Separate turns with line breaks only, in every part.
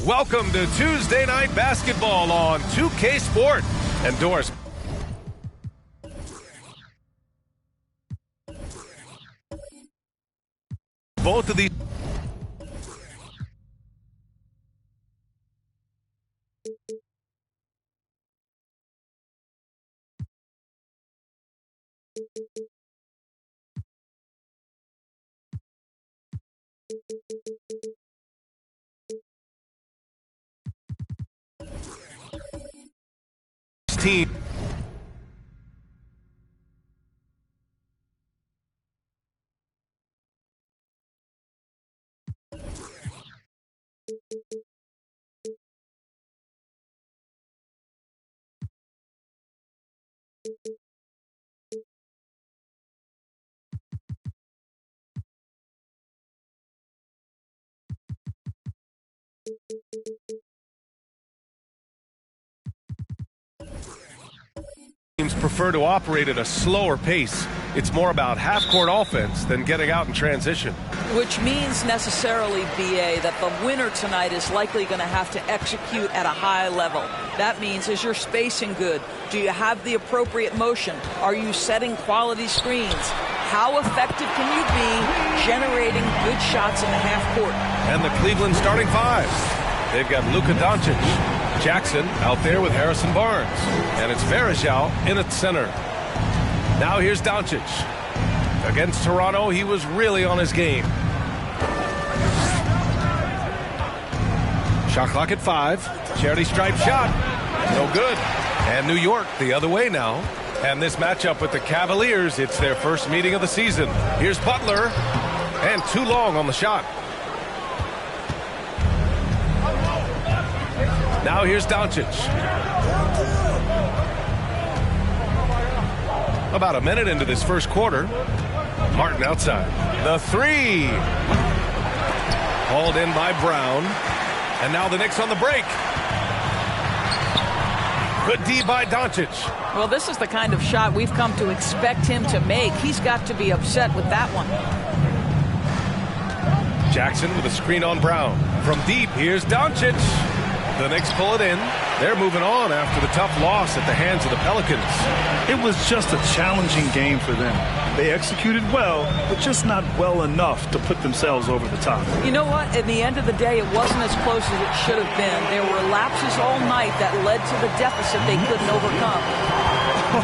Welcome to Tuesday Night Basketball on 2K Sport. Endorsed. Both of these. Team. Teams prefer to operate at a slower pace. It's more about half-court offense than getting out in transition.
Which means necessarily, BA, that the winner tonight is likely going to have to execute at a high level. That means, is your spacing good? Do you have the appropriate motion? Are you setting quality screens? How effective can you be generating good shots in the half-court?
And the Cleveland starting five. They've got Luka Doncic, Jackson out there with Harrison Barnes, and it's Varejao in at center. Now here's Doncic. Against Toronto, he was really on his game. Shot clock at 5. Charity stripe shot. No good. And New York the other way now. And this matchup with the Cavaliers, it's their first meeting of the season. Here's Butler. And too long on the shot. Now here's Doncic. About a minute into this first quarter. Martin outside. The three. Hauled in by Brown. And now the Knicks on the break. Good D by Doncic.
Well, this is the kind of shot we've come to expect him to make. He's got to be upset with that one.
Jackson with a screen on Brown. From deep, here's Doncic. The Knicks pull it in. They're moving on after the tough loss at the hands of the Pelicans.
It was just a challenging game for them. They executed well, but just not well enough to put themselves over the top.
You know what? At the end of the day, it wasn't as close as it should have been. There were lapses all night that led to the deficit they couldn't overcome.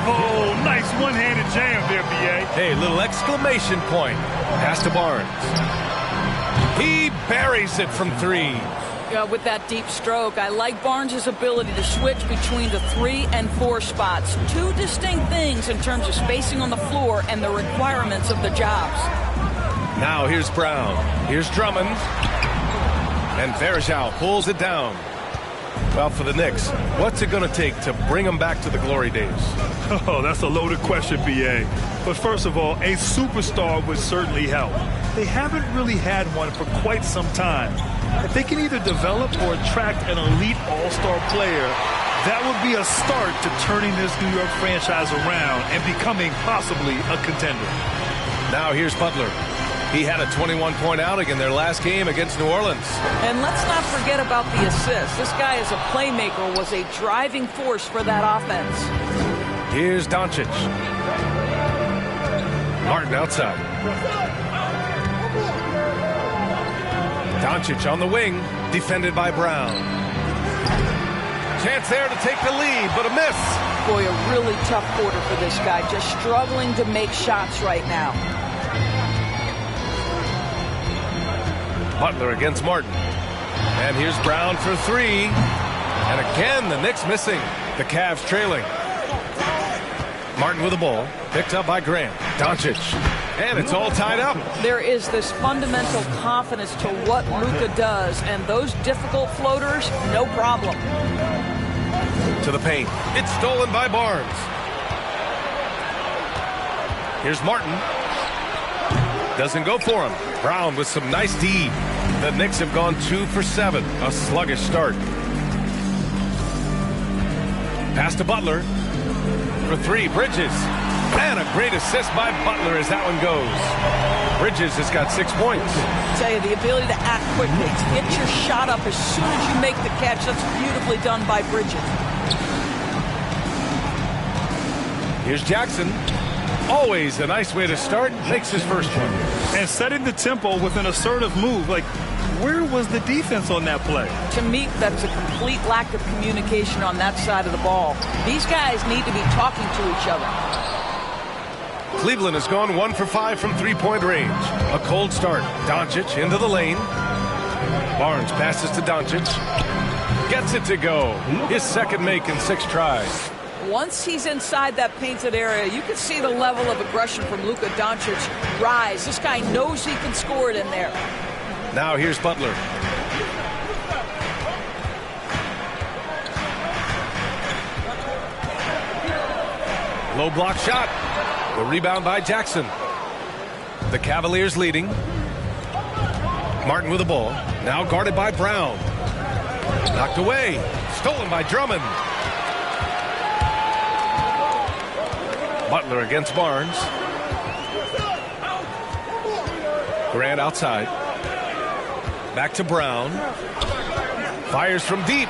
Oh, nice one-handed jam there, B.A.
Hey, little exclamation point. Pass to Barnes. He buries it from three.
With that deep stroke, I like Barnes' ability to switch between the 3 and 4 spots. Two distinct things in terms of spacing on the floor and the requirements of the jobs.
Now here's Brown. Here's Drummond. And Varejao pulls it down. Well, for the Knicks, what's it going to take to bring them back to the glory days?
Oh, that's a loaded question, B.A. But first of all, a superstar would certainly help. they haven't really had one for quite some time. If they can either develop or attract an elite all-star player, that would be a start to turning this New York franchise around and becoming possibly a contender.
Now here's Butler. He had a 21-point outing in their last game against New Orleans.
And let's not forget about the assist. This guy is a playmaker, was a driving force for that offense.
Here's Doncic. Martin outside. Doncic on the wing, defended by Brown. Chance there to take the lead, but a miss.
Boy, a really tough quarter for this guy, just struggling to make shots right now.
Butler against Martin. And here's Brown for three. And again, the Knicks missing. The Cavs trailing. Martin with the ball. Picked up by Grant. Doncic. And it's all tied up.
There is this fundamental confidence to what Luka does. And those difficult floaters, no problem.
To the paint. It's stolen by Barnes. Here's Martin. Doesn't go for him. Brown with some nice D. The Knicks have gone 2 for 7. A sluggish start. Pass to Butler. For three, Bridges. And a great assist by Butler as that one goes. Bridges has got 6 points.
I tell you, the ability to act quickly, to get your shot up as soon as you make the catch, that's beautifully done by Bridges.
Here's Jackson. Always a nice way to start. Makes his first one.
And setting the tempo with an assertive move. Like, where was the defense on that play?
To me, that's a complete lack of communication on that side of the ball. These guys need to be talking to each other.
Cleveland has gone 1 for 5 from three-point range. A cold start. Doncic into the lane. Barnes passes to Doncic. Gets it to go. His second make in 6 tries.
Once he's inside that painted area, you can see the level of aggression from Luka Doncic rise. This guy knows he can score it in there.
Now here's Butler. Low block shot. The rebound by Jackson. The Cavaliers leading. Martin with the ball. Now guarded by Brown. Knocked away. Stolen by Drummond. Butler against Barnes. Grant outside. Back to Brown. Fires from deep.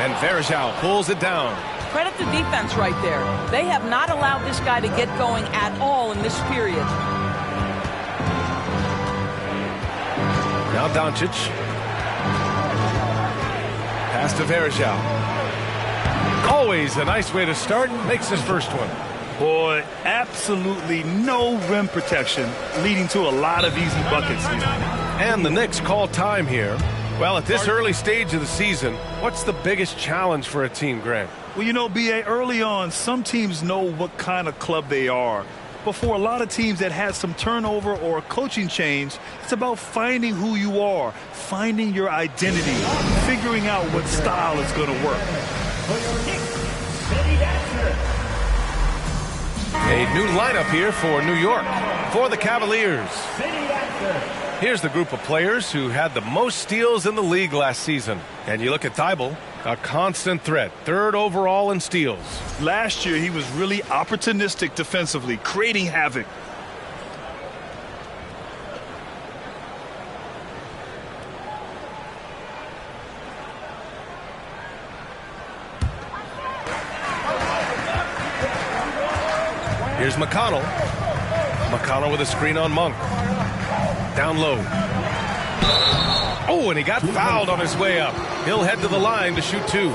And Varejao pulls it down.
Credit the defense right there. They have not allowed this guy to get going at all in this period.
Now Doncic. Pass to Varejao. Always a nice way to start. Makes his first one.
Boy, absolutely no rim protection, leading to a lot of easy buckets here.
And the Knicks call time here. Well, at this early stage of the season, what's the biggest challenge for a team, Grant?
Well, you know, B.A., early on, some teams know what kind of club they are. But for a lot of teams that had some turnover or a coaching change, it's about finding who you are, finding your identity, figuring out what style is going to work.
A new lineup here for New York. For the Cavaliers. Here's the group of players who had the most steals in the league last season. And you look at Thibault, a constant threat, 3rd overall in steals.
Last year, he was really opportunistic defensively, creating havoc.
Here's McConnell. McConnell with a screen on Monk. Down low. Oh, and he got fouled on his way up. He'll head to the line to shoot 2.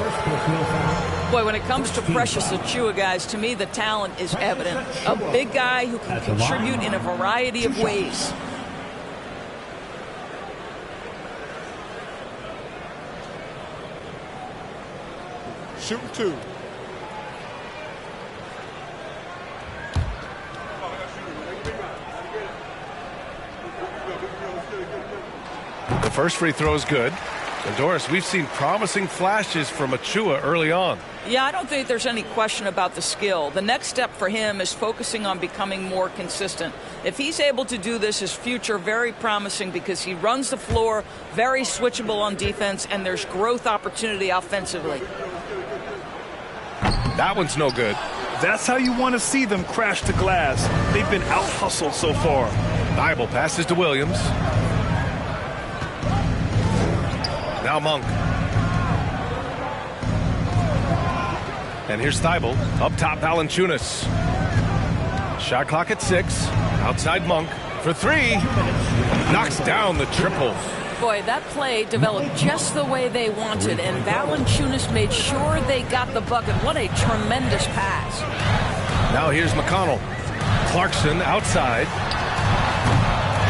Boy, when it comes to Precious Achiuwa, guys, to me the talent is evident. A big guy who can contribute in a variety of ways.
Shooting 2.
The first free throw is good. And Doris, we've seen promising flashes from Achua early on.
Yeah, I don't think there's any question about the skill. The next step for him is focusing on becoming more consistent. If he's able to do this, his future very promising because he runs the floor, very switchable on defense, and there's growth opportunity offensively.
That one's no good.
That's how you want to see them crash the glass. They've been out-hustled so far.
Thibault passes to Williams. Now Monk. And here's Thibault. Up top, Valanciunas. Shot clock at 6. Outside Monk for 3. Knocks down the triple.
Boy, that play developed just the way they wanted, and Valanciunas made sure they got the bucket. What a tremendous pass.
Now here's McConnell. Clarkson outside.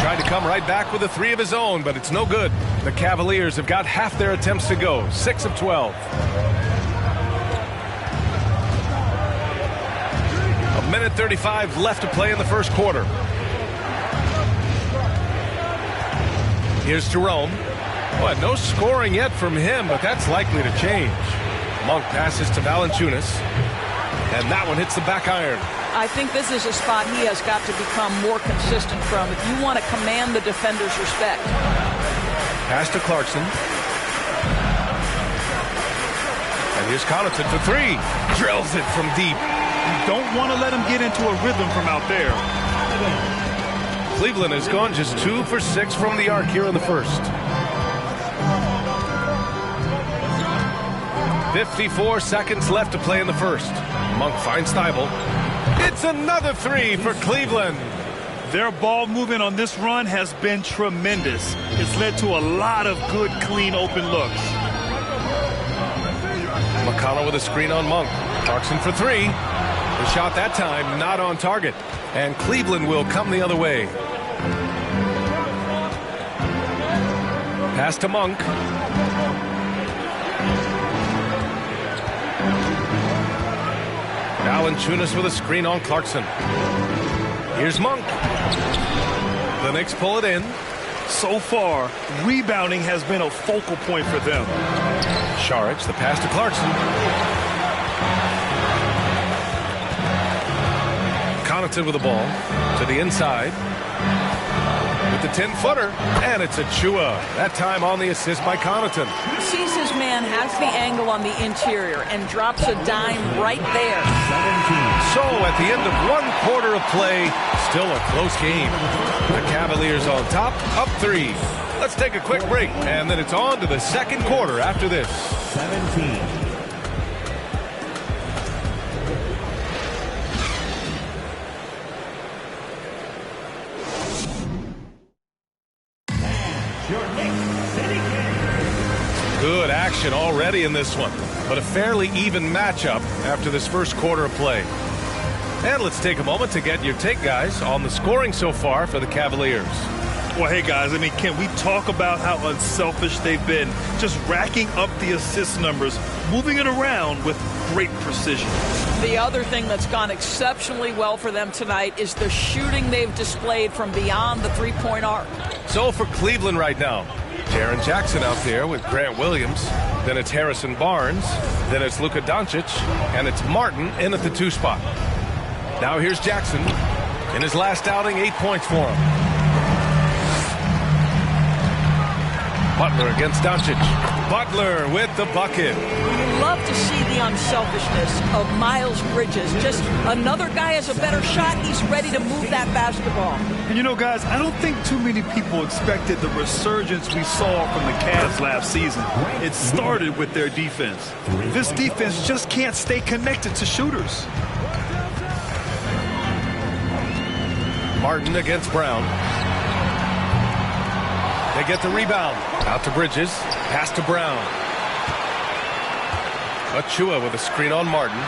Tried to come right back with a 3 of his own, but it's no good. The Cavaliers have got half their attempts to go. 6 of 12. A minute 35 left to play in the first quarter. Here's Jerome. Boy, no scoring yet from him, but that's likely to change. Monk passes to Valanciunas, and that one hits the back iron.
I think this is a spot he has got to become more consistent from if you want to command the defender's respect.
Pass to Clarkson. And here's Connaughton for 3. Drills it from deep.
You don't want to let him get into a rhythm from out there.
Cleveland has gone just 2 for 6 from the arc here in the first. 54 seconds left to play in the first. Monk finds Thibault. It's another 3 for Cleveland.
Their ball movement on this run has been tremendous. It's led to a lot of good, clean, open looks.
McConnell with a screen on Monk. Clarkson for 3. The shot that time not on target. And Cleveland will come the other way. Pass to Monk. Valanciunas with a screen on Clarkson. Here's Monk. The Knicks pull it in.
So far, rebounding has been a focal point for them.
Saric, the pass to Clarkson. Connaughton with the ball to the inside with the 10-footer, and it's Achua. That time on the assist by Connaughton.
Sees his man, has the angle on the interior, and drops a dime right there.
17. So at the end of 1 quarter of play, still a close game. The Cavaliers on top, up 3. Let's take a quick break, and then it's on to the second quarter after this.
17.
Good action already in this one, but a fairly even matchup after this first quarter of play. And let's take a moment to get your take, guys, on the scoring so far for the Cavaliers.
Well, hey, guys, I mean, can we talk about how unselfish they've been? Just racking up the assist numbers, moving it around with great precision.
The other thing that's gone exceptionally well for them tonight is the shooting they've displayed from beyond the three-point arc.
So for Cleveland right now, Jaren Jackson out there with Grant Williams. Then it's Harrison Barnes. Then it's Luka Doncic. And it's Martin in at the 2 spot. Now here's Jackson. In his last outing, 8 points for him. Butler against Doncic. Butler with the bucket.
You love to see the unselfishness of Miles Bridges. Just another guy has a better shot. He's ready to move that basketball.
And you know, guys, I don't think too many people expected the resurgence we saw from the Cavs last season. It started with their defense. This defense just can't stay connected to shooters.
Martin against Brown. They get the rebound. Out to Bridges. Pass to Brown. Achua with a screen on Martin.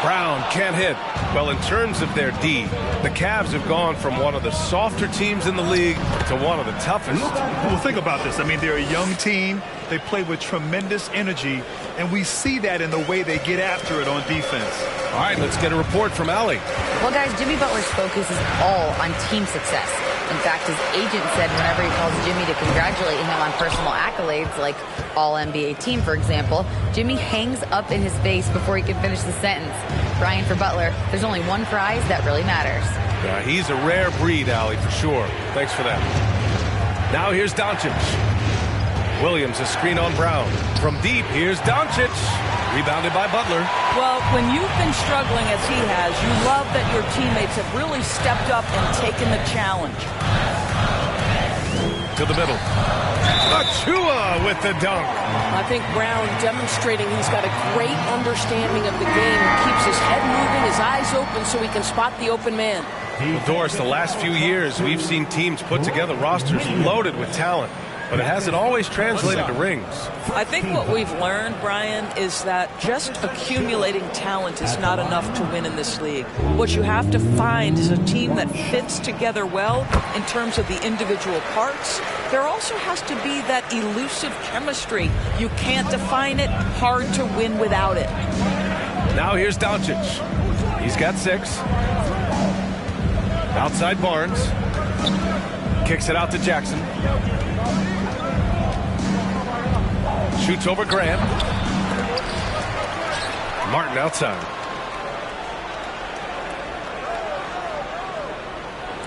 Brown can't hit. Well, in terms of their D, the Cavs have gone from one of the softer teams in the league to one of the toughest.
Well, think about this. I mean, they're a young team. They play with tremendous energy, and we see that in the way they get after it on defense.
All right, let's get a report from Allie.
Well, guys, Jimmy Butler's focus is all on team success.
In fact, his agent said whenever he calls Jimmy to congratulate him on personal accolades, like All-NBA team, for example, Jimmy hangs up in his face before he can finish the sentence. Brian, for Butler, there's only one prize that really matters.
Yeah, he's a rare breed, Allie, for sure. Thanks for that. Now here's Doncic. Williams, a screen on Brown. From deep, here's Doncic. Rebounded by Butler.
Well, when you've been struggling as he has, you love that your teammates have really stepped up and taken the challenge.
To the middle. Achua with the dunk.
I think Brown demonstrating he's got a great understanding of the game. Keeps his head moving, his eyes open so he can spot the open man.
Well, Doris, the last few years, we've seen teams put together rosters loaded with talent, but it hasn't always translated to rings.
I think what we've learned, Brian, is that just accumulating talent is not enough to win in this league. What you have to find is a team that fits together well in terms of the individual parts. There also has to be that elusive chemistry. You can't define it, hard to win without it.
Now here's Doncic. He's got 6. Outside Barnes. Kicks it out to Jackson. Shoots over Grant. Martin outside.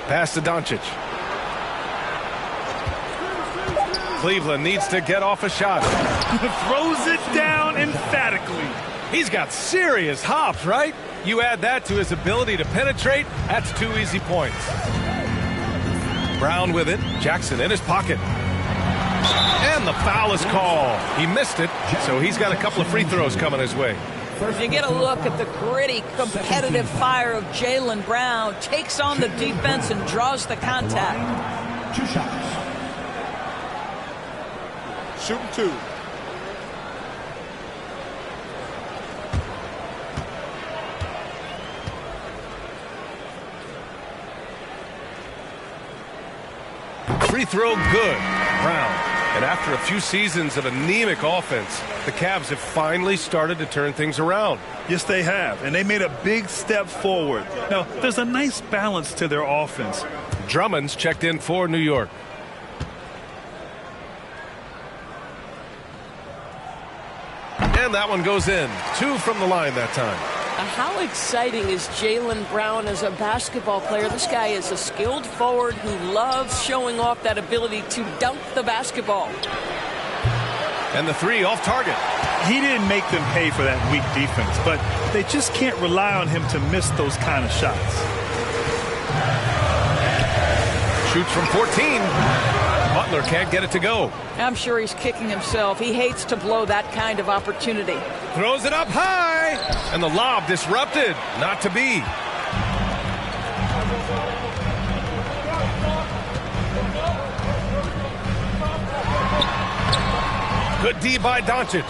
Pass to Doncic. Cleveland needs to get off a shot.
Throws it down emphatically.
He's got serious hops, right? You add that to his ability to penetrate, that's 2 easy points. Brown with it. Jackson in his pocket. And the foul is called. He missed it, so he's got a couple of free throws coming his way.
You get a look at the gritty, competitive fire of Jaylen Brown. Takes on the defense and draws the contact.
2 shots. Shooting 2.
Free throw good. Brown. And after a few seasons of anemic offense, the Cavs have finally started to turn things around.
Yes, they have, and they made a big step forward. Now, there's a nice balance to their offense.
Drummond's checked in for New York. And that one goes in. 2 from the line that time.
How exciting is Jaylen Brown as a basketball player? This guy is a skilled forward who loves showing off that ability to dunk the basketball.
And the 3 off target.
He didn't make them pay for that weak defense, but they just can't rely on him to miss those kind of shots.
Shoots from 14. Butler can't get it to go.
I'm sure he's kicking himself. He hates to blow that kind of opportunity.
Throws it up high. And the lob disrupted. Not to be. Good D by Doncic.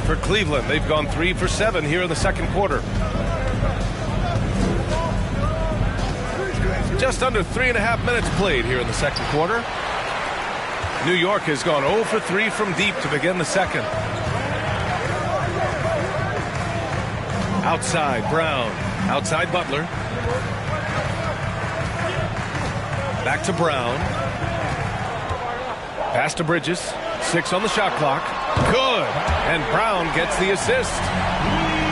For Cleveland, they've gone 3 for 7 here in the second quarter. Just under 3.5 minutes played here in the second quarter. New York has gone 0 for 3 from deep to begin the second. Outside, Brown. Outside, Butler. Back to Brown. Pass to Bridges. 6 on the shot clock. Good. And Brown gets the assist.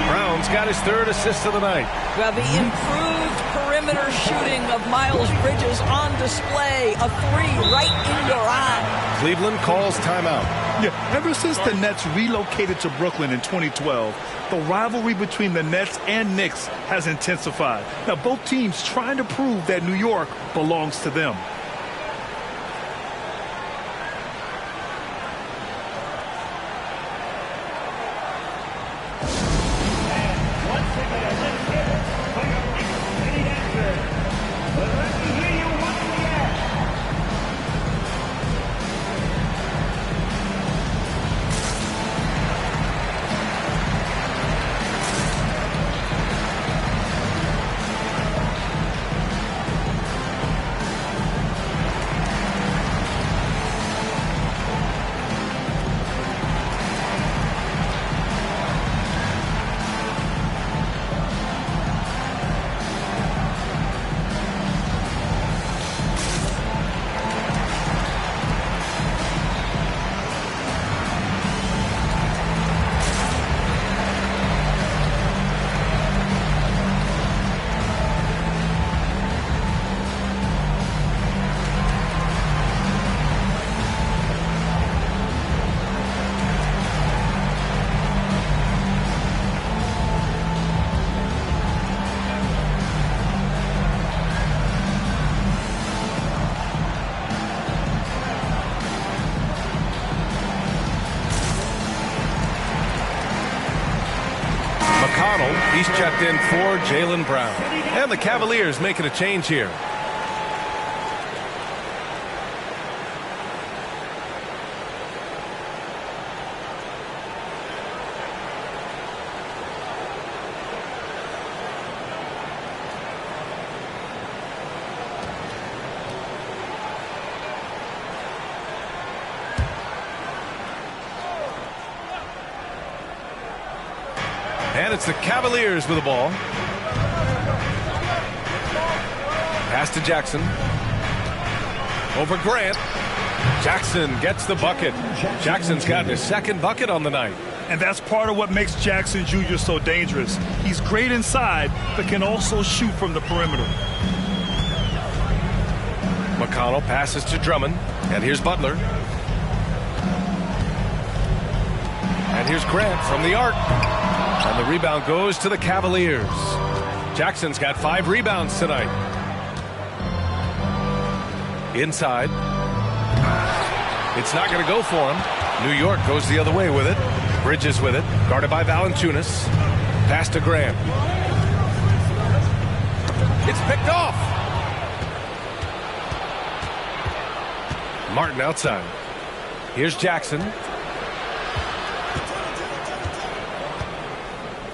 Brown's got his 3rd assist of the night.
Well, the improved perimeter shooting of Miles Bridges on display. A 3 right in your eye.
Cleveland calls timeout.
Yeah, ever since the Nets relocated to Brooklyn in 2012, the rivalry between the Nets and Knicks has intensified. Now, both teams trying to prove that New York belongs to them.
McConnell. He's checked in for Jaylen Brown. And the Cavaliers making a change here. And it's the Cavaliers with the ball. Pass to Jackson. Over Grant. Jackson gets the bucket. Jackson's gotten his second bucket on the night.
And that's part of what makes Jackson Jr. so dangerous. He's great inside, but can also shoot from the perimeter.
McConnell passes to Drummond. And here's Butler. And here's Grant from the arc. And the rebound goes to the Cavaliers. Jackson's got 5 rebounds tonight. Inside. It's not going to go for him. New York goes the other way with it. Bridges with it. Guarded by Valanciunas. Pass to Grant. It's picked off. Martin outside. Here's Jackson.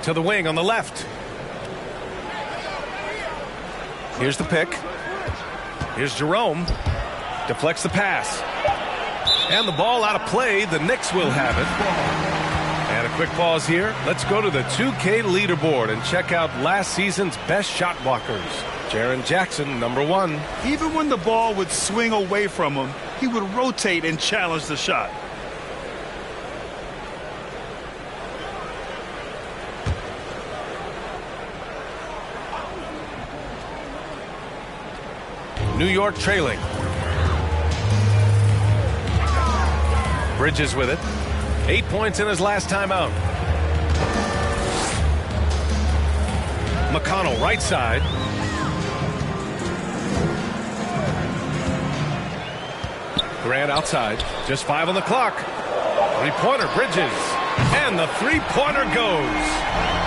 To the wing on the left. Here's the pick. Here's Jerome. Deflects the pass. And the ball out of play. The Knicks will have it. And a quick pause here. Let's go to the 2K leaderboard and check out last season's best shot blockers. Jaren Jackson, number 1.
Even when the ball would swing away from him, he would rotate and challenge the shot.
New York trailing. Bridges with it. 8 points in his last time out. McConnell right side. Grant outside. Just 5 on the clock. Three-pointer, Bridges. And the three-pointer goes.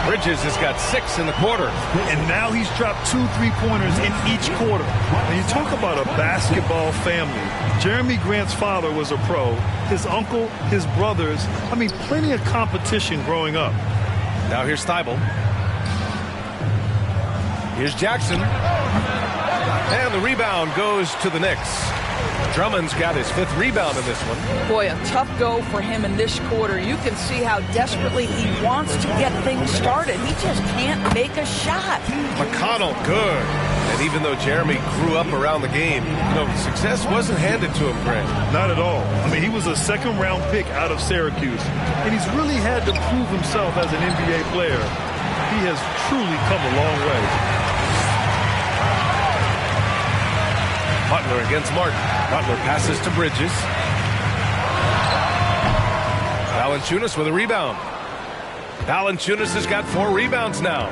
Bridges has got 6 in the quarter.
And now he's dropped 2 3-pointers in each quarter. And you talk about a basketball family. Jeremy Grant's father was a pro. His uncle, his brothers. I mean, plenty of competition growing up.
Now here's Thibault. Here's Jackson. And the rebound goes to the Knicks. Drummond's got his 5th rebound in this one.
Boy, a tough go for him in this quarter. You can see how desperately he wants to get things started. He just can't make a shot.
McConnell, good. And even though Jeremy grew up around the game, success wasn't handed to him, Grant.
Not at all. I mean, he was a second-round pick out of Syracuse. And he's really had to prove himself as an NBA player. He has truly come a long way.
Butler against Martin. Butler passes to Bridges. Valanciunas with a rebound. Valanciunas has got 4 rebounds now.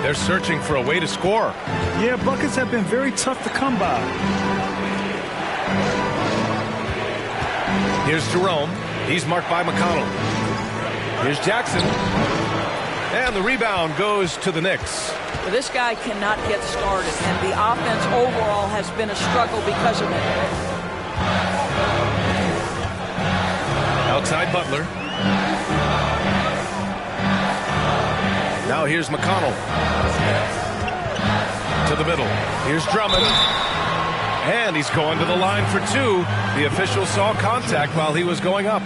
They're searching for a way to score.
Yeah, buckets have been very tough to come by.
Here's Jerome. He's marked by McConnell. Here's Jackson. And the rebound goes to the Knicks.
Well, this guy cannot get started, and the offense overall has been a struggle because of it.
Outside Butler. Now here's McConnell. To the middle. Here's Drummond. And he's going to the line for 2. The official saw contact while he was going up.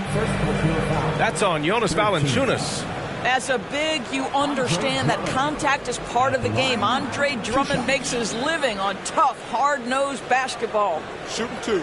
That's on Jonas Valanciunas.
As a big, you understand that contact is part of the game. Andre Drummond makes his living on tough, hard-nosed basketball.
Shooting 2.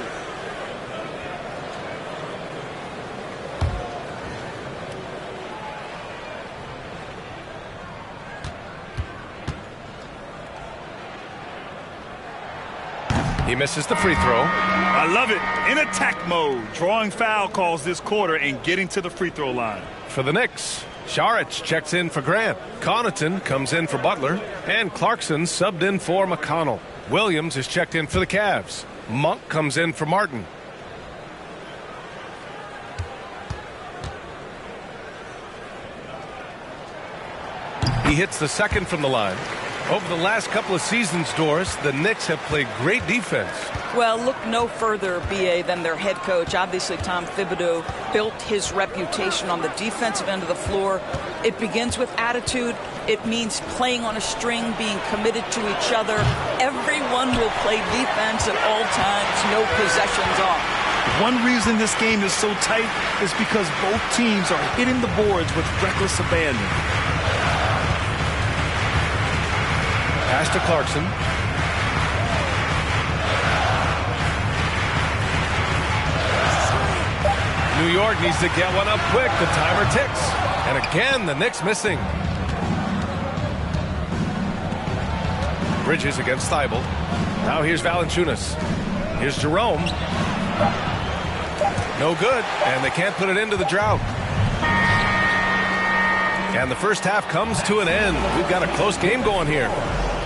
He misses the free throw.
I love it. In attack mode. Drawing foul calls this quarter and getting to the free throw line.
For the Knicks, Saric checks in for Grant. Connaughton comes in for Butler. And Clarkson subbed in for McConnell. Williams is checked in for the Cavs. Monk comes in for Martin. He hits the second from the line. Over the last couple of seasons, Doris, the Knicks have played great defense.
Well, look no further, B.A., than their head coach. Obviously, Tom Thibodeau built his reputation on the defensive end of the floor. It begins with attitude. It means playing on a string, being committed to each other. Everyone will play defense at all times, no possessions off.
One reason this game is so tight is because both teams are hitting the boards with reckless abandon.
Pass to Clarkson. New York needs to get one up quick. The timer ticks. And again, the Knicks missing. Bridges against Thibault. Now here's Valanciunas. Here's Jerome. No good. And they can't put it into the drought. And the first half comes to an end. We've got a close game going here.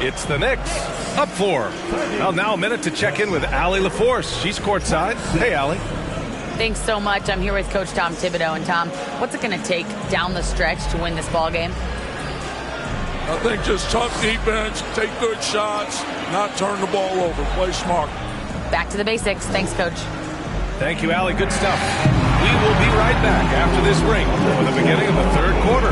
It's the Knicks up 4. Well, now a minute to check in with Allie LaForce. She's courtside. Hey, Allie.
Thanks so much. I'm here with Coach Tom Thibodeau. And Tom, what's it going to take down the stretch to win this ball game?
I think just tough defense, take good shots, not turn the ball over, play smart.
Back to the basics. Thanks, Coach.
Thank you, Allie. Good stuff. We will be right back after this break for the beginning of the third quarter.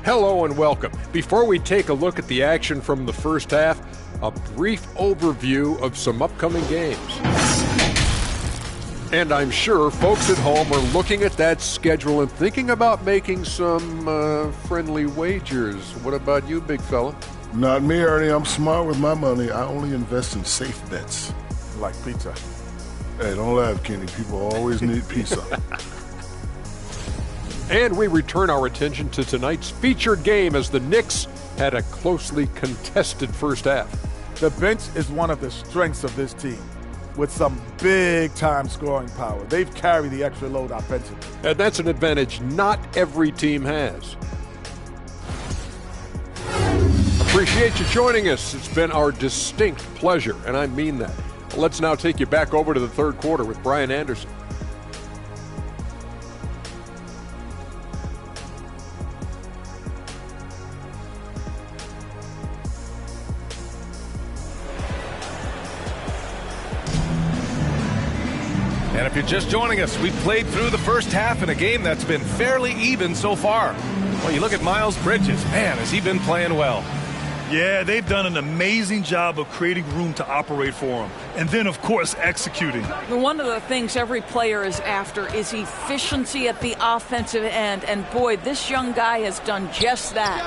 Hello and welcome. Before we take a look at the action from the first half, a brief overview of some upcoming games. And I'm sure folks at home are looking at that schedule and thinking about making some friendly wagers. What about you, big fella?
Not me, Ernie. I'm smart with my money. I only invest in safe bets.
Like pizza.
Hey, don't laugh, Kenny. People always need pizza.
And we return our attention to tonight's featured game as the Knicks had a closely contested first half.
The bench is one of the strengths of this team with some big-time scoring power. They've carried the extra load offensively.
And that's an advantage not every team has. Appreciate you joining us. It's been our distinct pleasure, and I mean that. Let's now take you back over to the third quarter with Brian Anderson.
And if you're just joining us, we've played through the first half in a game that's been fairly even so far. Well, you look at Miles Bridges. Man, has he been playing well.
Yeah, they've done an amazing job of creating room to operate for him. And then, of course, executing.
One of the things every player is after is efficiency at the offensive end. And, boy, this young guy has done just that.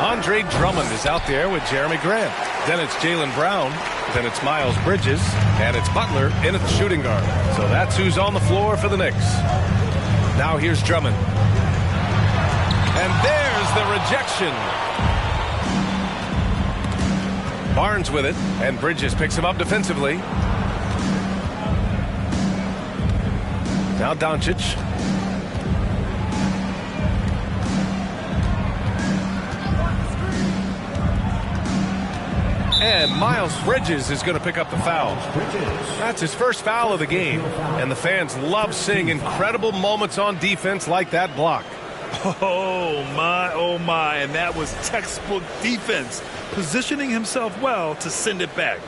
Andre Drummond is out there with Jeremy Grant. Then it's Jaylen Brown. Then it's Miles Bridges. And it's Butler in at the shooting guard. So that's who's on the floor for the Knicks. Now here's Drummond. And there's the rejection. Barnes with it, and Bridges picks him up defensively. Now Doncic. And Miles Bridges is going to pick up the foul. That's his first foul of the game. And the fans love seeing incredible moments on defense like that block.
Oh my, and that was textbook defense, positioning himself well to send it back.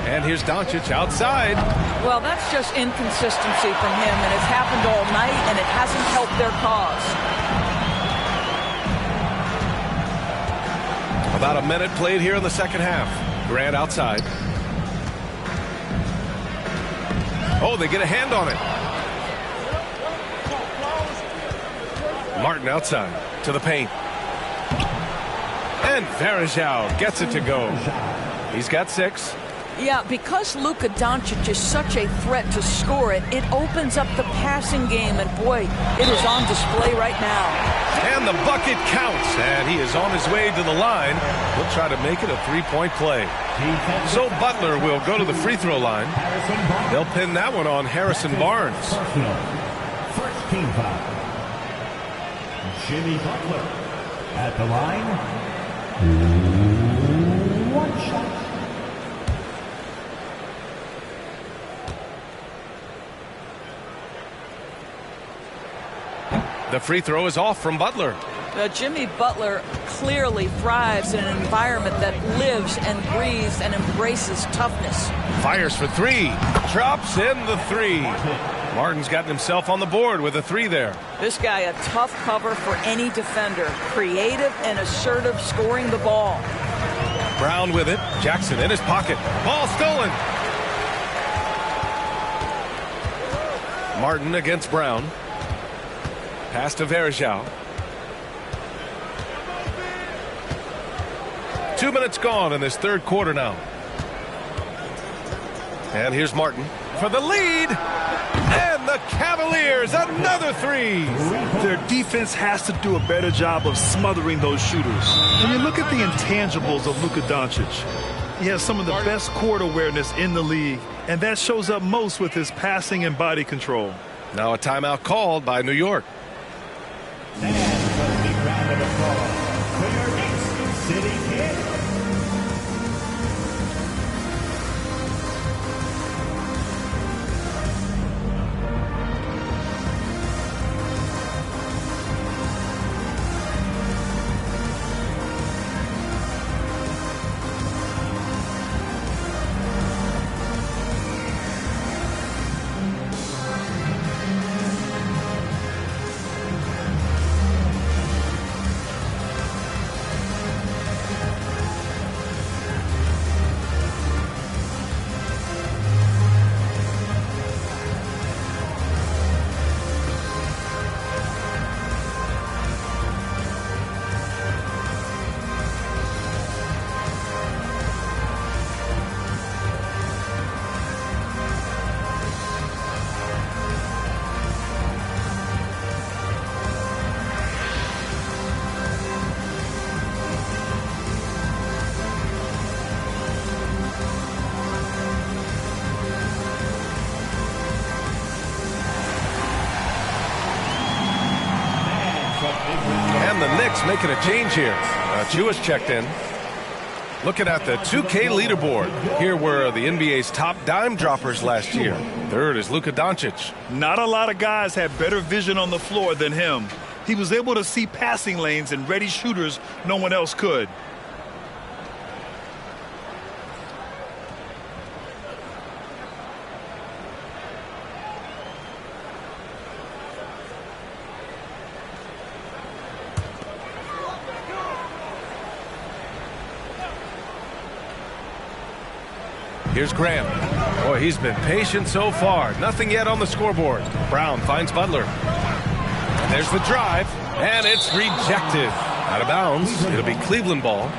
And here's Doncic outside.
Well, that's just inconsistency from him, and it's happened all night, and it hasn't helped their cause.
About a minute played here in the second half. Grant outside. Oh, they get a hand on it. Martin outside to the paint. And Varejao gets it to go. He's got 6.
Yeah, because Luka Doncic is such a threat to score it, it opens up the passing game, and boy, it is on display right now.
And the bucket counts, and he is on his way to the line. He'll try to make it a 3-point play. So Butler will go to the free throw line. They'll pin that one on Harrison Barnes.
First team foul. Jimmy Butler at the line. 1 shot.
The free throw is off from Butler.
Jimmy Butler clearly thrives in an environment that lives and breathes and embraces toughness.
Fires for 3. Drops in the 3. Martin's gotten himself on the board with a 3 there.
This guy a tough cover for any defender. Creative and assertive scoring the ball.
Brown with it. Jackson in his pocket. Ball stolen. Martin against Brown. Pass to Varejao. 2 minutes gone in this third quarter now. And here's Martin for the lead. And the Cavaliers, another 3.
Their defense has to do a better job of smothering those shooters. When you look at the intangibles of Luka Doncic, he has some of the best court awareness in the league, and that shows up most with his passing and body control.
Now a timeout called by New York.
And a big round of applause for your Knicks City Kid.
And the Knicks making a change here. Jewish checked in. Looking at the 2K leaderboard, here were the NBA's top dime droppers last year. Third is Luka Doncic.
Not a lot of guys had better vision on the floor than him. He was able to see passing lanes and ready shooters no one else could.
Here's Graham. Boy, he's been patient so far. Nothing yet on the scoreboard. Brown finds Butler. And there's the drive, and it's rejected. Out of bounds. It'll be Cleveland ball.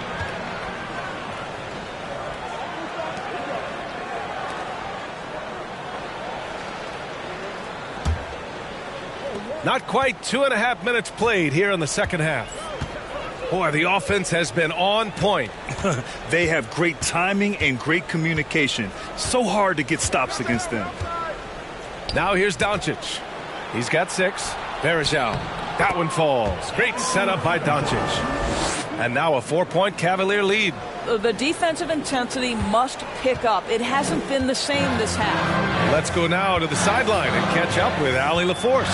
Not quite 2.5 minutes played here in the second half. Boy, the offense has been on point.
They have great timing and great communication. So hard to get stops against them.
Now here's Doncic. He's got 6. Varejao. That one falls. Great setup by Doncic. And now a 4-point Cavalier lead.
the defensive intensity must pick up. It hasn't been the same this half.
Let's go now to the sideline and catch up with Allie LaForce.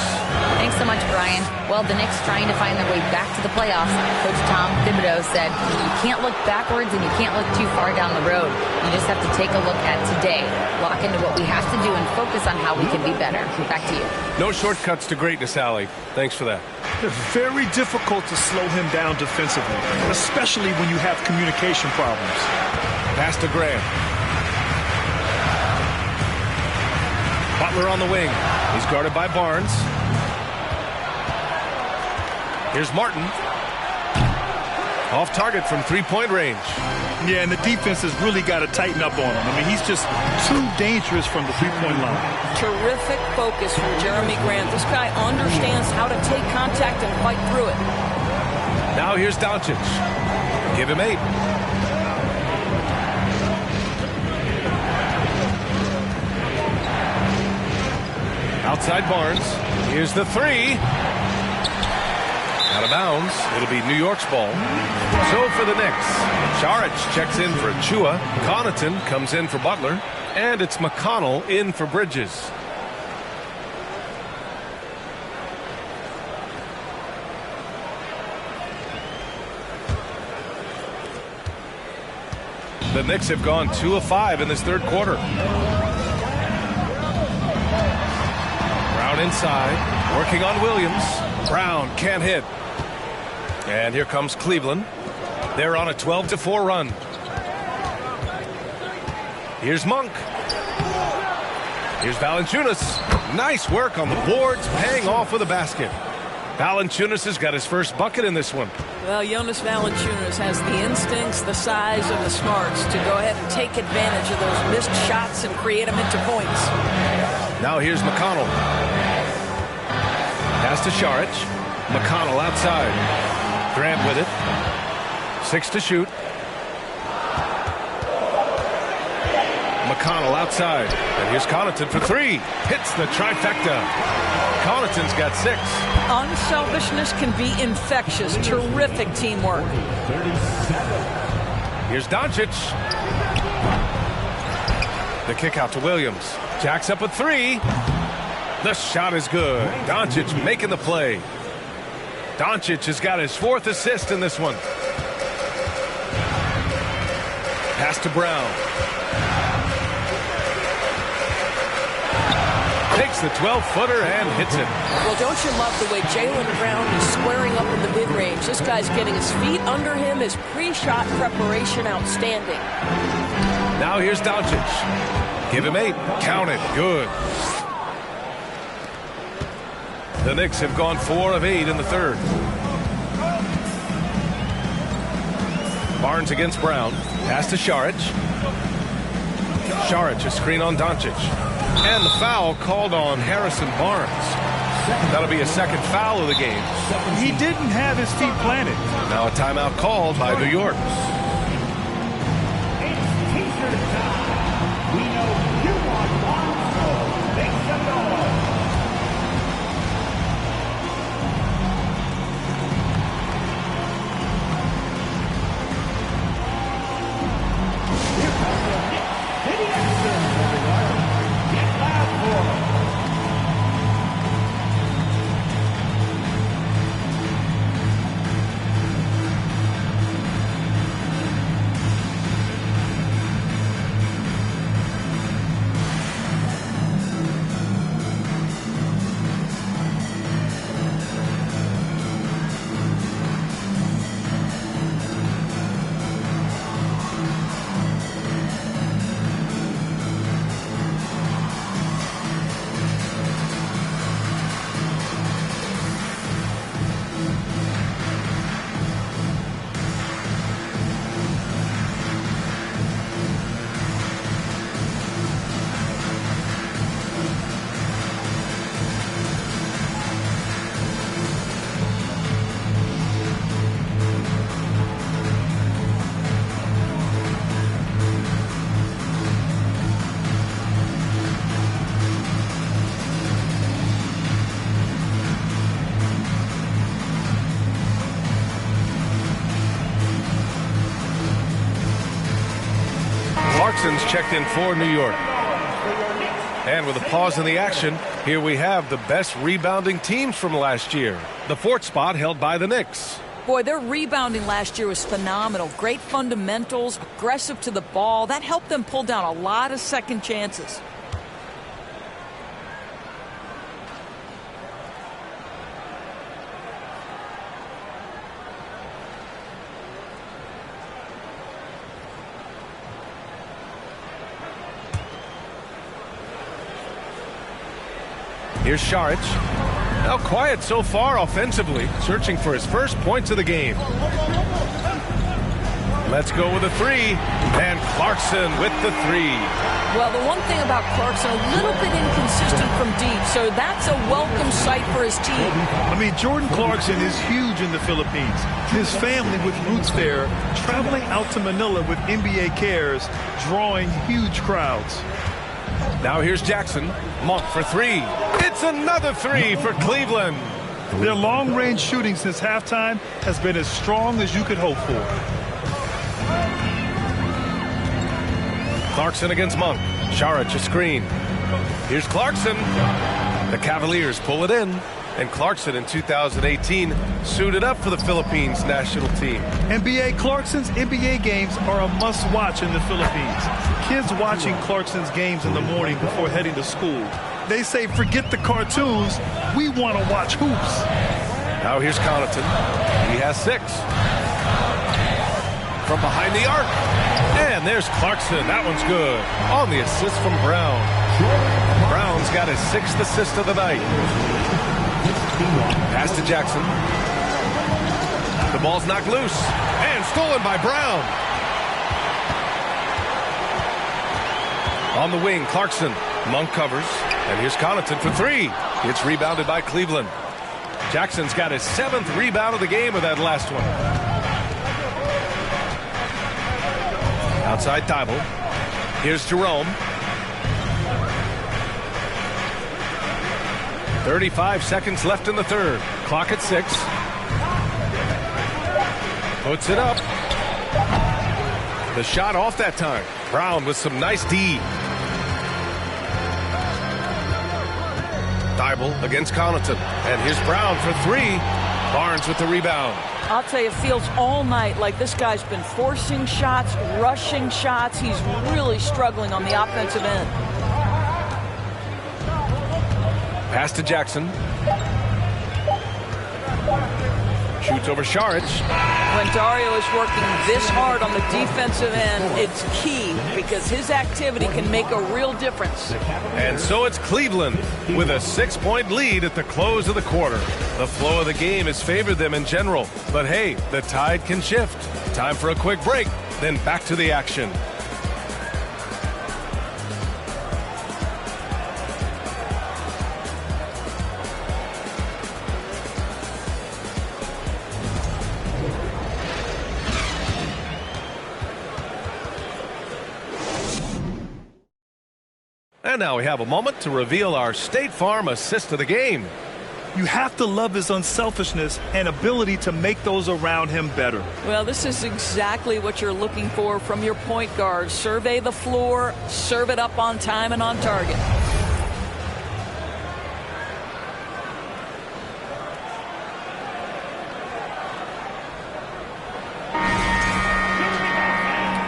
Thanks so much, Brian. Well, the Knicks trying to find their way back to the playoffs. Coach Tom Thibodeau said, you can't look backwards and you can't look too far down the road. You just have to take a look at today, lock into what we have to do, and focus on how we can be better. Back to you.
No shortcuts to greatness, Allie. Thanks for that.
It's very difficult to slow him down defensively, especially when you have communication problems.
Pass to Graham. Butler on the wing. He's guarded by Barnes. Here's Martin. Off target from three-point range.
Yeah, and the defense has really got to tighten up on him. I mean, he's just too dangerous from the three-point line.
Terrific focus from Jeremy Grant. This guy understands how to take contact and fight through it.
Now here's Doncic. Give him 8. Outside Barnes. Here's the 3. Out of bounds. It'll be New York's ball. So for the Knicks, Saric checks in for Chua. Connaughton comes in for Butler. And it's McConnell in for Bridges. The Knicks have gone 2 of 5 in this third quarter. Brown inside, working on Williams. Brown can't hit. And here comes Cleveland. They're on a 12-4 run. Here's Monk. Here's Valanciunas. Nice work on the boards, paying off with a basket. Valanciunas has got his first bucket in this one.
Well, Jonas Valanciunas has the instincts, the size, and the smarts to go ahead and take advantage of those missed shots and create them into points.
Now here's McConnell. Pass to Saric. McConnell outside. Grant with it. 6 to shoot. McConnell outside. And here's Connaughton for 3. Hits the trifecta. Connaughton's got 6.
Unselfishness can be infectious. Terrific teamwork.
Here's Doncic. The kick out to Williams. Jacks up a 3. The shot is good. Doncic making the play. Doncic has got his 4th assist in this one. Pass to Brown. Takes the 12-footer and hits it.
Well, don't you love the way Jaylen Brown is squaring up in the mid-range? This guy's getting his feet under him. His pre-shot preparation outstanding.
Now here's Doncic. Give him 8. Count it. Good. The Knicks have gone 4 of 8 in the third. Barnes against Brown. Pass to Saric. Saric, a screen on Doncic. And the foul called on Harrison Barnes. That'll be a second foul of the game.
He didn't have his feet planted.
Now a timeout called by New York.
It's T-shirt time. We know you want one, so make some noise. Here comes the Knicks City Extras, everyone. Get loud for them.
Clarkson's checked in for New York. And with a pause in the action, here we have the best rebounding teams from last year. The 4th spot held by the Knicks.
Boy, their rebounding last year was phenomenal. Great fundamentals, aggressive to the ball. That helped them pull down a lot of second chances.
Here's Saric. Now quiet so far offensively, searching for his first points of the game. Let's go with a 3. And Clarkson with the 3.
Well, the one thing about Clarkson, a little bit inconsistent from deep, so that's a welcome sight for his team.
I mean, Jordan Clarkson is huge in the Philippines. His family with roots there, traveling out to Manila with NBA cares, drawing huge crowds.
Now here's Jackson. Monk for 3. It's another 3 for Cleveland.
Their long-range shooting since halftime has been as strong as you could hope for.
Clarkson against Monk. Saric a screen. Here's Clarkson. The Cavaliers pull it in. And Clarkson in 2018 suited up for the Philippines national team.
NBA Clarkson's NBA games are a must-watch in the Philippines. Kids watching Clarkson's games in the morning before heading to school. They say, forget the cartoons, we want to watch hoops.
Now here's Connaughton. He has 6. From behind the arc. And there's Clarkson. That one's good. On the assist from Brown. Brown's got his 6th assist of the night. Pass to Jackson. The ball's knocked loose. And stolen by Brown. On the wing, Clarkson. Monk covers. And here's Connaughton for 3. It's rebounded by Cleveland. Jackson's got his 7th rebound of the game with that last one. Outside Thibault. Here's Jerome. 35 seconds left in the 3rd. Clock at 6. Puts it up. The shot off that time. Brown with some nice D. Thibault against Connaughton. And here's Brown for 3. Barnes with the rebound.
I'll tell you, it feels all night like this guy's been forcing shots, rushing shots. He's really struggling on the offensive end.
Pass to Jackson. Shoots over Saric.
When Dario is working this hard on the defensive end, it's key because his activity can make a real difference.
And so it's Cleveland with a 6-point lead at the close of the quarter. The flow of the game has favored them in general. But hey, the tide can shift. Time for a quick break, then back to the action. And now we have a moment to reveal our State Farm assist of the game.
You have to love his unselfishness and ability to make those around him better.
Well, this is exactly what you're looking for from your point guard. Survey the floor, serve it up on time and on target.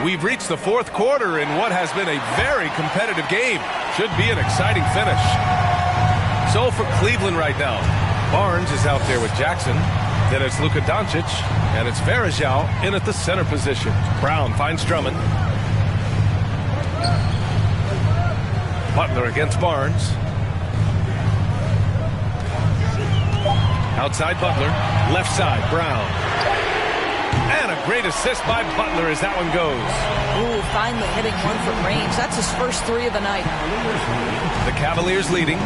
We've reached the 4th quarter in what has been a very competitive game. Should be an exciting finish. So for Cleveland right now, Barnes is out there with Jackson. Then it's Luka Doncic, and it's Varejao in at the center position. Brown finds Drummond. Butler against Barnes. Outside Butler, left side, Brown. And a great assist by Butler as that one goes.
Ooh, finally hitting one from range. That's his first 3 of the night.
The Cavaliers leading.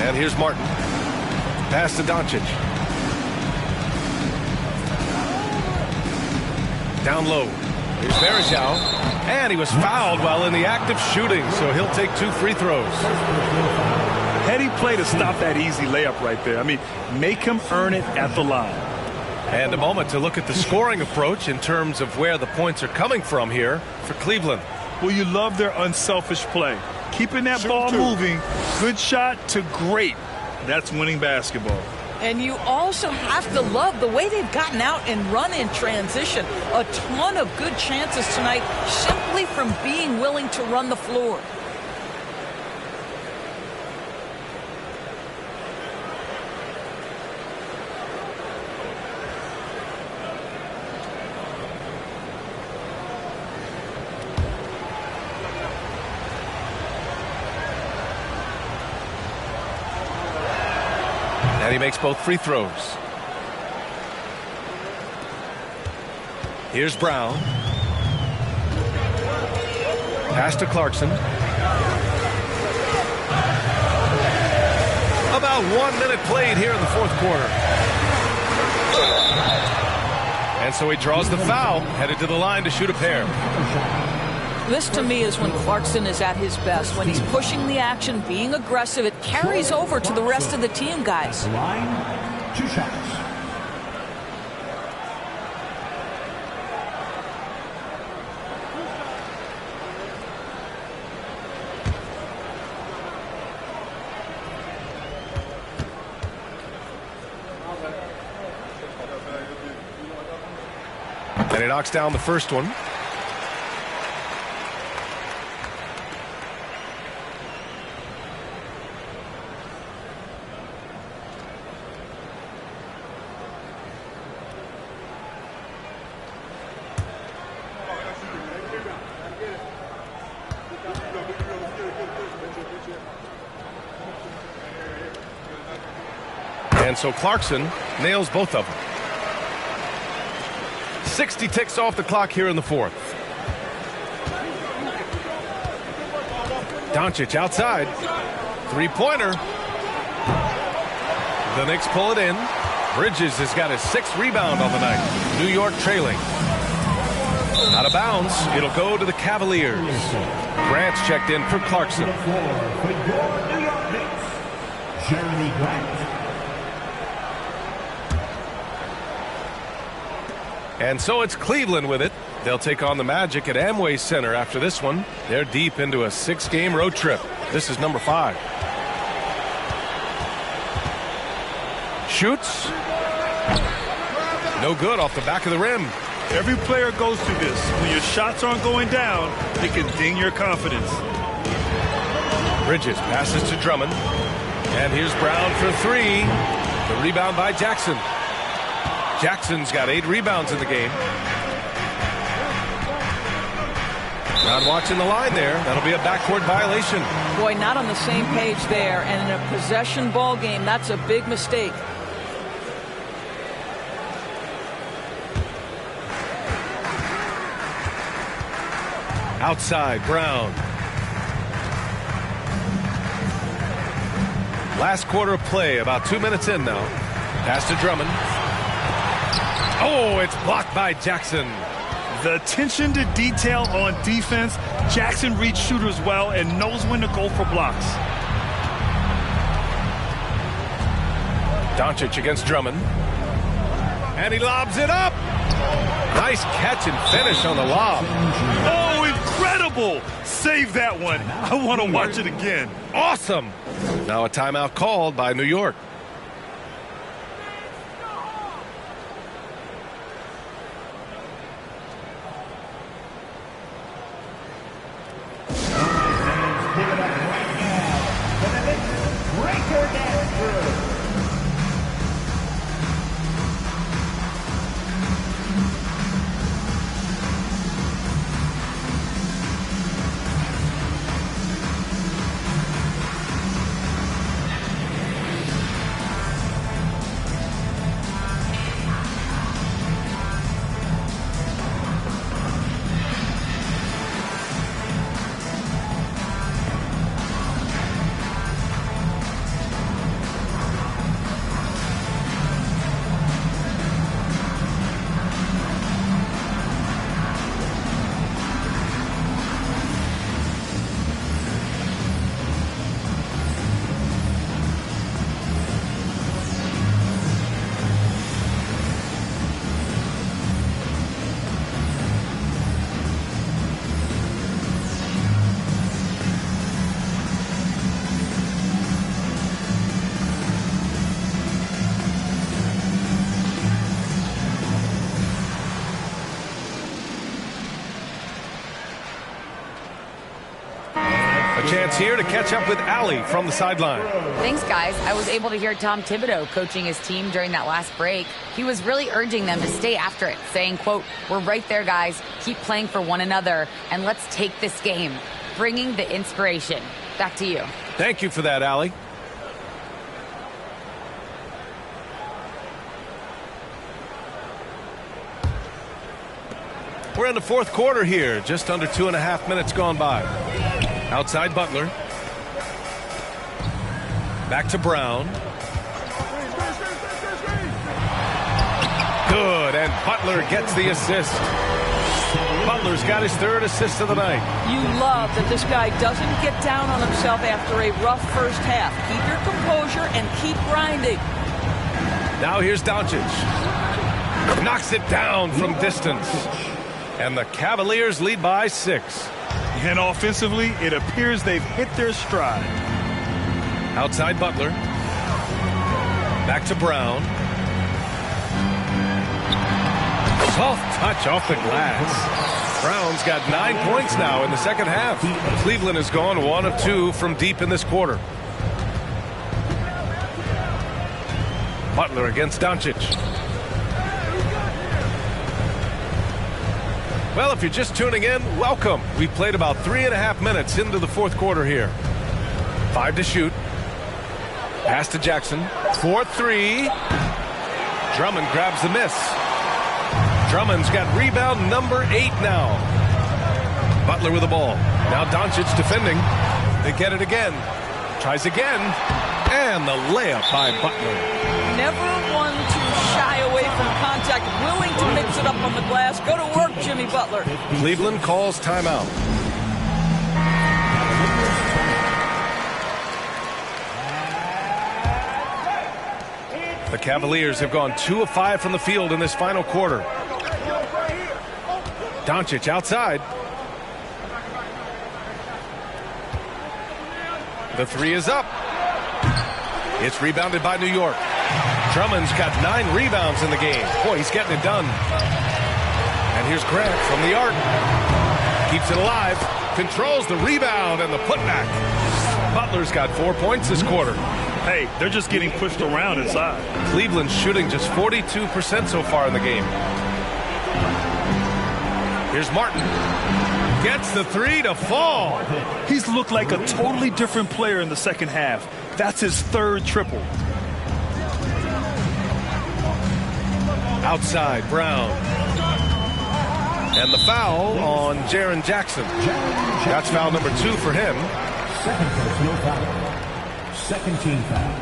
And here's Martin. Pass to Doncic. Down low. Here's Varejao. And he was fouled while in the act of shooting, so he'll take 2 free throws.
Heady play to stop that easy layup right there. I mean, make him earn it at the line.
And a moment to look at the scoring approach in terms of where the points are coming from here for Cleveland.
Well, you love their unselfish play. Keeping that ball moving, good shot to great. That's winning basketball.
And you also have to love the way they've gotten out and run in transition. A ton of good chances tonight simply from being willing to run the floor.
And he makes both free throws. Here's Brown. Pass to Clarkson. About 1 minute played here in the fourth quarter. And so he draws the foul, headed to the line to shoot a pair.
This, to me, is when Clarkson is at his best. When he's pushing the action, being aggressive, it carries over to the rest of the team, guys.
Line, 2 shots.
And he knocks down the first one. And so Clarkson nails both of them. 60 ticks off the clock here in the fourth. Doncic outside. Three-pointer. The Knicks pull it in. Bridges has got his 6th rebound on the night. New York trailing. Out of bounds. It'll go to the Cavaliers. Grant's checked in for Clarkson.
For your New York Knicks, Jeremy Grant.
And so it's Cleveland with it. They'll take on the Magic at Amway Center after this one. They're deep into a 6-game road trip. This is number 5. Shoots. No good off the back of the rim.
Every player goes through this. When your shots aren't going down, it can ding your confidence.
Bridges passes to Drummond. And here's Brown for 3. The rebound by Jackson. Jackson's got 8 rebounds in the game. Not watching the line there. That'll be a backcourt violation.
Boy, not on the same page there. And in a possession ball game, that's a big mistake.
Outside, Brown. Last quarter of play, about 2 minutes in now. Pass to Drummond. Oh, it's blocked by Jackson.
The attention to detail on defense. Jackson reads shooters well and knows when to go for blocks.
Doncic against Drummond. And he lobs it up. Nice catch and finish on the lob.
Oh, incredible. Save that one. I want to watch it again.
Awesome. Now a timeout called by New York. Chance here to catch up with Allie from the sideline.
Thanks, guys. I was able to hear Tom Thibodeau coaching his team during that last break. He was really urging them to stay after it, saying, quote, "We're right there, guys. Keep playing for one another, and let's take this game." Bringing the inspiration. Back to you.
Thank you for that, Allie. We're in the fourth quarter here. Just under 2.5 minutes gone by. Outside Butler. Back to Brown. Good, and Butler gets the assist. Butler's got his third assist of the night.
You love that this guy doesn't get down on himself after a rough first half. Keep your composure and keep grinding.
Now here's Doncic. Knocks it down from distance. And the Cavaliers lead by 6.
And offensively, it appears they've hit their stride.
Outside Butler. Back to Brown. Soft touch off the glass. Brown's got 9 points now in the second half. Cleveland has gone 1 of 2 from deep in this quarter. Butler against Doncic. Well, if you're just tuning in, welcome. We played about 3.5 minutes into the fourth quarter here. 5 to shoot. Pass to Jackson. 4-3. Drummond grabs the miss. Drummond's got rebound number 8 now. Butler with the ball. Now Doncic defending. They get it again. Tries again. And the layup by Butler.
Never one to shy away from contact. Willing to mix it up on the glass. Go to work, Jimmy Butler.
Cleveland calls timeout. The Cavaliers have gone 2 of 5 from the field in this final quarter. Doncic outside. The 3 is up. It's rebounded by New York. Drummond's got 9 rebounds in the game. Boy, he's getting it done. And here's Grant from the arc. Keeps it alive. Controls the rebound and the putback. Butler's got 4 points this quarter.
Hey, they're just getting pushed around inside.
Cleveland's shooting just 42% so far in the game. Here's Martin. Gets the 3 to fall.
He's looked like a totally different player in the second half. That's his 3rd triple.
Outside, Brown. And the foul on Jaren Jackson. That's foul number 2 for him.
Second personal foul. Second team foul.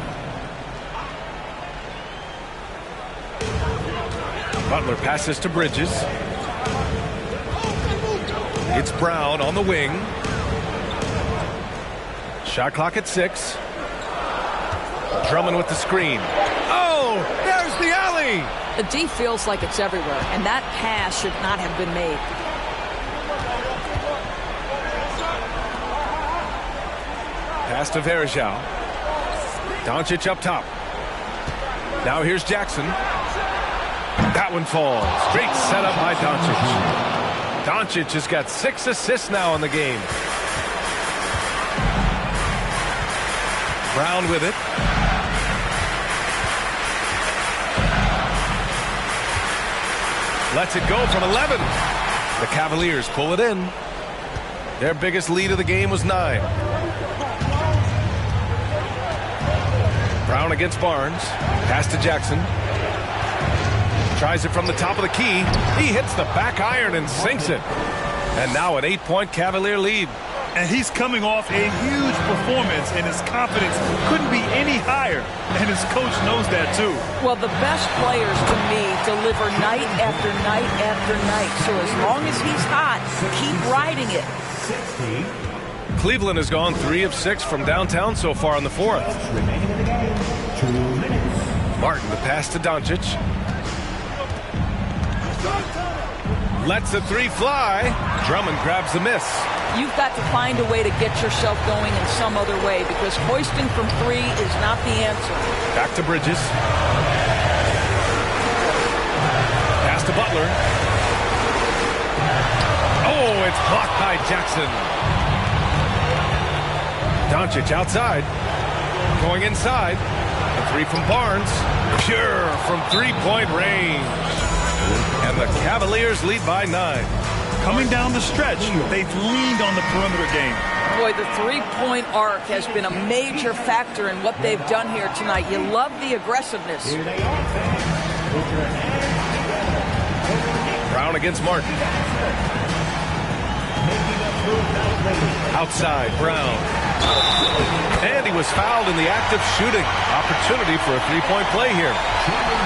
Butler passes to Bridges. It's Brown on the wing. Shot clock at 6. Drummond with the screen. Oh, there's the alley.
The D feels like it's everywhere, and that pass should not have been made.
Pass to Verjao. Doncic up top. Now here's Jackson. That one falls. Great setup by Doncic. Doncic has got 6 assists now in the game. Brown with it. Lets it go from 11. The Cavaliers pull it in. Their biggest lead of the game was 9. Brown against Barnes. Pass to Jackson. Tries it from the top of the key. He hits the back iron and sinks it. And now an 8-point Cavalier lead.
And he's coming off a huge performance, and his confidence couldn't be any higher. And his coach knows that, too.
Well, the best players, to me, deliver night after night after night. So as long as he's hot, keep riding it.
Cleveland has gone 3 of 6 from downtown so far in the fourth. Martin, the pass to Doncic. Lets the 3 fly. Drummond grabs the miss.
You've got to find a way to get yourself going in some other way, because hoisting from 3 is not the answer.
Back to Bridges. Pass to Butler. Oh, it's blocked by Jackson. Doncic outside. Going inside. A three from Barnes. Pure from three-point range. And the Cavaliers lead by 9.
Coming down the stretch, they've leaned on the perimeter game.
Boy, the three-point arc has been a major factor in what they've done here tonight. You love the aggressiveness.
Brown against Martin. Outside, Brown. And he was fouled in the act of shooting. Opportunity for a three-point play here.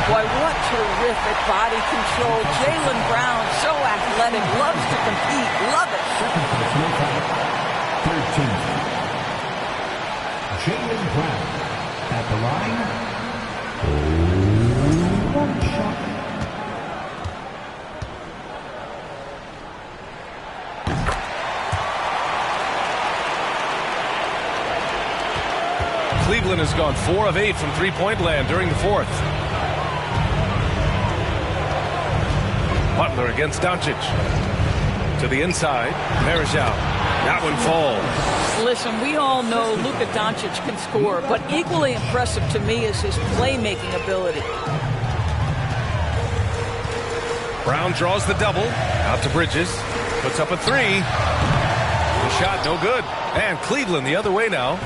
Boy, what terrific body control. Jaylen Brown, so athletic, loves to compete. Love it.
13. Jaylen Brown at the line. One shot.
Cleveland has gone 4 of 8 from three-point land during the fourth. Butler against Doncic. To the inside. Varejao. That one falls.
Listen, we all know Luka Doncic can score, but equally impressive to me is his playmaking ability.
Brown draws the double. Out to Bridges. Puts up a three. The shot no good. And Cleveland the other way now.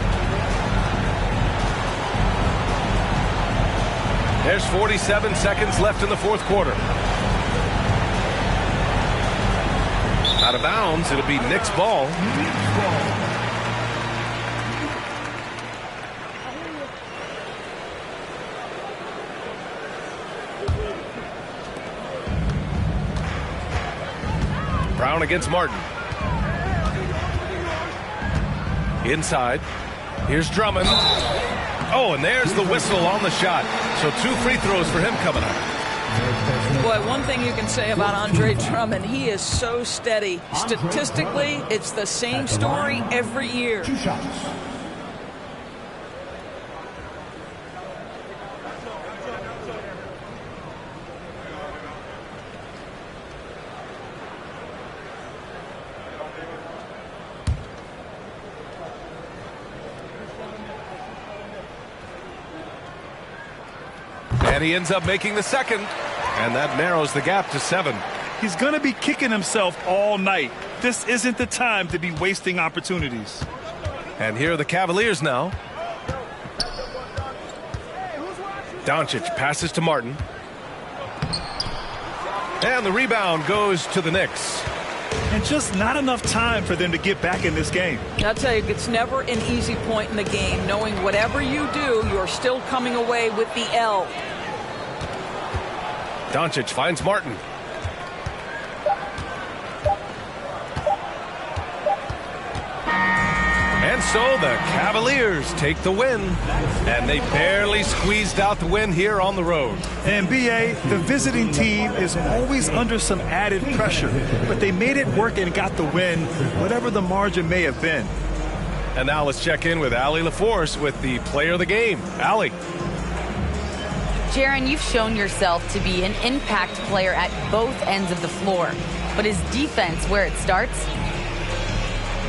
There's 47 seconds left in the fourth quarter. Out of bounds, it'll be Knicks ball. Brown against Martin. Inside. Here's Drummond. Oh, and there's the whistle on the shot. So 2 free throws for him coming up.
Boy, one thing you can say about Andre Drummond, he is so steady. Statistically, it's the same story every year.
2 shots.
And he ends up making the second. And that narrows the gap to 7.
He's going to be kicking himself all night. This isn't the time to be wasting opportunities.
And here are the Cavaliers now. Doncic passes to Martin. And the rebound goes to the Knicks.
And just not enough time for them to get back in this game.
I'll tell you, it's never an easy point in the game, knowing whatever you do, you're still coming away with the L.
Doncic finds Martin. And so the Cavaliers take the win. And they barely squeezed out the win here on the road.
And B.A., the visiting team is always under some added pressure. But they made it work and got the win, whatever the margin may have been.
And now let's check in with Allie LaForce with the player of the game. Allie.
Jaron, you've shown yourself to be an impact player at both ends of the floor. But is defense where it starts?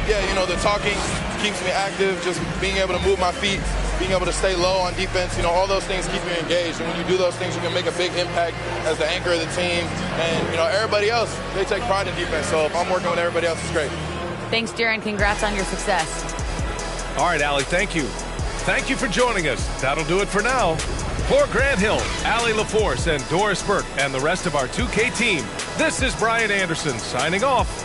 Yeah, you know, the talking keeps me active, just being able to move my feet, being able to stay low on defense, you know, all those things keep you engaged. And when you do those things, you can make a big impact as the anchor of the team. And, you know, everybody else, they take pride in defense. So if I'm working with everybody else, it's great.
Thanks, Jaron. Congrats on your success.
All right, Allie, thank you. Thank you for joining us. That'll do it for now. For Grant Hill, Allie LaForce, and Doris Burke, and the rest of our 2K team, this is Brian Anderson signing off.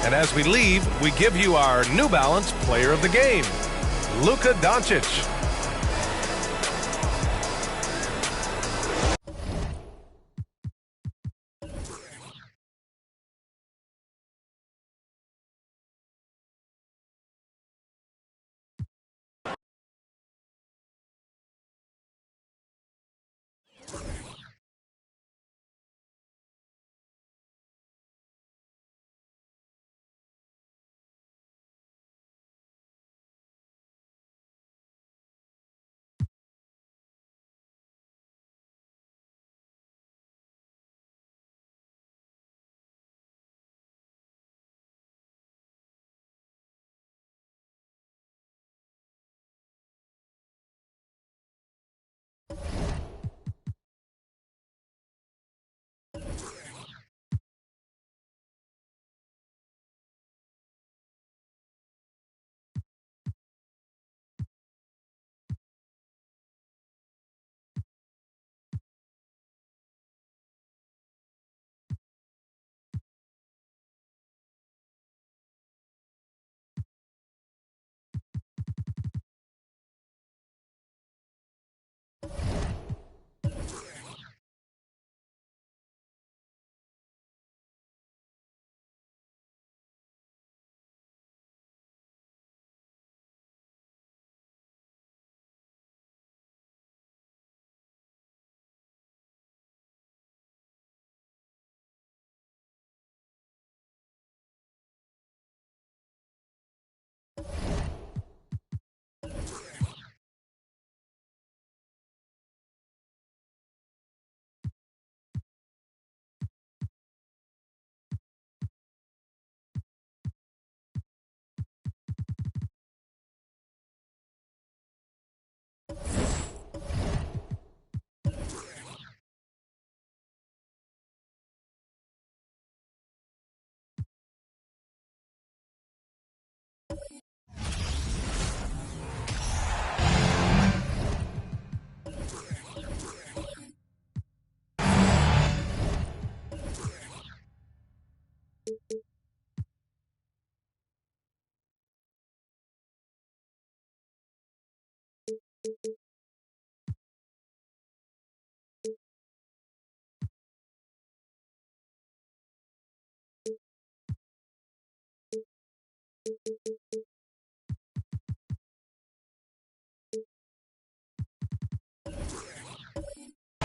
And as we leave, we give you our New Balance Player of the Game, Luka Doncic.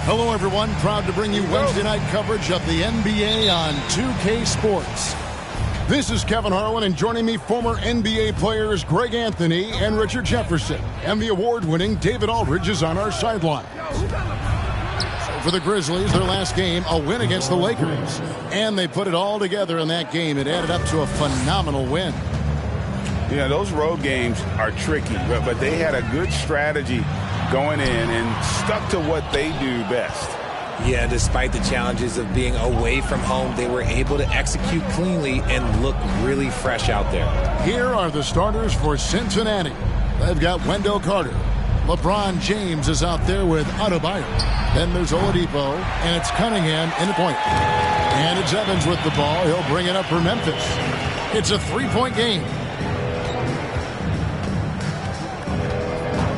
Hello, everyone. Proud to bring you Wednesday night coverage of the NBA on 2K Sports. This is Kevin Harlan, and joining me, former NBA players Greg Anthony and Richard Jefferson. And the award-winning David Aldridge is on our sideline. So for the Grizzlies, their last game, a win against the Lakers. And they put it all together in that game. It added up to a phenomenal win.
Yeah, those road games are tricky, but they had a good strategy going in and stuck to what they do best.
Yeah, despite the challenges of being away from home, they were able to execute cleanly and look really fresh out there.
Here are the starters for Cincinnati. They've got Wendell Carter. LeBron James is out there with Adebayo. Then there's Oladipo, and it's Cunningham in the point. And it's Evans with the ball. He'll bring it up for Memphis. It's a three-point game.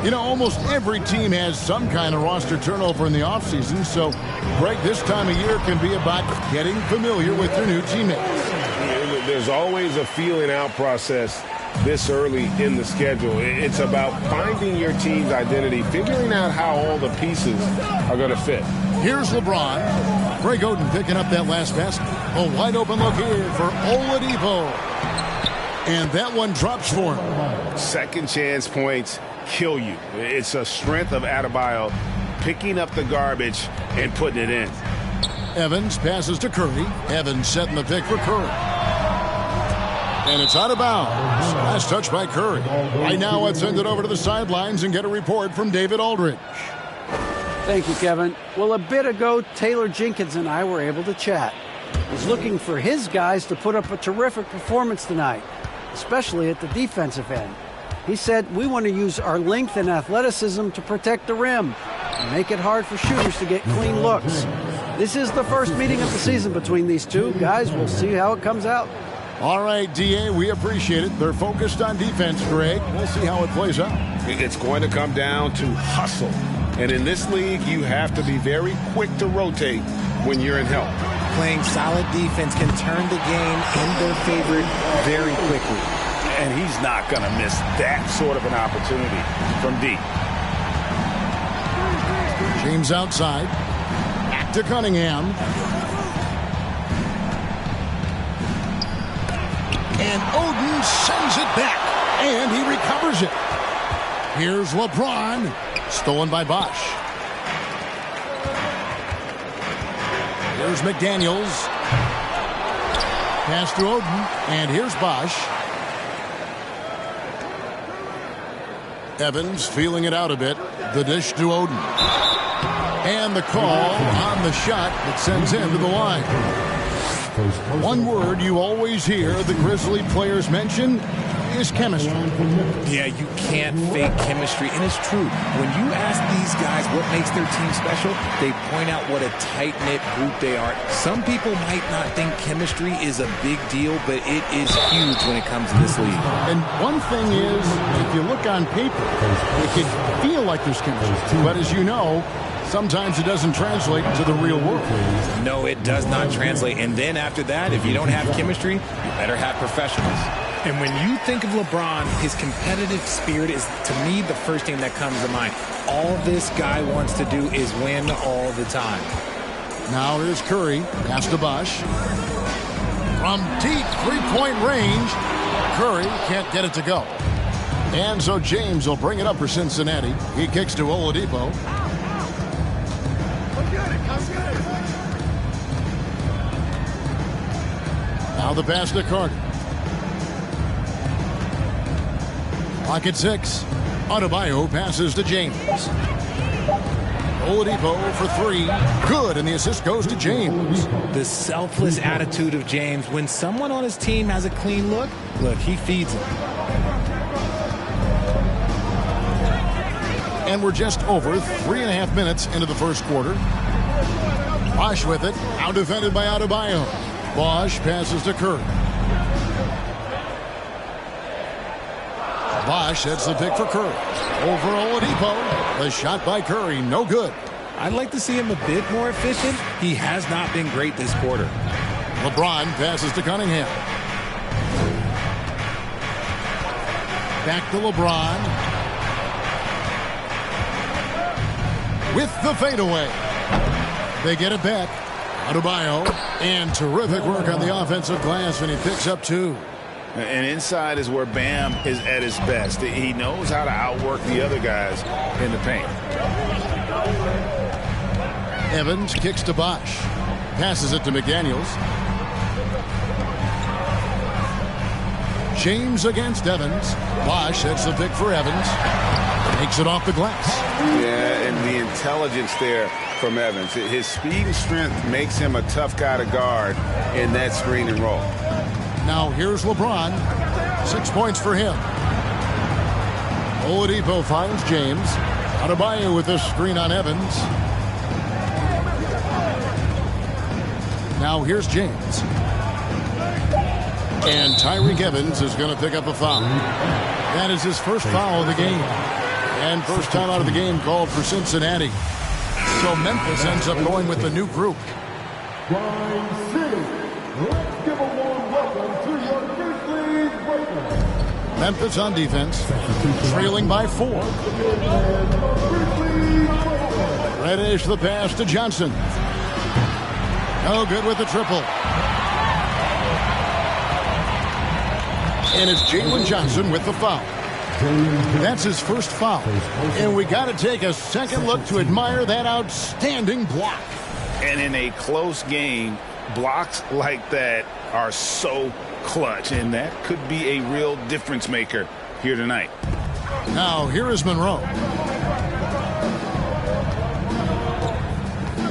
You know, almost every team has some kind of roster turnover in the offseason, so, Greg, this time of year can be about getting familiar with your new teammates.
There's always a feeling out process this early in the schedule. It's about finding your team's identity, figuring out how all the pieces are going to fit.
Here's LeBron. Greg Oden picking up that last basket. A wide open look here for Oladipo. And that one drops for him.
Second chance points kill you. It's a strength of Adebayo picking up the garbage and putting it in.
Evans passes to Curry. Evans setting the pick for Curry. And it's out of bounds. Last touch by Curry. Right now, let's send it over to the sidelines and get a report from David Aldridge.
Thank you, Kevin. Well, a bit ago, Taylor Jenkins and I were able to chat. He's looking for his guys to put up a terrific performance tonight, especially at the defensive end. He said, we want to use our length and athleticism to protect the rim and make it hard for shooters to get clean looks. This is the first meeting of the season between these two. Guys, we'll see how it comes out.
All right, D.A., we appreciate it. They're focused on defense, Greg. We'll see how it plays out.
It's going to come down to hustle. And in this league, you have to be very quick to rotate when you're in help.
Playing solid defense can turn the game in their favor very quickly.
And he's not going to miss that sort of an opportunity from deep.
James outside. Back to Cunningham. And Oden sends it back. And he recovers it. Here's LeBron. Stolen by Bosch. Here's McDaniels. Pass to Oden. And here's Bosch. Evans feeling it out a bit. The dish to Oden. And the call on the shot that sends him to the line. One word you always hear the Grizzly players mention is chemistry.
Yeah, you can't fake chemistry, and it's true. When you ask these guys what makes their team special, they point out what a tight-knit group they are. Some people might not think chemistry is a big deal, but it is huge when it comes to this league.
And one thing is, if you look on paper, it can feel like there's chemistry. But as you know, sometimes it doesn't translate to the real world.
No, it does not translate. And then after that, if you don't have chemistry, you better have professionals. And when you think of LeBron, his competitive spirit is, to me, the first thing that comes to mind. All this guy wants to do is win all the time.
Now here's Curry. Pass to Bosch. From deep three-point range, Curry can't get it to go. And so James will bring it up for Cincinnati. He kicks to Oladipo. Now the pass to Carter. Clock at 6. Adebayo passes to James. Oladipo for three. Good, and the assist goes to James.
The selfless attitude of James. When someone on his team has a clean look, he feeds him.
And we're just over 3.5 minutes into the first quarter. Bosch with it. Now defended by Adebayo. Bosch passes to Curry. Bosch sets the pick for Curry. Over Oladipo. The shot by Curry, no good.
I'd like to see him a bit more efficient. He has not been great this quarter.
LeBron passes to Cunningham. Back to LeBron. With the fadeaway. They get it back. Adebayo, and terrific work on the offensive glass, and he picks up 2.
And inside is where Bam is at his best. He knows how to outwork the other guys in the paint.
Evans kicks to Bosch. Passes it to McDaniels. James against Evans. Bosch sets the pick for Evans. Takes it off the glass.
Yeah, and the intelligence there from Evans. His speed and strength makes him a tough guy to guard in that screen and roll.
Now here's LeBron. 6 points for him. Oladipo finds James. Adebayo with this screen on Evans. Now here's James. And Tyreke Evans is going to pick up a foul. That is his first foul of the game. And first time out of the game called for Cincinnati. So Memphis ends up going with the new group. Memphis on defense, trailing by 4. Reddish the pass to Johnson. No good with the triple. And it's Jalen Johnson with the foul. That's his first foul. And we got to take a second look to admire that outstanding block.
And in a close game, blocks like that are so clutch, and that could be a real difference maker here tonight.
Now here is Monroe.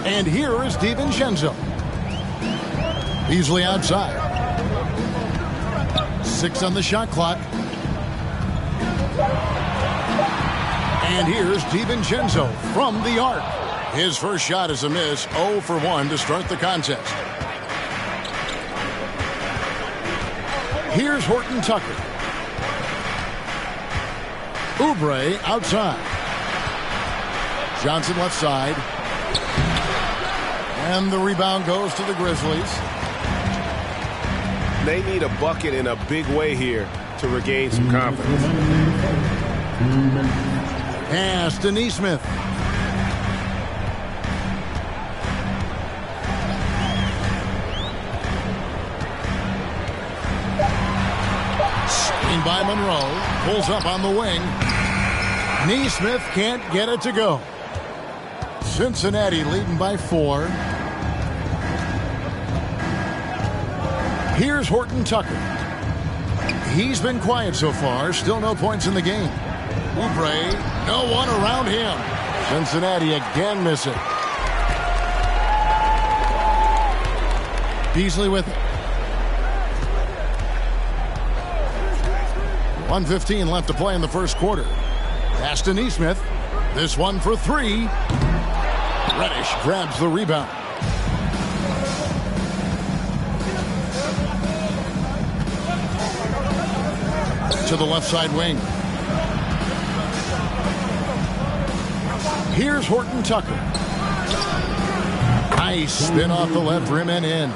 And here is DiVincenzo. Beasley outside. 6 on the shot clock. And here's DiVincenzo from the arc. His first shot is a miss. 0 for 1 to start the contest. Here's Horton Tucker. Oubre outside. Johnson left side. And the rebound goes to the Grizzlies.
They need a bucket in a big way here to regain some confidence.
Pass to Nesmith. Screen by Monroe. Pulls up on the wing. Nesmith can't get it to go. Cincinnati leading by 4. Here's Horton Tucker. He's been quiet so far. Still no points in the game. Oubre, no one around him. Cincinnati again missing. Beasley with it. 1:15 left to play in the first quarter. Pass to Nesmith. This one for 3. Reddish grabs the rebound. To the left side wing. Here's Horton Tucker. Nice spin off the left rim and in.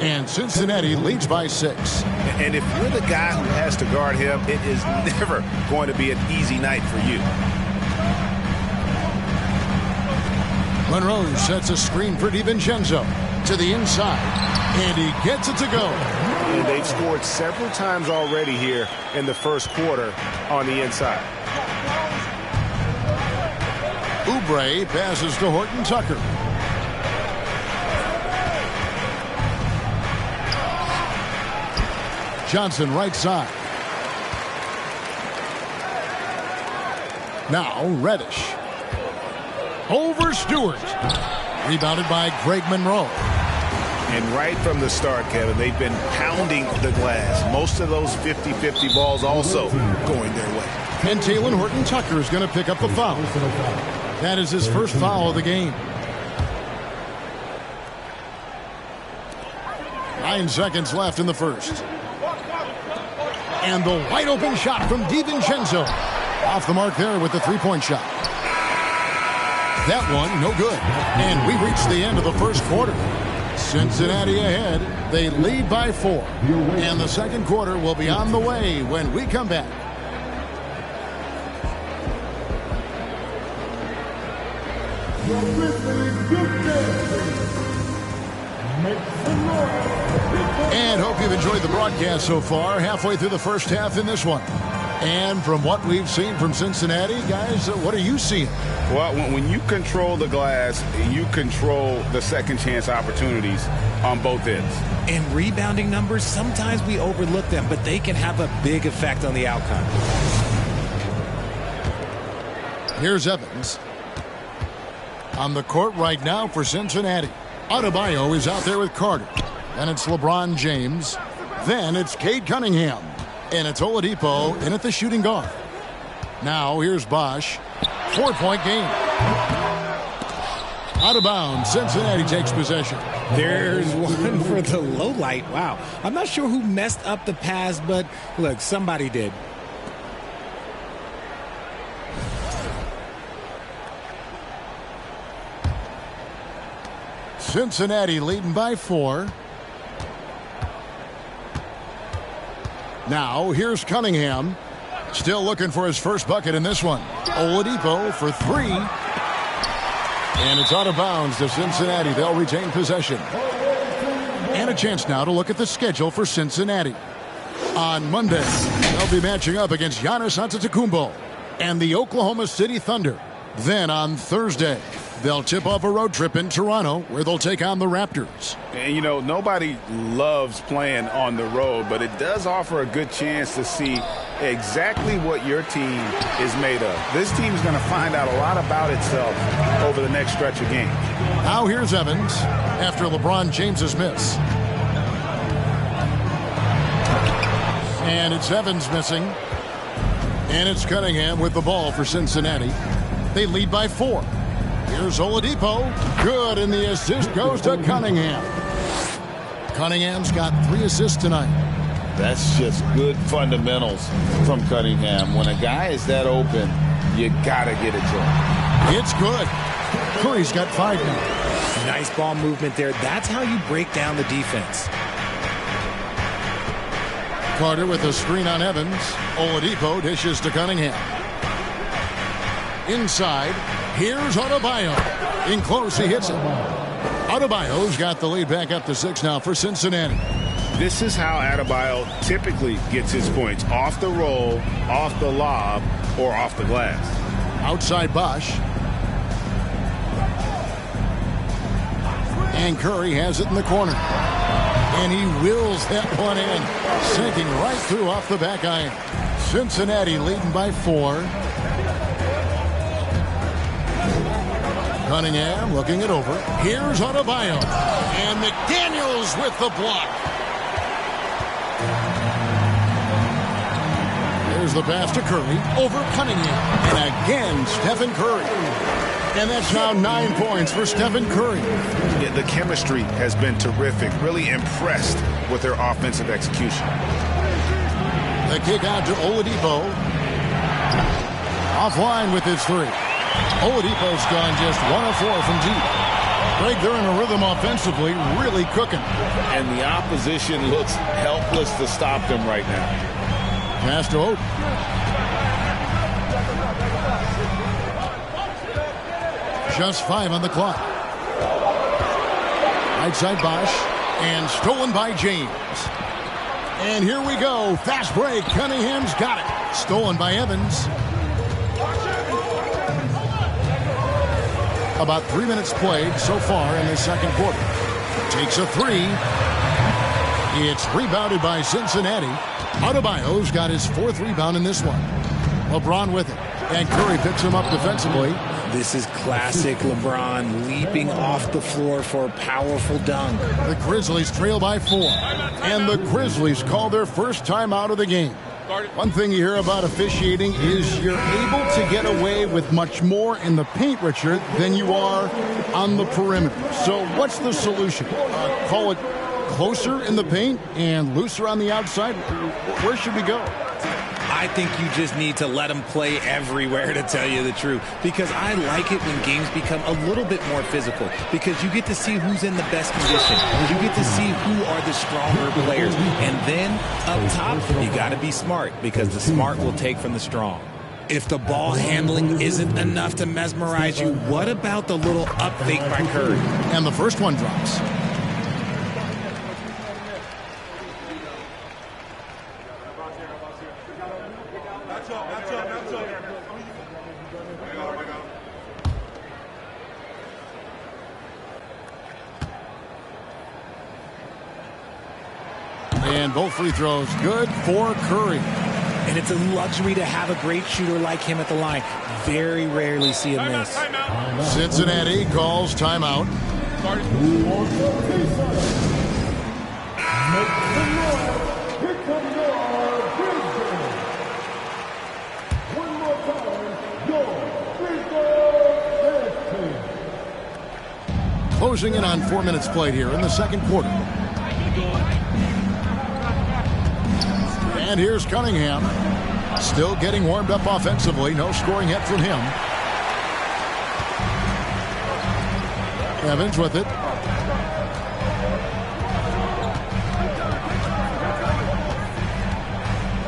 And Cincinnati leads by 6.
And if you're the guy who has to guard him, it is never going to be an easy night for you.
Monroe sets a screen for DiVincenzo to the inside. And he gets it to go.
And they've scored several times already here in the first quarter on the inside.
Oubre passes to Horton Tucker. Johnson right side. Now Reddish. Over Stewart. Rebounded by Greg Monroe.
And right from the start, Kevin, they've been pounding the glass. Most of those 50-50 balls also going their way.
And Talen Horton Tucker is going to pick up the foul. That is his first foul of the game. 9 seconds left in the first. And the wide open shot from DiVincenzo. Off the mark there with the 3-point shot. That one, no good. And we reach the end of the first quarter. Cincinnati ahead. They lead by 4. And the second quarter will be on the way when we come back. And hope you've enjoyed the broadcast so far. Halfway through the first half in this one. And from what we've seen from Cincinnati, guys, what are you seeing?
Well, when you control the glass, you control the second chance opportunities on both ends.
And rebounding numbers, sometimes we overlook them, but they can have a big effect on the outcome.
Here's Evans. On the court right now for Cincinnati. Adebayo is out there with Carter. Then it's LeBron James. Then it's Cade Cunningham. And it's Oladipo in at the shooting guard. Now here's Bosch. 4-point game. Out of bounds. Cincinnati takes possession.
There's one for the low light. Wow. I'm not sure who messed up the pass, but look, somebody did.
Cincinnati leading by 4. Now, here's Cunningham. Still looking for his first bucket in this one. Oladipo for 3. And it's out of bounds to Cincinnati. They'll retain possession. And a chance now to look at the schedule for Cincinnati. On Monday, they'll be matching up against Giannis Antetokounmpo and the Oklahoma City Thunder. Then on Thursday, they'll tip off a road trip in Toronto where they'll take on the Raptors.
And, you know, nobody loves playing on the road, but it does offer a good chance to see exactly what your team is made of. This team is going to find out a lot about itself over the next stretch of games.
Now here's Evans after LeBron James's miss. And it's Evans missing. And it's Cunningham with the ball for Cincinnati. They lead by 4. Here's Oladipo. Good, and the assist goes to Cunningham. Cunningham's got 3 assists tonight.
That's just good fundamentals from Cunningham. When a guy is that open, you got to get it to him.
It's good. Curry's got 5 now.
Nice ball movement there. That's how you break down the defense.
Carter with a screen on Evans. Oladipo dishes to Cunningham. Inside, here's Adebayo. In close, he hits it. Adebayo's got the lead back up to 6 now for Cincinnati.
This is how Adebayo typically gets his points. Off the roll, off the lob, or off the glass.
Outside Bosch. And Curry has it in the corner. And he wills that one in. Sinking right through off the back iron. Cincinnati leading by 4. Cunningham looking it over. Here's Adebayo. And McDaniels with the block. There's the pass to Curry. Over Cunningham. And again, Stephen Curry. And that's now 9 points for Stephen Curry.
Yeah, the chemistry has been terrific. Really impressed with their offensive execution.
The kick out to Oladipo. Offline with his 3. Oladipo's gone just 1 of 4 from deep. Greg, they're in a rhythm offensively, really cooking.
And the opposition looks helpless to stop them right now.
Pass to Oden. Just 5 on the clock. Right side Bosch. And stolen by James. And here we go. Fast break. Cunningham's got it. Stolen by Evans. About 3 minutes played so far in the second quarter. Takes a 3. It's rebounded by Cincinnati. Adebayo's got his 4th rebound in this one. LeBron with it. And Curry picks him up defensively.
This is classic LeBron leaping off the floor for a powerful dunk.
The Grizzlies trail by 4. And the Grizzlies call their first time out of the game. One thing you hear about officiating is you're able to get away with much more in the paint, Richard, than you are on the perimeter. So what's the solution? Call it closer in the paint and looser on the outside? Where should we go?
I think you just need to let them play everywhere, to tell you the truth. Because I like it when games become a little bit more physical. Because you get to see who's in the best condition. You get to see who are the stronger players. And then, up top, you got to be smart. Because the smart will take from the strong. If the ball handling isn't enough to mesmerize you, what about the little up fake by Curry?
And the first one drops. And both free throws good for Curry.
And it's a luxury to have a great shooter like him at the line. Very rarely see him miss.
Cincinnati calls timeout. Closing in on 4 minutes played here in the second quarter. And here's Cunningham. Still getting warmed up offensively. No scoring yet from him. Evans with it.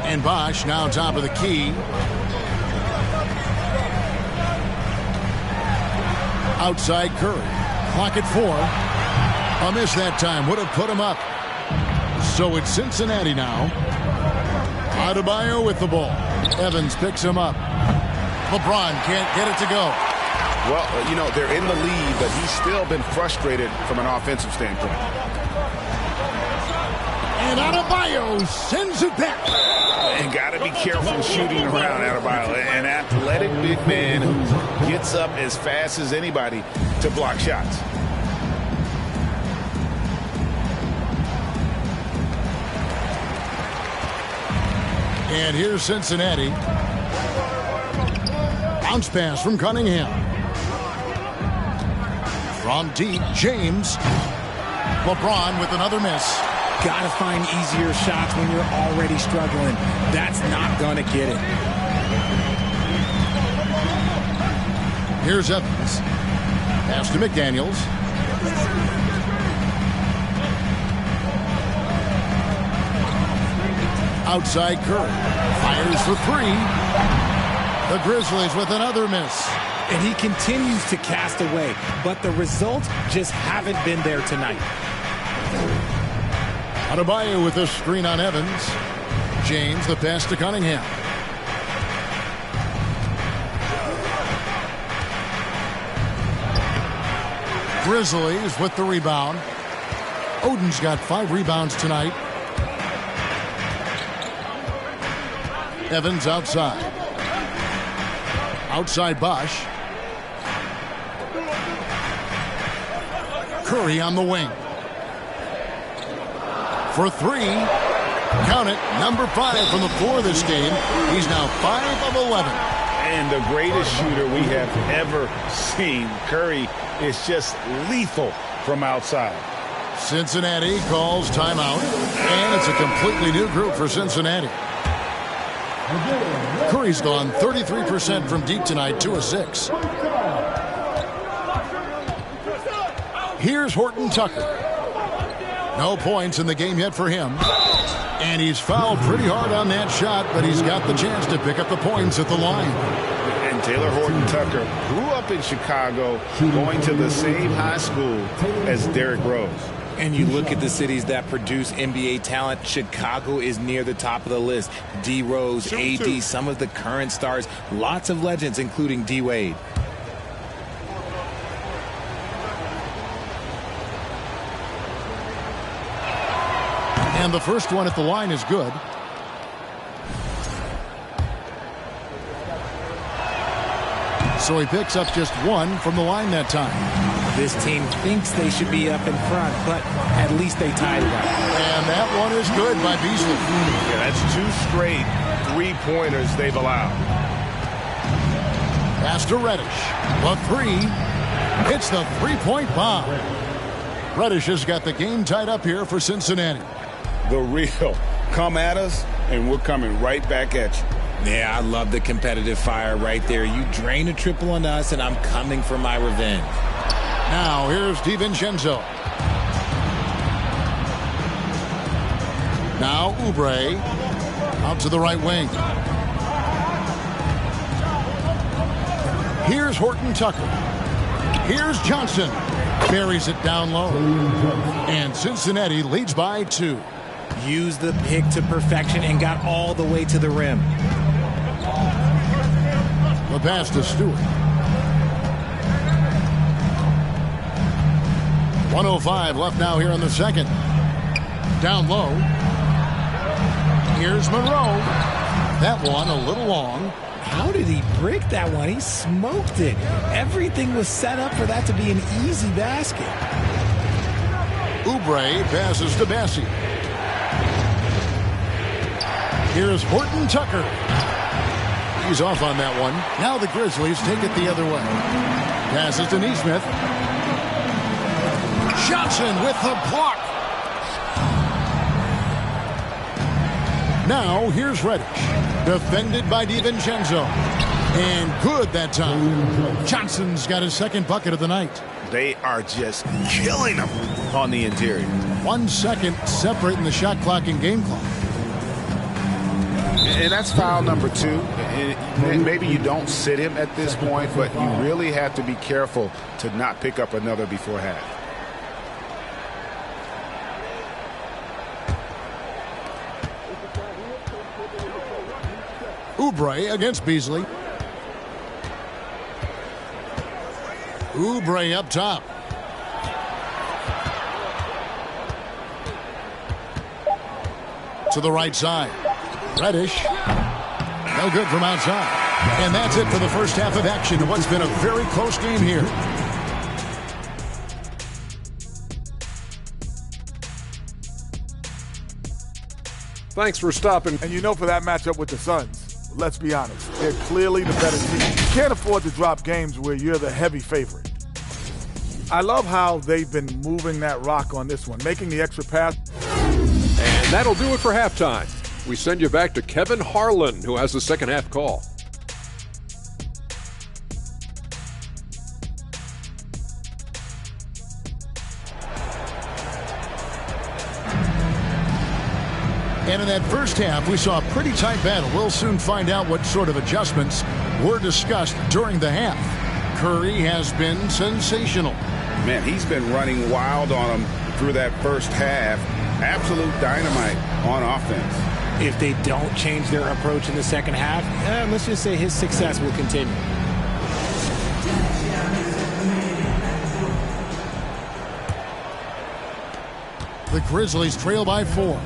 And Bosch now top of the key. Outside Curry. Clock at 4. A miss that time. Would have put him up. So it's Cincinnati now. Adebayo with the ball. Evans picks him up. LeBron can't get it to go.
Well, you know, they're in the lead, but he's still been frustrated from an offensive standpoint.
And Adebayo sends it back.
And got to be careful shooting around Adebayo. An athletic big man who gets up as fast as anybody to block shots.
And here's Cincinnati. Bounce pass from Cunningham. From deep, James. LeBron with another miss.
Gotta find easier shots when you're already struggling. That's not gonna get it.
Here's Evans. Pass to McDaniels. Outside Curry. Fires for 3. The Grizzlies with another miss.
And he continues to cast away, but the results just haven't been there tonight.
Adebayo with a screen on Evans. James the pass to Cunningham. Grizzlies with the rebound. Oden's got 5 rebounds tonight. Evans outside. Outside Bosch. Curry on the wing. For 3. Count it. Number 5 from the floor this game. He's now 5 of 11.
And the greatest shooter we have ever seen. Curry is just lethal from outside.
Cincinnati calls timeout. And it's a completely new group for Cincinnati. Curry's gone 33% from deep tonight, 2 of 6. Here's Horton Tucker. No points in the game yet for him. And he's fouled pretty hard on that shot, but he's got the chance to pick up the points at the line.
And Taylor Horton Tucker grew up in Chicago, going to the same high school as Derrick Rose.
And you look at the cities that produce NBA talent, Chicago is near the top of the list. D. Rose, AD, some of the current stars, lots of legends, including D. Wade.
And the first one at the line is good. So he picks up just 1 from the line that time.
This team thinks they should be up in front, but at least they tied it up.
And that one is good by Beasley.
Yeah, that's 2 straight 3-pointers they've allowed.
Pass to Reddish. A 3. It's the 3-point bomb. Reddish has got the game tied up here for Cincinnati.
The real. Come at us, and we're coming right back at you.
Yeah, I love the competitive fire right there. You drain a triple on us, and I'm coming for my revenge.
Now, here's DiVincenzo. Now, Oubre out to the right wing. Here's Horton Tucker. Here's Johnson. Buries it down low. And Cincinnati leads by 2.
Used the pick to perfection and got all the way to the rim.
The pass to Stewart. 1:05 left now here in the second. Down low. Here's Monroe. That one a little long.
How did he brick that one? He smoked it. Everything was set up for that to be an easy basket.
Oubre passes to Bassi. Here's Horton Tucker. He's off on that one. Now the Grizzlies take it the other way. Passes to Nesmith. Johnson with the block. Now here's Reddish. Defended by DiVincenzo. And good that time. Johnson's got his second bucket of the night.
They are just killing them on the interior.
1 second separating the shot clock and game clock.
And that's foul number 2. And maybe you don't sit him at this point, but you really have to be careful to not pick up another before half.
Oubre against Beasley. Oubre up top. To the right side. Reddish. No good from outside. And that's it for the first half of action in what's been a very close game here.
Thanks for stopping.
And you know, for that matchup with the Suns, let's be honest, they're clearly the better team. You can't afford to drop games where you're the heavy favorite. I love how they've been moving that rock on this one, making the extra pass.
And that'll do it for halftime. We send you back to Kevin Harlan, who has the second half call.
And in that first half, we saw a pretty tight battle. We'll soon find out what sort of adjustments were discussed during the half. Curry has been sensational.
Man, he's been running wild on them through that first half. Absolute dynamite on offense.
If they don't change their approach in the second half, let's just say his success will continue.
The Grizzlies trail by 4.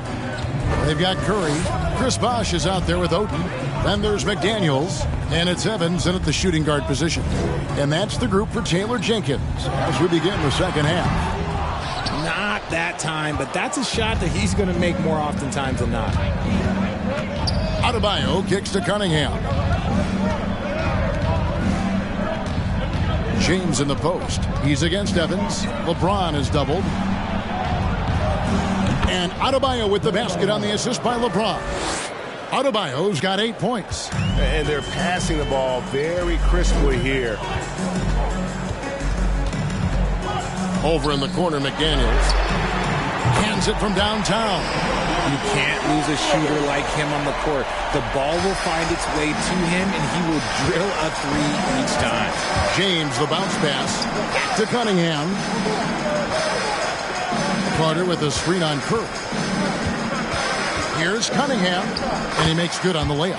They've got Curry. Chris Bosh is out there with Oden. Then there's McDaniels. And it's Evans in at the shooting guard position. And that's the group for Taylor Jenkins as we begin the second half.
Not that time, but that's a shot that he's going to make more oftentimes than not.
Adebayo kicks to Cunningham. James in the post. He's against Evans. LeBron is doubled. And Adebayo with the basket on the assist by LeBron. Adebayo's got 8 points.
And they're passing the ball very crisply here.
Over in the corner, McDaniels. Hands it from downtown.
You can't lose a shooter like him on the court. The ball will find its way to him, and he will drill a 3 each time.
James, the bounce pass. Back to Cunningham. Carter with a screen on Curry. Here's Cunningham, and he makes good on the layup.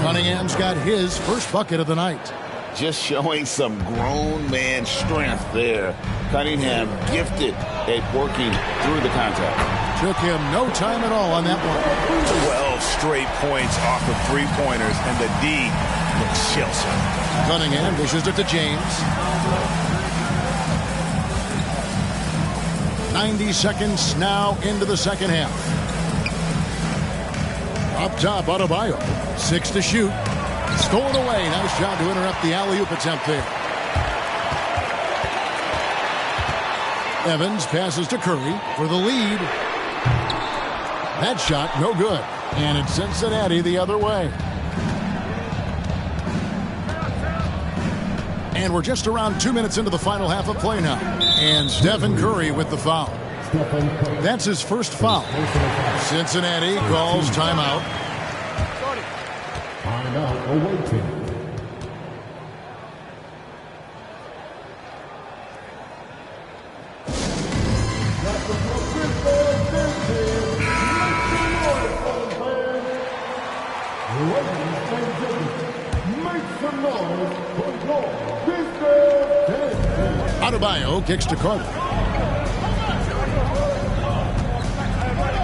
Cunningham's got his first bucket of the night.
Just showing some grown man strength there. Cunningham gifted at working through the contact.
Took him no time at all on that one.
12 straight points off of 3-pointers, and the D looks shell-shocked.
Cunningham dishes it to James. 90 seconds now into the second half. Up top, Adebayo. 6 to shoot. Stolen away. Nice job to interrupt the alley-oop attempt there. Evans passes to Curry for the lead. That shot, no good. And it's Cincinnati the other way. And we're just around 2 minutes into the final half of play now. And Stephen Curry with the foul. That's his first foul. Cincinnati calls timeout.
Timeout awaiting.
Adebayo kicks to Carter.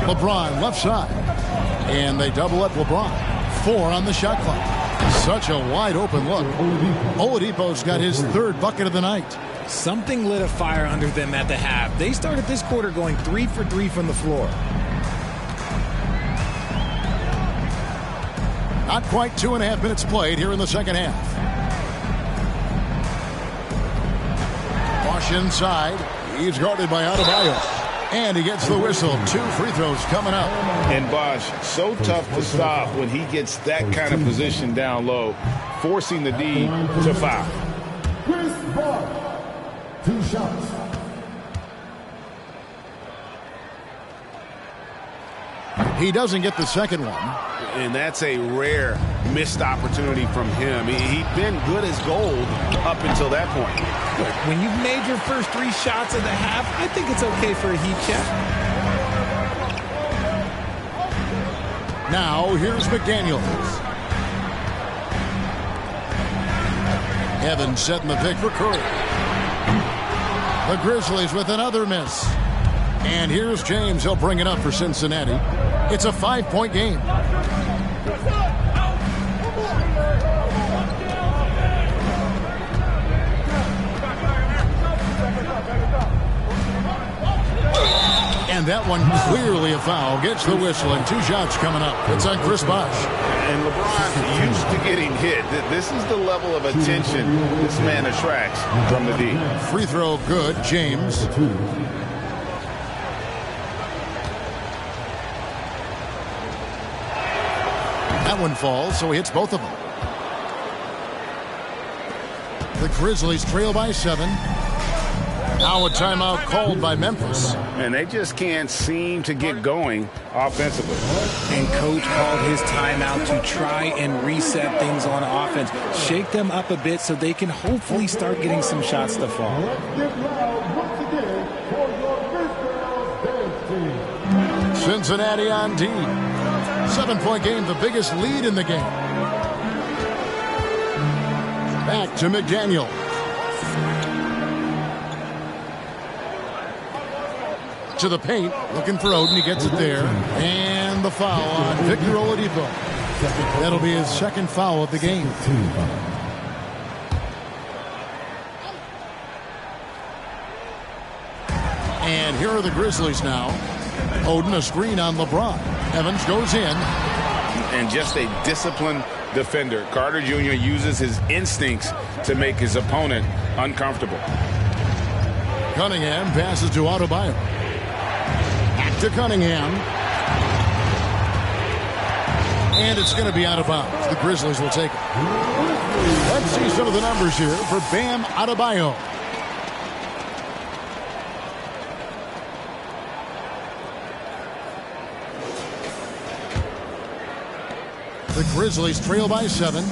LeBron left side. And they double up LeBron. 4 on the shot clock. Such a wide open look. Oladipo's got his 3rd bucket of the night.
Something lit a fire under them at the half. They started this quarter going 3 for 3 from the floor.
Not quite 2.5 minutes played here in the second half. Bosh inside. He's guarded by Adebayo. And he gets the whistle. 2 free throws coming up.
And Bosh, so tough to stop when he gets that kind of position down low, forcing the D to foul.
Chris Bosh, 2 shots.
He doesn't get the second one.
And that's a rare missed opportunity from him. He'd been good as gold up until that point.
When you've made your first 3 shots of the half, I think it's okay for a heat check.
Now, here's McDaniels. Evans setting the pick for Curry. The Grizzlies with another miss. And here's James. He'll bring it up for Cincinnati. It's a 5-point game. And that one clearly a foul. Gets the whistle and 2 shots coming up. It's on Chris Bosh.
And LeBron used to getting hit. This is the level of attention this man attracts from the D.
Free throw good. James. That one falls, so he hits both of them. The Grizzlies trail by 7. Now a timeout called by Memphis.
And they just can't seem to get going offensively.
And coach called his timeout to try and reset things on offense. Shake them up a bit so they can hopefully start getting some shots to fall.
Cincinnati on D. 7-point game, the biggest lead in the game. Back to McDaniel. To the paint, looking for Oden. He gets it there. And the foul on Victor Oladipo. That'll be his 2nd foul of the game. And here are the Grizzlies now. Oden, a screen on LeBron. Evans goes in.
And just a disciplined defender. Carter Jr. uses his instincts to make his opponent uncomfortable.
Cunningham passes to Adebayo. Back to Cunningham. And it's going to be out of bounds. The Grizzlies will take it. Let's see some of the numbers here for Bam Adebayo. The Grizzlies trail by 7.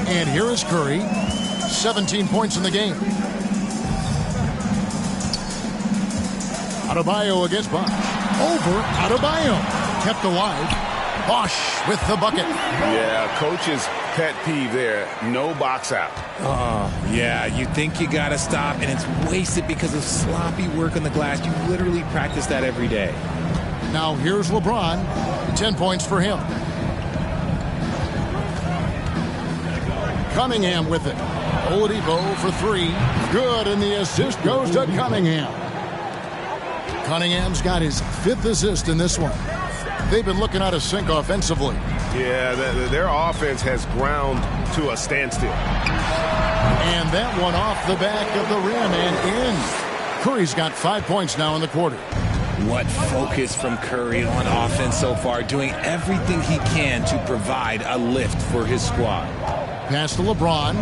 And here is Curry. 17 points in the game. Adebayo against Bosh. Over Adebayo. Kept alive. Bosh with the bucket.
Yeah, coach's pet peeve there. No box out.
Yeah, you think you got to stop, and it's wasted because of sloppy work on the glass. You literally practice that every day.
Now here's LeBron. 10 points for him. Cunningham with it. Oladipo for 3. Good, and the assist goes to Cunningham. Cunningham's got his 5th assist in this one. They've been looking out of sync offensively.
Yeah, their offense has ground to a standstill.
And that one off the back of the rim and in. Curry's got 5 points now in the quarter.
What focus from Curry on offense so far, doing everything he can to provide a lift for his squad.
Pass to LeBron.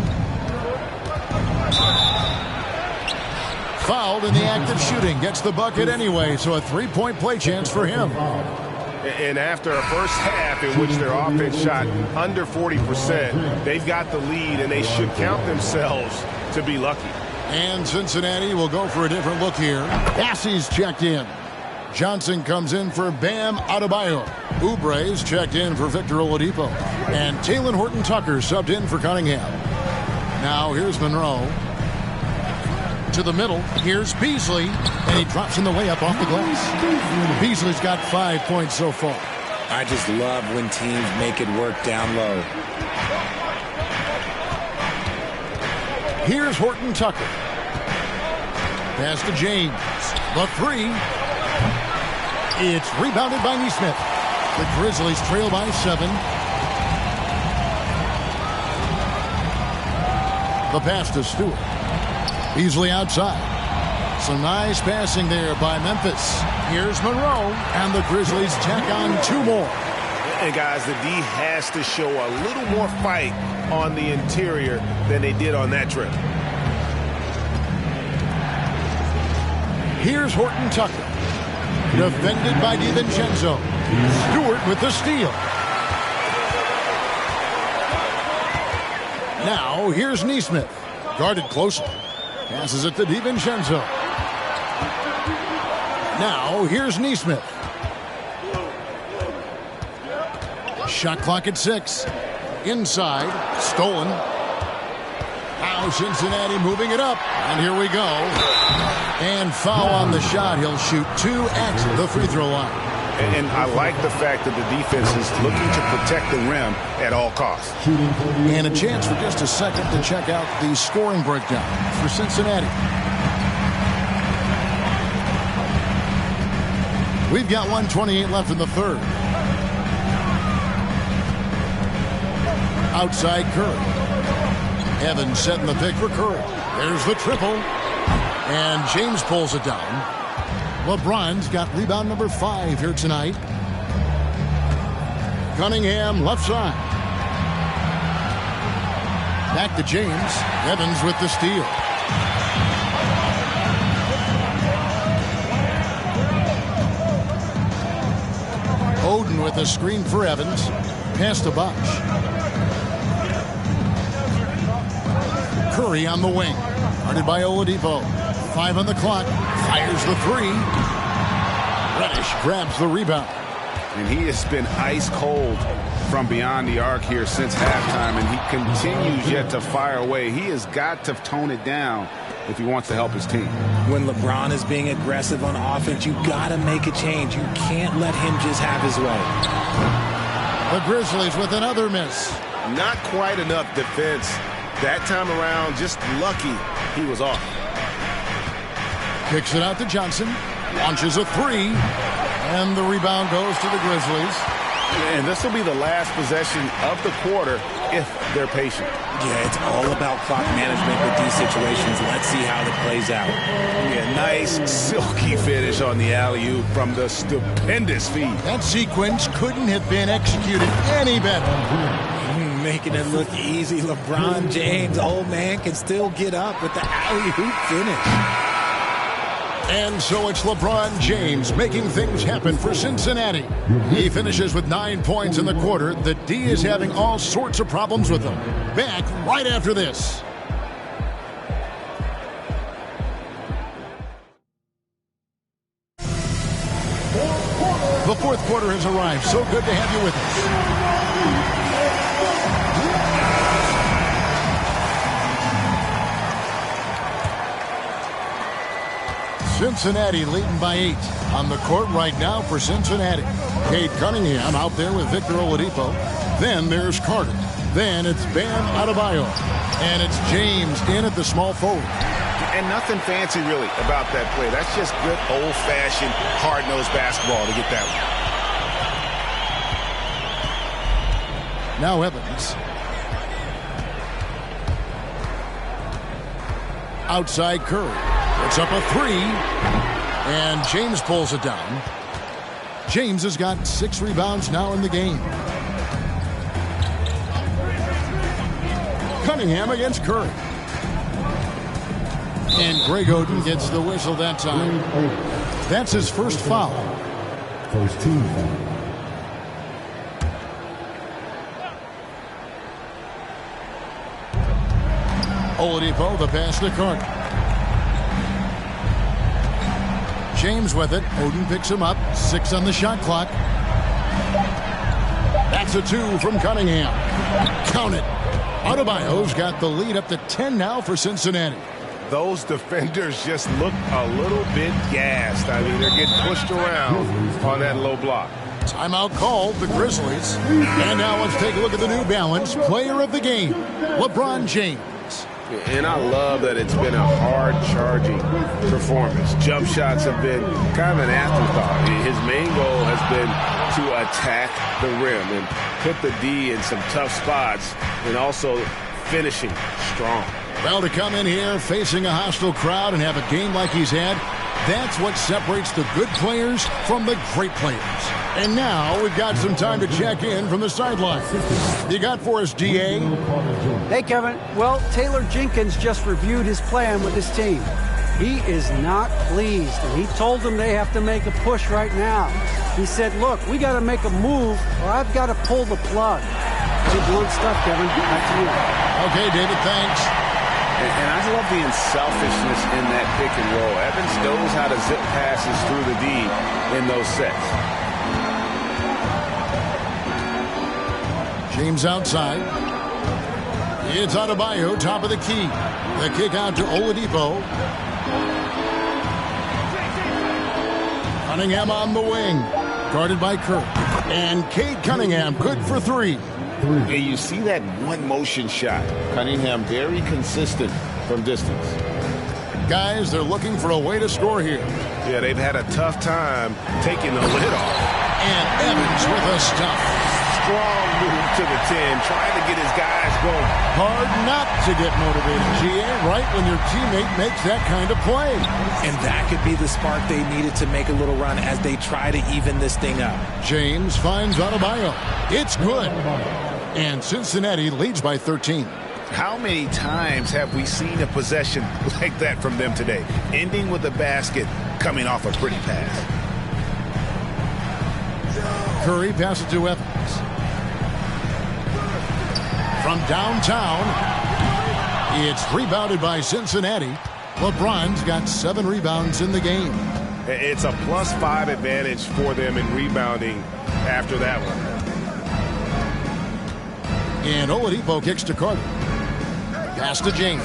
Fouled in the act of shooting. Gets the bucket anyway, so a 3-point play chance for him.
And after a first half in which their offense shot under 40%, they've got the lead, and they should count themselves to be lucky.
And Cincinnati will go for a different look here. Bassey's checked in. Johnson comes in for Bam Adebayo. Oubre's checked in for Victor Oladipo. And Talen Horton-Tucker subbed in for Cunningham. Now here's Monroe. To the middle, here's Beasley. And he drops in the layup off the glass. Beasley's got 5 points so far.
I just love when teams make it work down low.
Here's Horton-Tucker. Pass to James. The three. It's rebounded by Nesmith. The Grizzlies trail by 7. The pass to Stewart. Beasley outside. Some nice passing there by Memphis. Here's Monroe, and the Grizzlies tack on 2 more.
And guys, the D has to show a little more fight on the interior than they did on that trip.
Here's Horton-Tucker. Defended by DiVincenzo. Stewart with the steal. Now here's Nesmith. Guarded closely. Passes it to DiVincenzo. Now here's Nesmith. Shot clock at 6. Inside. Stolen. Now Cincinnati moving it up. And here we go. And foul on the shot. He'll shoot 2 at the free throw line.
And I like the fact that the defense is looking to protect the rim at all costs.
And a chance for just a second to check out the scoring breakdown for Cincinnati. We've got 1:28 left in the third. Outside Curry. Evans setting the pick for Curry. There's the triple. And James pulls it down. LeBron's got rebound number 5 here tonight. Cunningham left side. Back to James. Evans with the steal. Oden with a screen for Evans. Pass to Bosch. Curry on the wing. Guarded by Oladipo. 5 on the clock. Fires the 3. Reddish grabs the rebound.
And he has been ice cold from beyond the arc here since halftime, and he continues yet to fire away. He has got to tone it down if he wants to help his team.
When LeBron is being aggressive on offense, you got to make a change. You can't let him just have his way.
The Grizzlies with another miss.
Not quite enough defense. That time around, just lucky he was off.
Kicks it out to Johnson. Launches a 3. And the rebound goes to the Grizzlies.
And this will be the last possession of the quarter if they're patient.
Yeah, it's all about clock management with these situations. Let's see how it plays out.
Yeah, nice silky finish on the alley-oop from the stupendous feed.
That sequence couldn't have been executed any better.
Making it look easy. LeBron James, old man, can still get up with the alley-oop finish.
And so it's LeBron James making things happen for Cincinnati. He finishes with 9 points in the quarter. The D is having all sorts of problems with him. Back right after this. The fourth quarter has arrived. So good to have you with us. Cincinnati leading by 8 on the court right now for Cincinnati. Cade Cunningham out there with Victor Oladipo. Then there's Carter. Then it's Bam Adebayo. And it's James in at the small forward.
And nothing fancy really about that play. That's just good old-fashioned hard-nosed basketball to get that one.
Now Evans. Outside Curry. It's up a 3. And James pulls it down. James has got 6 rebounds now in the game. Cunningham against Curry. And Greg Oden gets the whistle that time. That's his first foul.
First team foul. Oladipo,
the pass to Carter. James with it. Oden picks him up. 6 on the shot clock. That's a 2 from Cunningham. Count it. Adebayo's got the lead up to 10 now for Cincinnati.
Those defenders just look a little bit gassed. I mean, they're getting pushed around on that low block.
Timeout called, the Grizzlies. And now let's take a look at the New Balance player of the game, LeBron James.
And I love that it's been a hard-charging performance. Jump shots have been kind of an afterthought. His main goal has been to attack the rim and put the D in some tough spots and also finishing strong.
Well, to come in here facing a hostile crowd and have a game like he's had, that's what separates the good players from the great players. And now we've got some time to check in from the sideline. You got for us, DA?
Hey, Kevin. Well, Taylor Jenkins just reviewed his plan with his team. He is not pleased, and he told them they have to make a push right now. He said, look, we got to make a move, or I've got to pull the plug. Pretty blunt stuff, Kevin. Back to you.
Okay, David, thanks.
And I love the unselfishness in that pick and roll. Evans knows how to zip passes through the D in those sets.
James outside. It's Adebayo, top of the key. The kick out to Oladipo. Cunningham on the wing. Guarded by Kirk. And Cade Cunningham, good for 3.
Yeah, you see that one motion shot. Cunningham very consistent from distance.
Guys, they're looking for a way to score here.
Yeah, they've had a tough time taking the lid off.
And Evans with a stuff.
Strong move to the 10, trying to get his guys going.
Hard not to get motivated, GA, right when your teammate makes that kind of play.
And that could be the spark they needed to make a little run as they try to even this thing up.
James finds Adebayo. It's good. And Cincinnati leads by 13.
How many times have we seen a possession like that from them today? Ending with a basket, coming off a pretty pass.
Curry passes to Evans. From downtown, it's rebounded by Cincinnati. LeBron's got 7 rebounds in the game.
It's a +5 advantage for them in rebounding after that one.
And Oladipo kicks to Carter. Pass to James.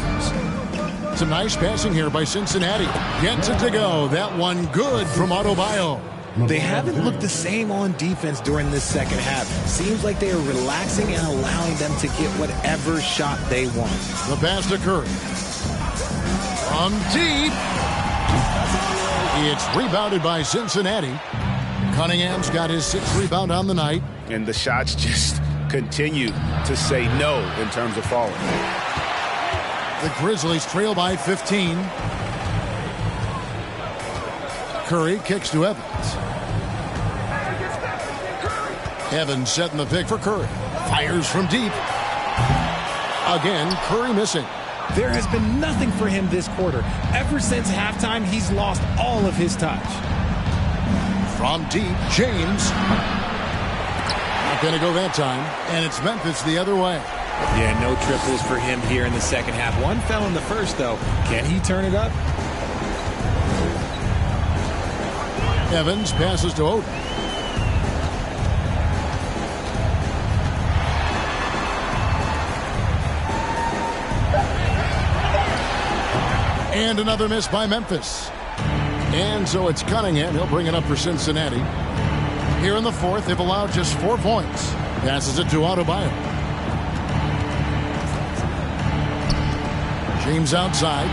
Some nice passing here by Cincinnati. Gets it to go. That one good from Adebayo.
They haven't looked the same on defense during this second half. Seems like they are relaxing and allowing them to get whatever shot they want.
The pass to Curry. From deep. It's rebounded by Cincinnati. Cunningham's got his 6th rebound on the night.
And the shots just continue to say no in terms of falling.
The Grizzlies trail by 15. Curry kicks to Evans. Evans setting the pick for Curry. Fires from deep. Again, Curry missing.
There has been nothing for him this quarter. Ever since halftime, he's lost all of his touch.
From deep, James. Not going to go that time. And it's Memphis the other way.
Yeah, no triples for him here in the second half. One fell in the first, though. Can he turn it up?
Evans passes to Oden. And another miss by Memphis. And so it's Cunningham. He'll bring it up for Cincinnati. Here in the 4th, they've allowed just 4 points. Passes it to Adebayo. James outside.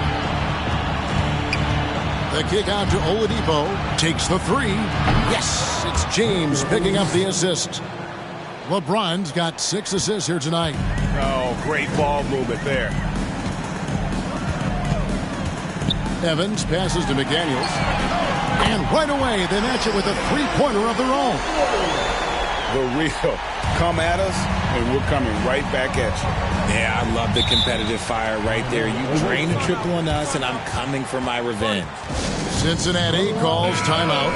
The kick out to Oladipo. Takes the 3. Yes, it's James picking up the assist. LeBron's got 6 assists here tonight.
Oh, great ball movement there.
Evans passes to McDaniels. And right away, they match it with a 3-pointer of their own.
The real come at us, and we're coming right back at you.
Yeah, I love the competitive fire right there. You drain a triple on us, and I'm coming for my revenge.
Cincinnati calls timeout.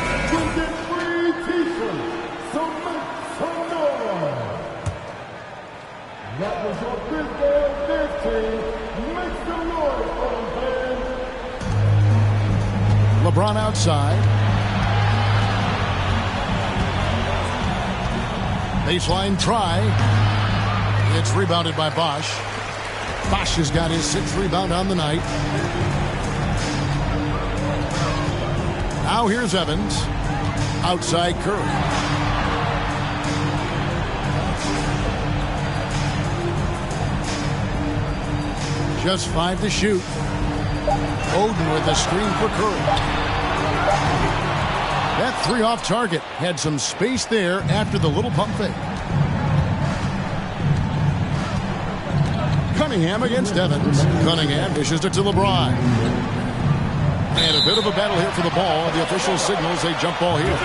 That was your big game, 15. Make some noise for them, fans.
LeBron outside. Baseline try. It's rebounded by Bosch. Bosch has got his 6th rebound on the night. Now here's Evans. Outside Curry. Just 5 to shoot. Oden with the screen for Curry. That 3 off target. Had some space there after the little pump fake. Cunningham against Evans. Cunningham dishes it to LeBron. And a bit of a battle here for the ball. The official signals a jump ball here.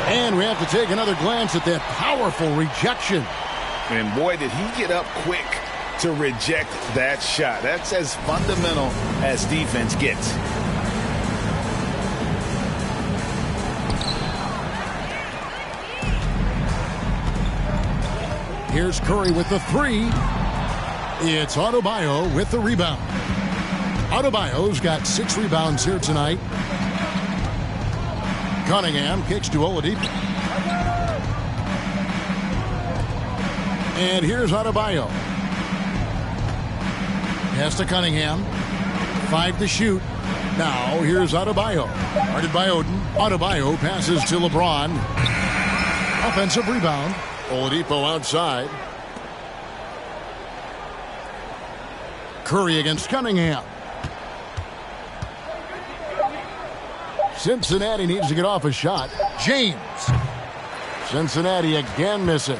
And we have to take another glance at that powerful rejection.
And boy, did he get up quick to reject that shot. That's as fundamental as defense gets.
Here's Curry with the 3. It's Adebayo with the rebound. Adebayo's got 6 rebounds here tonight. Cunningham kicks to Oladipo. And here's Adebayo. Pass to Cunningham. 5 to shoot. Now here's Adebayo. Guarded by Oden. Adebayo passes to LeBron. Offensive rebound. Oladipo outside. Curry against Cunningham. Cincinnati needs to get off a shot. James. Cincinnati again missing.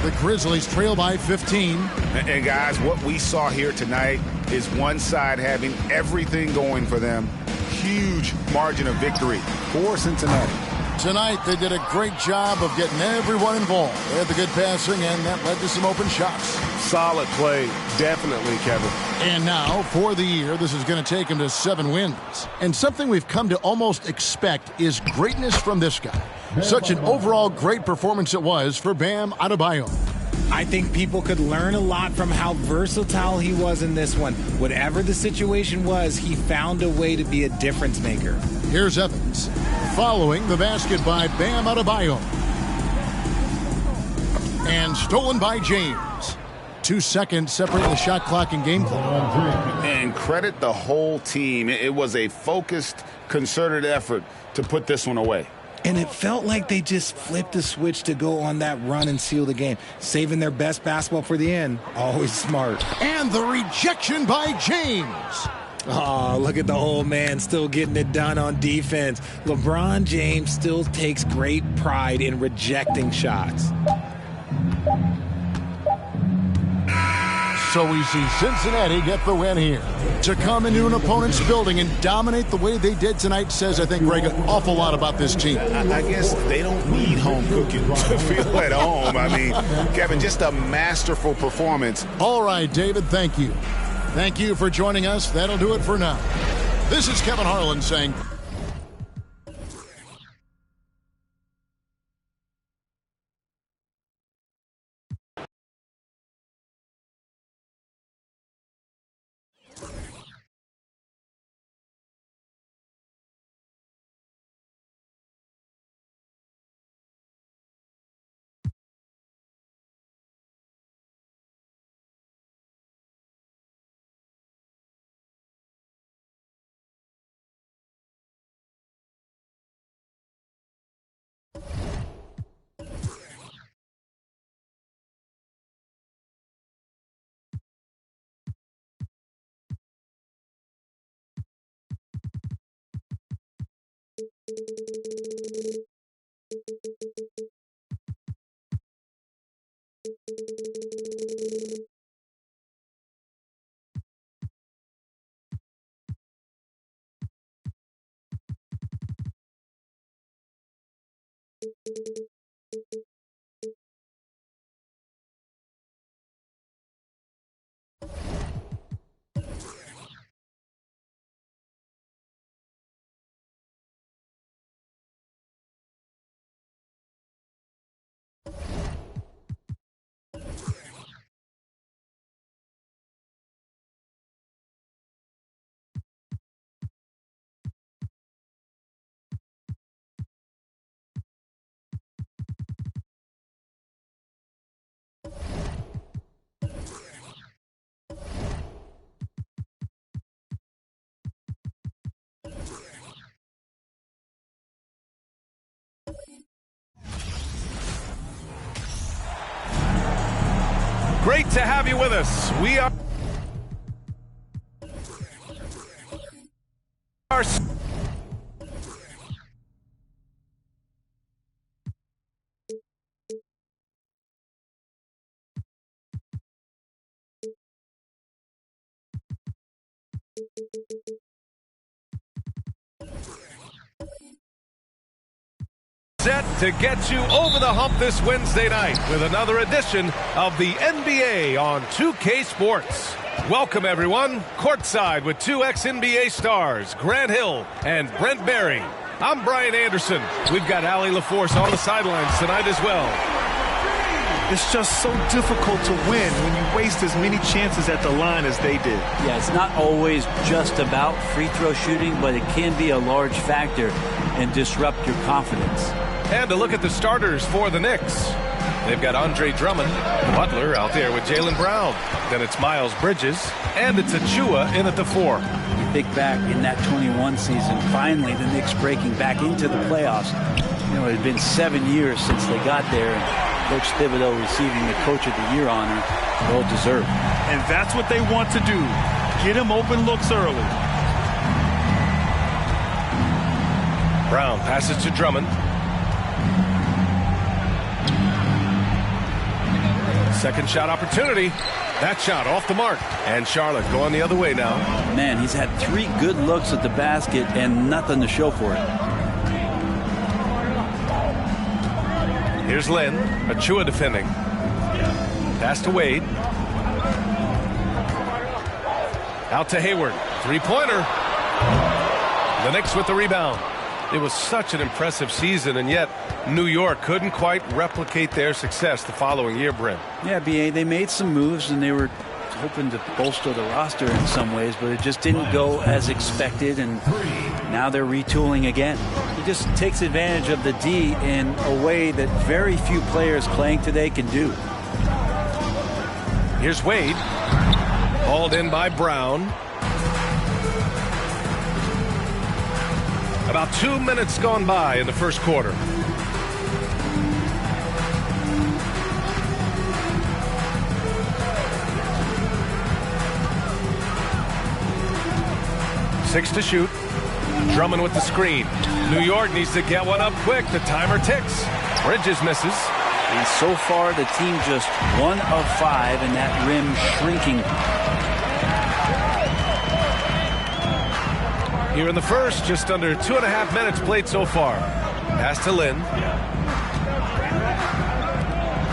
The Grizzlies trail by 15.
And guys, what we saw here tonight is one side having everything going for them. Huge margin of victory for Cincinnati.
Tonight, they did a great job of getting everyone involved. They had the good passing, and that led to some open shots.
Solid play, definitely, Kevin.
And now, for the year, this is going to take him to 7 wins. And something we've come to almost expect is greatness from this guy. Such an overall great performance it was for Bam Adebayo.
I think people could learn a lot from how versatile he was in this one. Whatever the situation was, he found a way to be a difference maker.
Here's Evans. Following the basket by Bam Adebayo. And stolen by James. 2 seconds separating the shot clock and game clock.
And credit the whole team. It was a focused, concerted effort to put this one away.
And it felt like they just flipped the switch to go on that run and seal the game. Saving their best basketball for the end. Always smart.
And the rejection by James.
Oh, look at the old man still getting it done on defense. LeBron James still takes great pride in rejecting shots.
So we see Cincinnati get the win here. To come into an opponent's building and dominate the way they did tonight says, I think, Greg, an awful lot about this team.
I guess they don't need home cooking to feel at home. I mean, Kevin, just a masterful performance.
All right, David, thank you. Thank you for joining us. That'll do it for now. This is Kevin Harlan saying...
Great to have you with us. We are set to get you over the hump this Wednesday night with another edition of the NBA on 2K Sports. Welcome, everyone. Courtside with two ex-NBA stars, Grant Hill and Brent Barry. I'm Brian Anderson. We've got Allie LaForce on the sidelines tonight as well.
It's just so difficult to win when you waste as many chances at the line as they did.
Yeah, it's not always just about free throw shooting, but it can be a large factor and disrupt your confidence.
And a look at the starters for the Knicks. They've got Andre Drummond, Butler out there with Jaylen Brown. Then it's Miles Bridges, and it's Achua in at the 4.
You think back in that 21 season, finally the Knicks breaking back into the playoffs. You know, it had been 7 years since they got there, and Coach Thibodeau receiving the Coach of the Year honor, well deserved.
And that's what they want to do. Get him open looks early.
Brown passes to Drummond. Second shot opportunity. That shot off the mark. And Charlotte going the other way now.
Man, he's had 3 good looks at the basket and nothing to show for it.
Here's Lynn. Achua defending. Pass to Wade. Out to Hayward. Three-pointer. The Knicks with the rebound. It was such an impressive season, and yet New York couldn't quite replicate their success the following year, Brent.
Yeah, B.A., they made some moves, and they were hoping to bolster the roster in some ways, but it just didn't go as expected, and now they're retooling again. He just takes advantage of the D in a way that very few players playing today can do.
Here's Wade. Hauled in by Brown. About 2 minutes gone by in the first quarter. Six to shoot. Drummond with the screen. New York needs to get one up quick. The timer ticks. Bridges misses.
And so far, the team just 1 of 5, and that rim shrinking.
Here in the first, just under 2.5 minutes played so far. Pass to Lynn.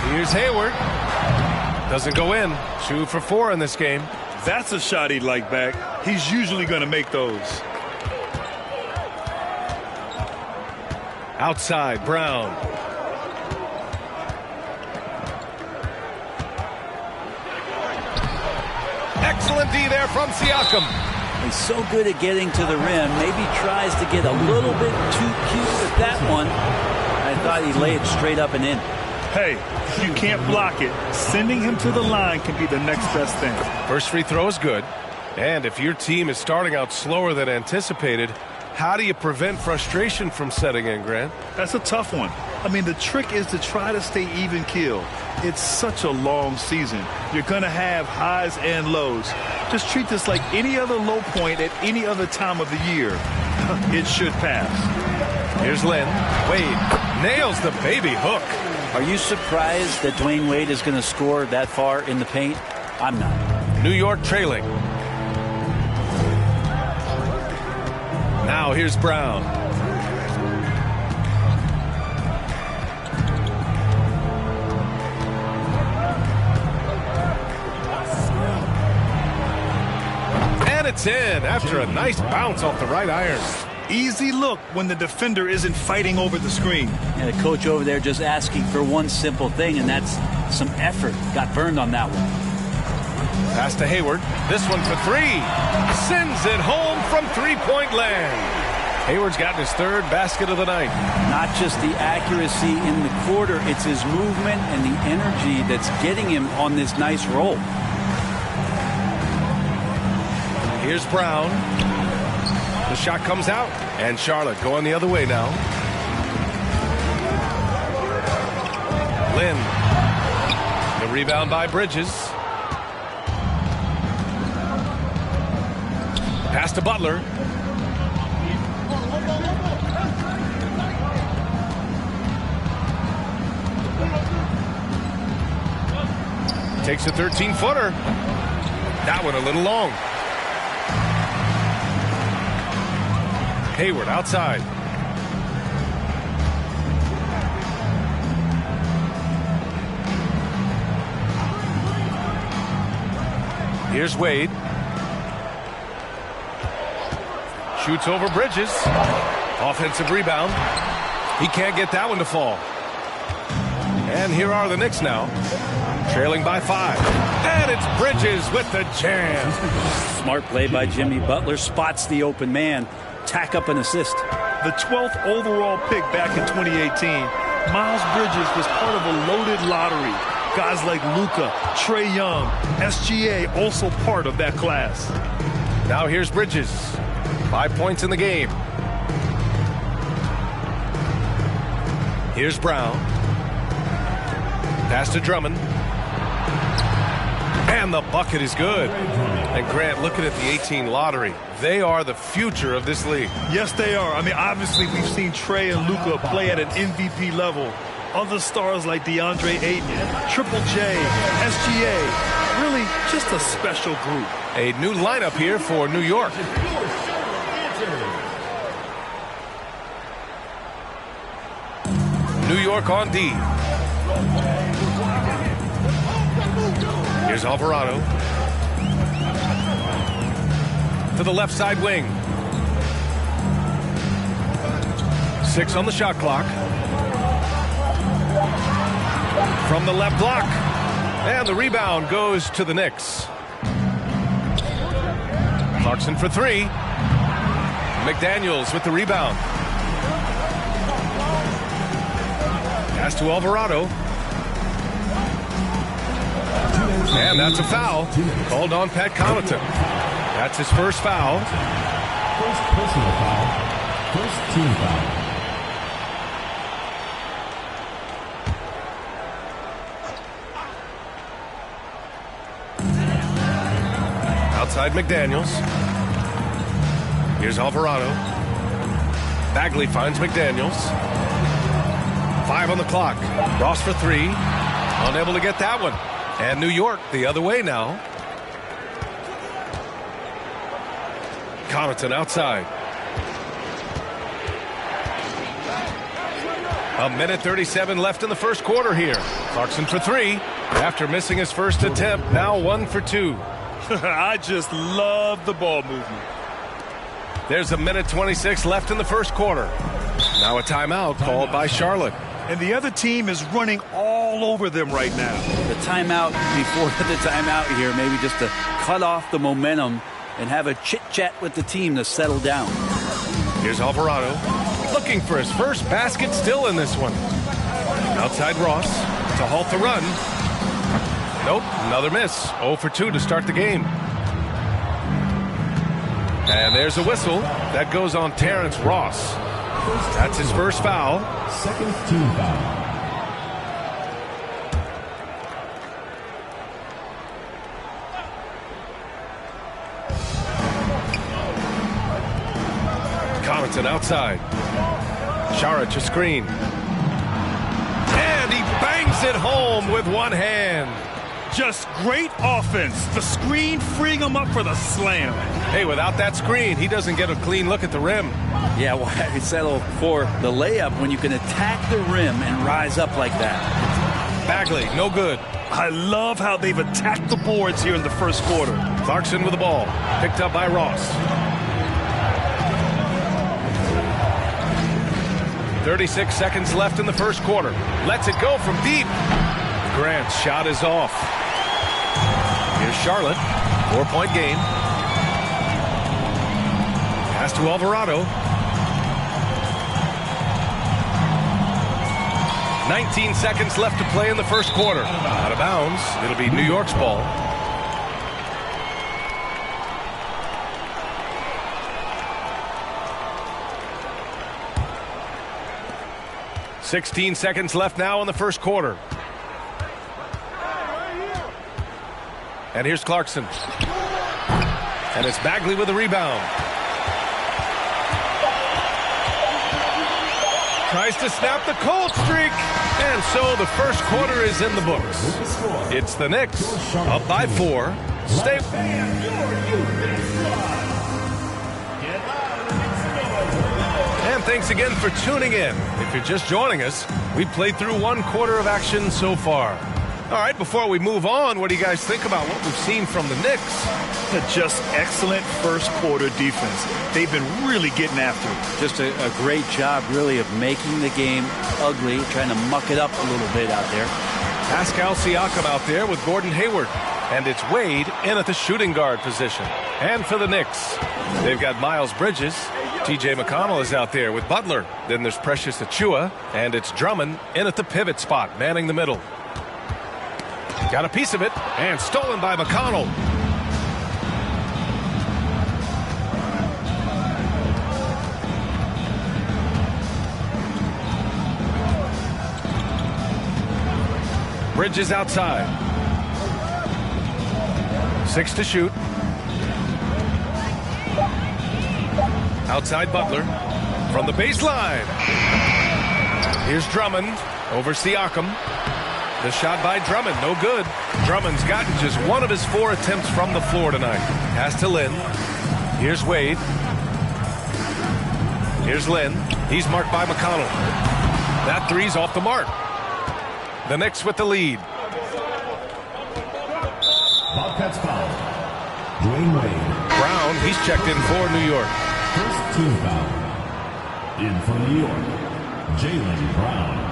Here's Hayward. Doesn't go in. 2 for 4 in this game.
That's a shot he'd like back. He's usually going to make those.
Outside, Brown. Excellent D there from Siakam.
He's so good at getting to the rim. Maybe tries to get a little bit too cute with that one. I thought he laid it straight up and in.
Hey, if you can't block it, sending him to the line can be the next best thing.
First free throw is good. And if your team is starting out slower than anticipated, how do you prevent frustration from setting in, Grant?
That's a tough one. I mean, the trick is to try to stay even keel. It's such a long season. You're going to have highs and lows. Just treat this like any other low point at any other time of the year. It should pass.
Here's Lynn. Wade nails the baby hook.
Are you surprised that Dwayne Wade is going to score that far in the paint? I'm not.
New York trailing. Now here's Brown. And it's in after a nice bounce off the right iron.
Easy look when the defender isn't fighting over the screen.
And the coach over there just asking for one simple thing, and that's some effort. Got burned on that one.
Pass to Hayward. This one for 3. Sends it home from three-point land. Hayward's gotten his 3rd basket of the night.
Not just the accuracy in the quarter, it's his movement and the energy that's getting him on this nice roll.
Here's Brown. The shot comes out, and Charlotte going the other way now. Lynn. The Rebound by Bridges. Pass to Butler. Takes a 13-footer. That one a little long. Hayward outside. Here's Wade. Shoots over Bridges. Offensive rebound. He can't get that one to fall. And here are the Knicks now, trailing by 5. And it's Bridges with the jam.
Smart play by Jimmy Butler. Spots the open man. Tack up an assist.
The 12th overall pick back in 2018. Miles Bridges was part of a loaded lottery. Guys like Luka, Trae Young, SGA also part of that class.
Now here's Bridges. 5 points in the game. Here's Brown. Pass to Drummond. And the bucket is good. And Grant, looking at the 18 lottery, they are the future of this league.
Yes, they are. I mean, obviously, we've seen Trae and Luka play at an MVP level. Other stars like DeAndre Ayton, Triple J, SGA, really just a special group.
A new lineup here for New York. New York on D. Here's Alvarado. To the left side wing. 6 on the shot clock. From the left block. And the rebound goes to the Knicks. Clarkson for 3. McDaniels with the rebound. Pass to Alvarado. And that's a foul. Called on Pat Connaughton. That's his first foul.
First personal foul. First team foul.
Outside McDaniels. Here's Alvarado. Bagley finds McDaniels. 5 on the clock. Ross for 3. Unable to get that one. And New York the other way now. Connaughton outside. 1:37 left in the first quarter here. Clarkson for 3. After missing his first attempt, now 1 for 2.
I just love the ball movement.
There's 1:26 left in the first quarter. Now a timeout called by Charlotte.
And the other team is running all over them right now.
The timeout before the timeout here, maybe just to cut off the momentum and have a chit-chat with the team to settle down.
Here's Alvarado. Looking for his first basket still in this one. Outside Ross to halt the run. Nope, another miss. 0 for 2 to start the game. And there's a whistle. That goes on Terrence Ross. That's his first foul.
Second team foul.
Connaughton outside. Saric a screen. And he bangs it home with one hand.
Just great offense. The screen freeing him up for the slam.
Hey, without that screen, he doesn't get a clean look at the rim.
Yeah, why settle for the layup when you can attack the rim and rise up like that?
Bagley, no good.
I love how they've attacked the boards here in the first quarter.
Clarkson with the ball. Picked up by Ross. 36 seconds left in the first quarter. Lets it go from deep. Grant's shot is off. Here's Charlotte. 4-point game. Pass to Alvarado. 19 seconds left to play in the first quarter. Out of bounds. It'll be New York's ball. .16 seconds left now in the first quarter. And here's Clarkson. And it's Bagley with the rebound. Tries to snap the cold streak. And so the first quarter is in the books. It's the Knicks up by 4. Stay. And thanks again for tuning in. If you're just joining us, we played through 1 quarter of action so far. All right, before we move on, what do you guys think about what we've seen from the Knicks?
Just excellent first quarter defense. They've been really getting after it.
Just a great job, really, of making the game ugly, trying to muck it up a little bit out there.
Pascal Siakam out there with Gordon Hayward. And it's Wade in at the shooting guard position. And for the Knicks, they've got Miles Bridges. T.J. McConnell is out there with Butler. Then there's Precious Achiuwa. And it's Drummond in at the pivot spot, manning the middle. Got a piece of it, and stolen by McConnell. Bridges outside. 6 to shoot. Outside Butler. From the baseline. Here's Drummond over Siakam. The shot by Drummond, no good. Drummond's gotten just 1 of his 4 attempts from the floor tonight. Pass to Lynn. Here's Wade. Here's Lynn. He's marked by McConnell. That three's off the mark. The Knicks with the lead.
Bobcats foul. Dwayne Wade.
Brown, he's checked in for New York.
First team foul. In for New York, Jaylen Brown.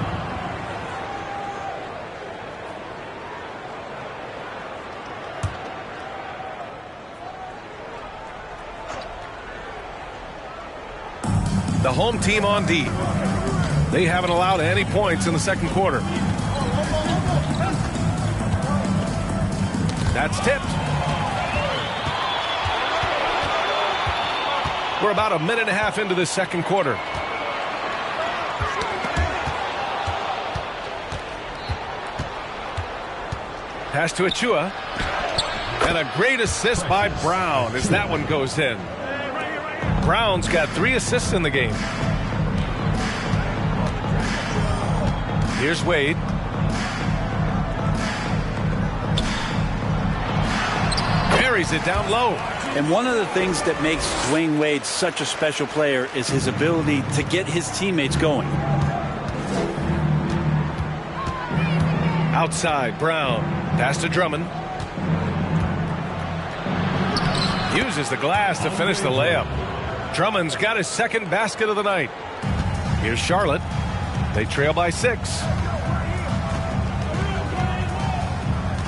The home team on D. They haven't allowed any points in the second quarter. That's tipped. We're about a minute and a half into this second quarter. Pass to Achiuwa. And a great assist by Brown as that one goes in. Brown's got 3 assists in the game. Here's Wade. Buries it down low.
And one of the things that makes Dwayne Wade such a special player is his ability to get his teammates going.
Outside, Brown. Pass to Drummond. Uses the glass to finish the layup. Drummond's got his second basket of the night. Here's Charlotte. They trail by 6.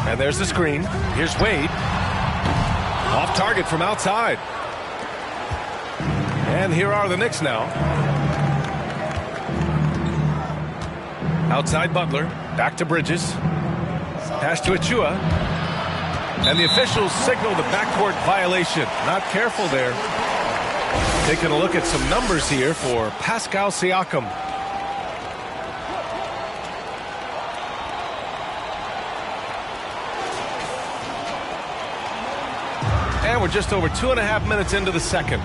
And there's the screen. Here's Wade. Off target from outside. And here are the Knicks now. Outside Butler. Back to Bridges. Pass to Achiuwa. And the officials signal the backcourt violation. Not careful there. Taking a look at some numbers here for Pascal Siakam. And we're just over 2.5 minutes into the second.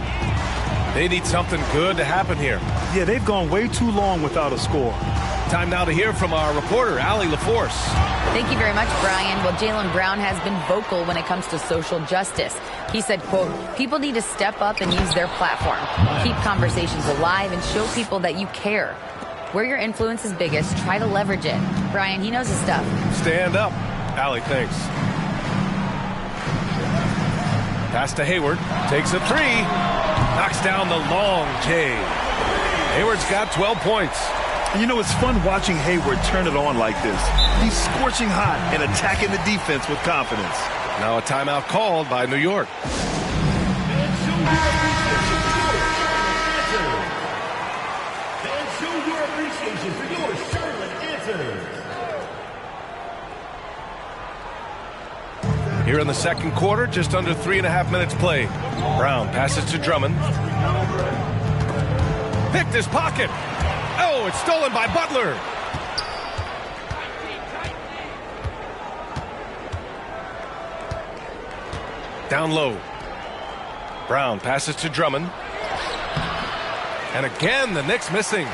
They need something good to happen here.
Yeah, they've gone way too long without a score.
Time now to hear from our reporter, Allie LaForce.
Thank you very much, Brian. Well, Jaylen Brown has been vocal when it comes to social justice. He said, quote, people need to step up and use their platform. Keep conversations alive and show people that you care. Where your influence is biggest, try to leverage it. Brian, he knows his stuff.
Stand up. Allie, thanks. Pass to Hayward. Takes a 3. Knocks down the long J. Hayward's got 12 points.
And you know, it's fun watching Hayward turn it on like this. He's scorching hot and attacking the defense with confidence.
Now a timeout called by New York.
And show your appreciation for your Charlotte answers.
Here in the second quarter, just under 3.5 minutes played. Brown passes to Drummond. Picked his pocket. Oh, it's stolen by Butler. Down low. Brown passes to Drummond. And again, the Knicks missing.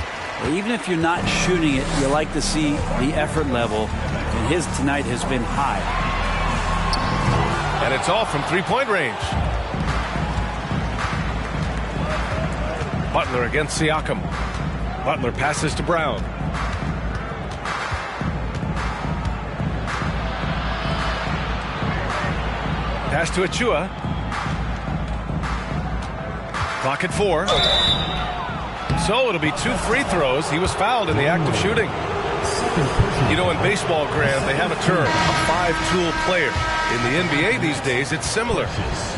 Even if you're not shooting it, you like to see the effort level. And his tonight has been high.
And it's all from three-point range. Butler against Siakam. Butler passes to Brown. Pass to Achua. Clock at 4. So it'll be 2 free throws. He was fouled in the act of shooting. You know, in baseball, Grant, they have a term, a 5-tool player. In the NBA these days, it's similar.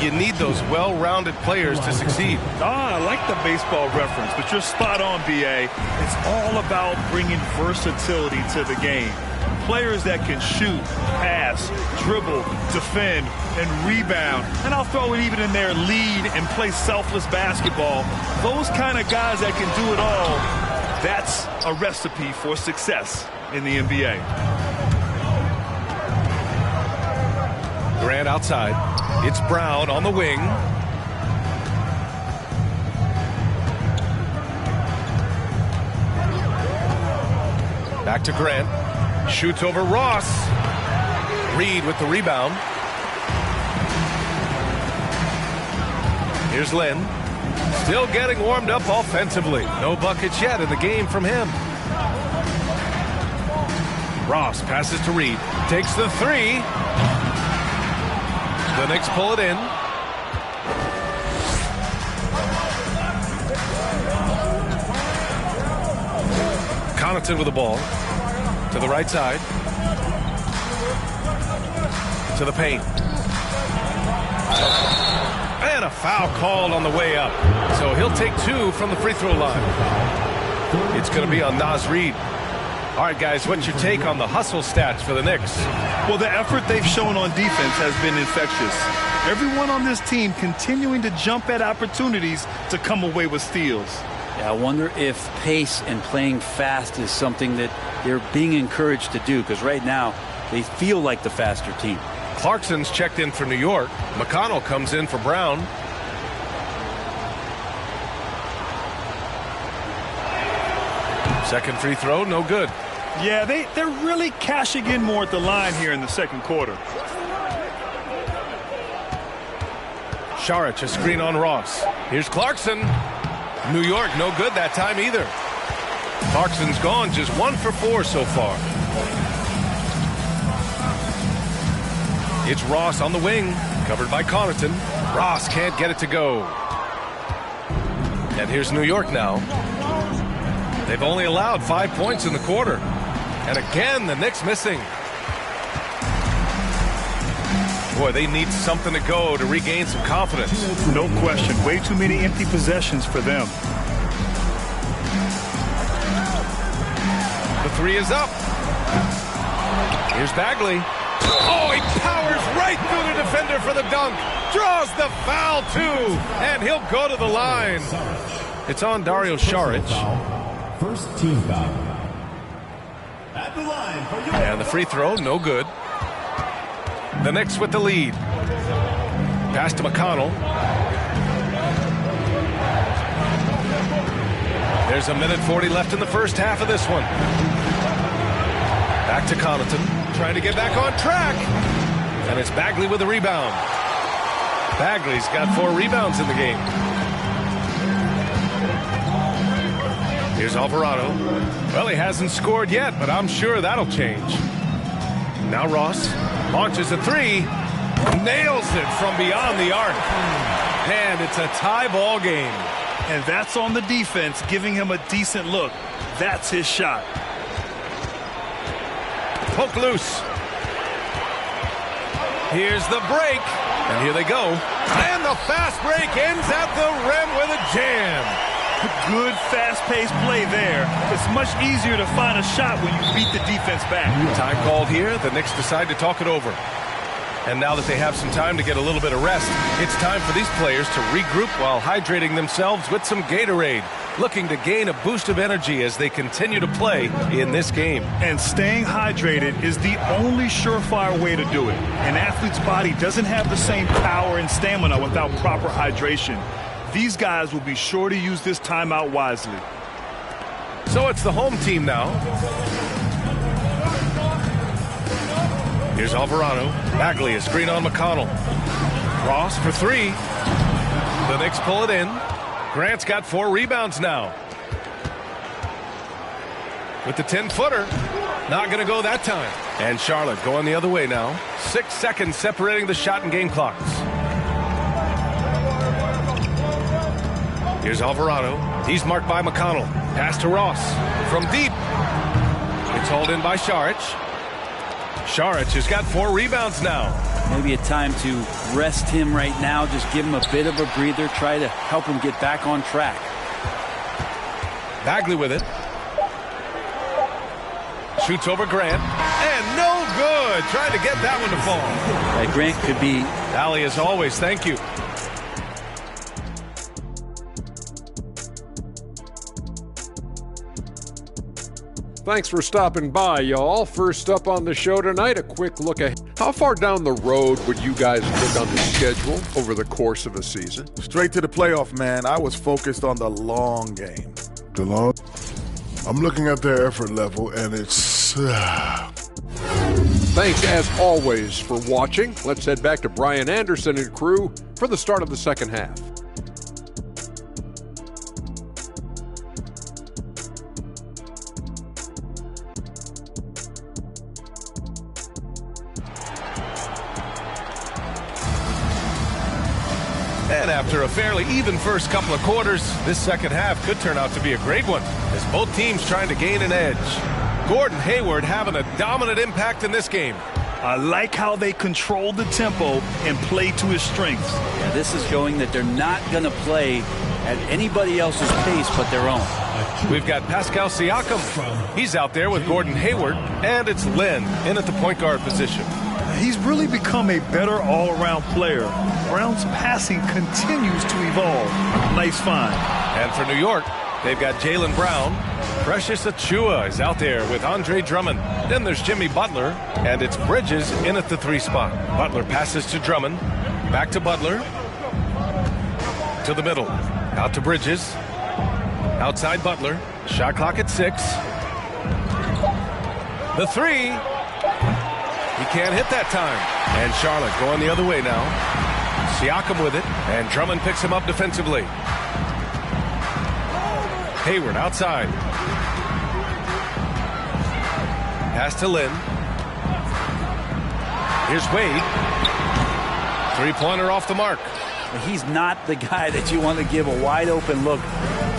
You need those well-rounded players to succeed.
I like the baseball reference, but you're spot on, B.A. It's all about bringing versatility to the game. Players that can shoot, pass, dribble, defend, and rebound. And I'll throw it even in there, lead and play selfless basketball. Those kind of guys that can do it all, that's a recipe for success in the NBA.
Grant outside. It's Brown on the wing. Back to Grant. Shoots over Ross. Reed with the rebound. Here's Lynn. Still getting warmed up offensively. No buckets yet in the game from him. Ross passes to Reed. Takes the 3. The Knicks pull it in. Connaughton with the ball. To the right side. To the paint. And a foul called on the way up. So he'll take 2 from the free throw line. It's going to be on Naz Reid. All right, guys, what's your take on the hustle stats for the Knicks?
Well, the effort they've shown on defense has been infectious. Everyone on this team continuing to jump at opportunities to come away with steals.
Yeah, I wonder if pace and playing fast is something that they're being encouraged to do, because right now they feel like the faster team.
Clarkson's checked in for New York. McConnell comes in for Brown. Second free throw, no good.
Yeah, they're really cashing in more at the line here in the second quarter.
Saric, a screen on Ross. Here's Clarkson. New York, no good that time either. Clarkson's gone, just 1 for 4 so far. It's Ross on the wing, covered by Connaughton. Ross can't get it to go. And here's New York now. They've only allowed 5 points in the quarter. And again, the Knicks missing. Boy, they need something to go to regain some confidence.
No question. Way too many empty possessions for them.
The 3 is up. Here's Bagley. Oh, he powers right through the defender for the dunk. Draws the foul, too. And he'll go to the line. It's on Dario Saric.
First team foul. At the line for your...
And the free throw, no good. The Knicks with the lead. Pass to McConnell. There's 1:40 left in the first half of this one. Back to Connaughton. Trying to get back on track. And it's Bagley with the rebound. Bagley's got 4 rebounds in the game. Here's Alvarado. Well, he hasn't scored yet, but I'm sure that'll change. Now Ross launches a 3. Nails it from beyond the arc. And it's a tie ball game.
And that's on the defense, giving him a decent look. That's his shot.
Poke loose. Here's the break. And here they go. And the fast break ends at the rim with a jam.
Good fast-paced play there. It's much easier to find a shot when you beat the defense back.
Time called here. The Knicks decide to talk it over. And now that they have some time to get a little bit of rest, it's time for these players to regroup while hydrating themselves with some Gatorade, looking to gain a boost of energy as they continue to play in this game.
And staying hydrated is the only surefire way to do it. An athlete's body doesn't have the same power and stamina without proper hydration. These guys will be sure to use this timeout wisely.
So it's the home team now. Here's Alvarado. Bagley, a screen on McConnell. Ross for three. The Knicks pull it in. Grant's got 4 rebounds now. With the 10-footer. Not going to go that time. And Charlotte going the other way now. 6 seconds separating the shot and game clocks. Here's Alvarado. He's marked by McConnell. Pass to Ross. From deep. It's hauled in by Šarić. Šarić has got 4 rebounds now.
Maybe a time to rest him right now. Just give him a bit of a breather. Try to help him get back on track.
Bagley with it. Shoots over Grant. And no good. Trying to get that one to fall.
Grant could be.
Allie, as always, thank you.
Thanks for stopping by, y'all. First up on the show tonight, a quick look at how far down the road would you guys look on the schedule over the course of a season?
Straight to the playoff, man. I was focused on the long game.
I'm looking at their effort level, and it's...
Thanks, as always, for watching. Let's head back to Brian Anderson and crew for the start of the second half.
And after a fairly even first couple of quarters, this second half could turn out to be a great one, as both teams trying to gain an edge. Gordon Hayward having a dominant impact in this game.
I like how they control the tempo and play to his strengths.
Yeah, this is showing that they're not going to play at anybody else's pace but their own.
We've got Pascal Siakam. He's out there with Gordon Hayward, and it's Len in at the point guard position.
He's really become a better all-around player. Brown's passing continues to evolve. Nice find.
And for New York, they've got Jaylen Brown. Precious Achiuwa is out there with Andre Drummond. Then there's Jimmy Butler, and it's Bridges in at the 3 spot. Butler passes to Drummond. Back to Butler. To the middle. Out to Bridges. Outside Butler. Shot clock at 6. The 3. He can't hit that time. And Charlotte going the other way now. Siakam with it. And Drummond picks him up defensively. Hayward outside. Pass to Lynn. Here's Wade. 3-pointer off the mark.
He's not the guy that you want to give a wide open look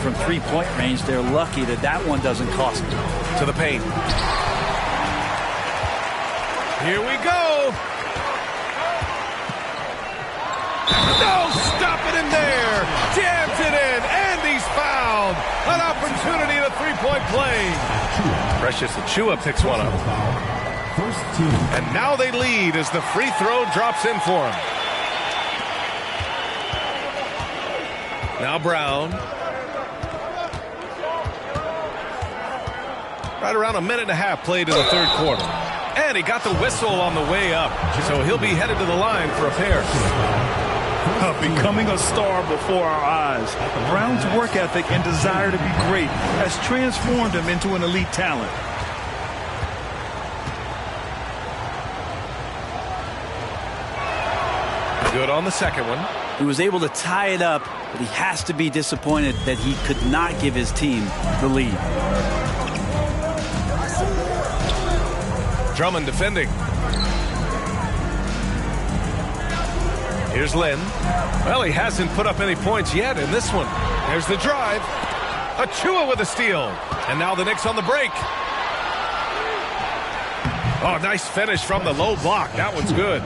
from 3-point range. They're lucky that that one doesn't cost them.
To the paint. Here we go. No, stop it in there. Jams it in, and he's fouled. An opportunity at a 3-point play. Precious Achiuwa picks one up. And now they lead as the free throw drops in for him. Now Brown. Right around a minute and a half played in the third quarter. And he got the whistle on the way up. So he'll be headed to the line for a pair.
Becoming a star before our eyes. Brown's work ethic and desire to be great has transformed him into an elite talent.
Good on the second one.
He was able to tie it up, but he has to be disappointed that he could not give his team the lead.
Drummond defending. Here's Lynn. Well, he hasn't put up any points yet in this one. There's the drive. Achiuwa with a steal. And now the Knicks on the break. Oh, nice finish from the low block. That one's good.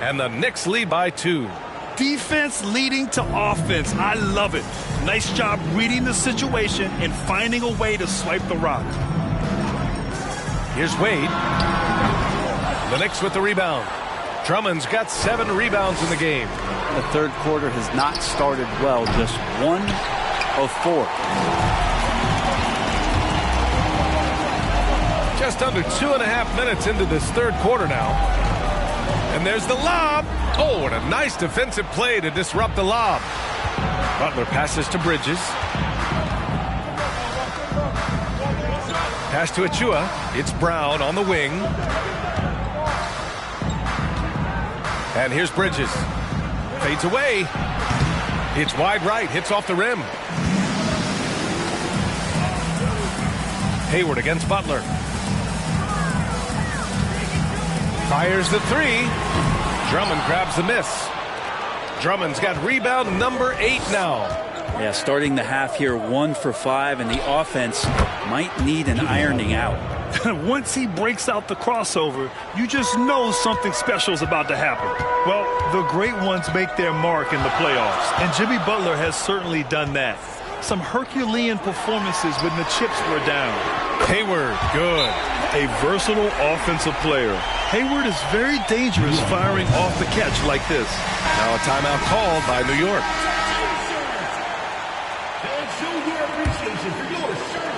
And the Knicks lead by 2.
Defense leading to offense. I love it. Nice job reading the situation and finding a way to swipe the rock.
Here's Wade. The Knicks with the rebound. Drummond's got 7 rebounds in the game.
The third quarter has not started well, just 1 of 4.
Just under 2.5 minutes into this third quarter now. And there's the lob. Oh, and a nice defensive play to disrupt the lob. Butler passes to Bridges. Pass to Achua. It's Brown on the wing. And here's Bridges. Fades away. It's wide right. Hits off the rim. Hayward against Butler. Fires the 3. Drummond grabs the miss. Drummond's got rebound number 8 now.
Yeah, starting the half here 1 for 5, and the offense might need an ironing out.
Once he breaks out the crossover, you just know something special is about to happen. Well, the great ones make their mark in the playoffs, and Jimmy Butler has certainly done that. Some Herculean performances when the chips were down.
Hayward, good.
A versatile offensive player. Hayward is very dangerous firing off the catch like this.
Now a timeout called by New York.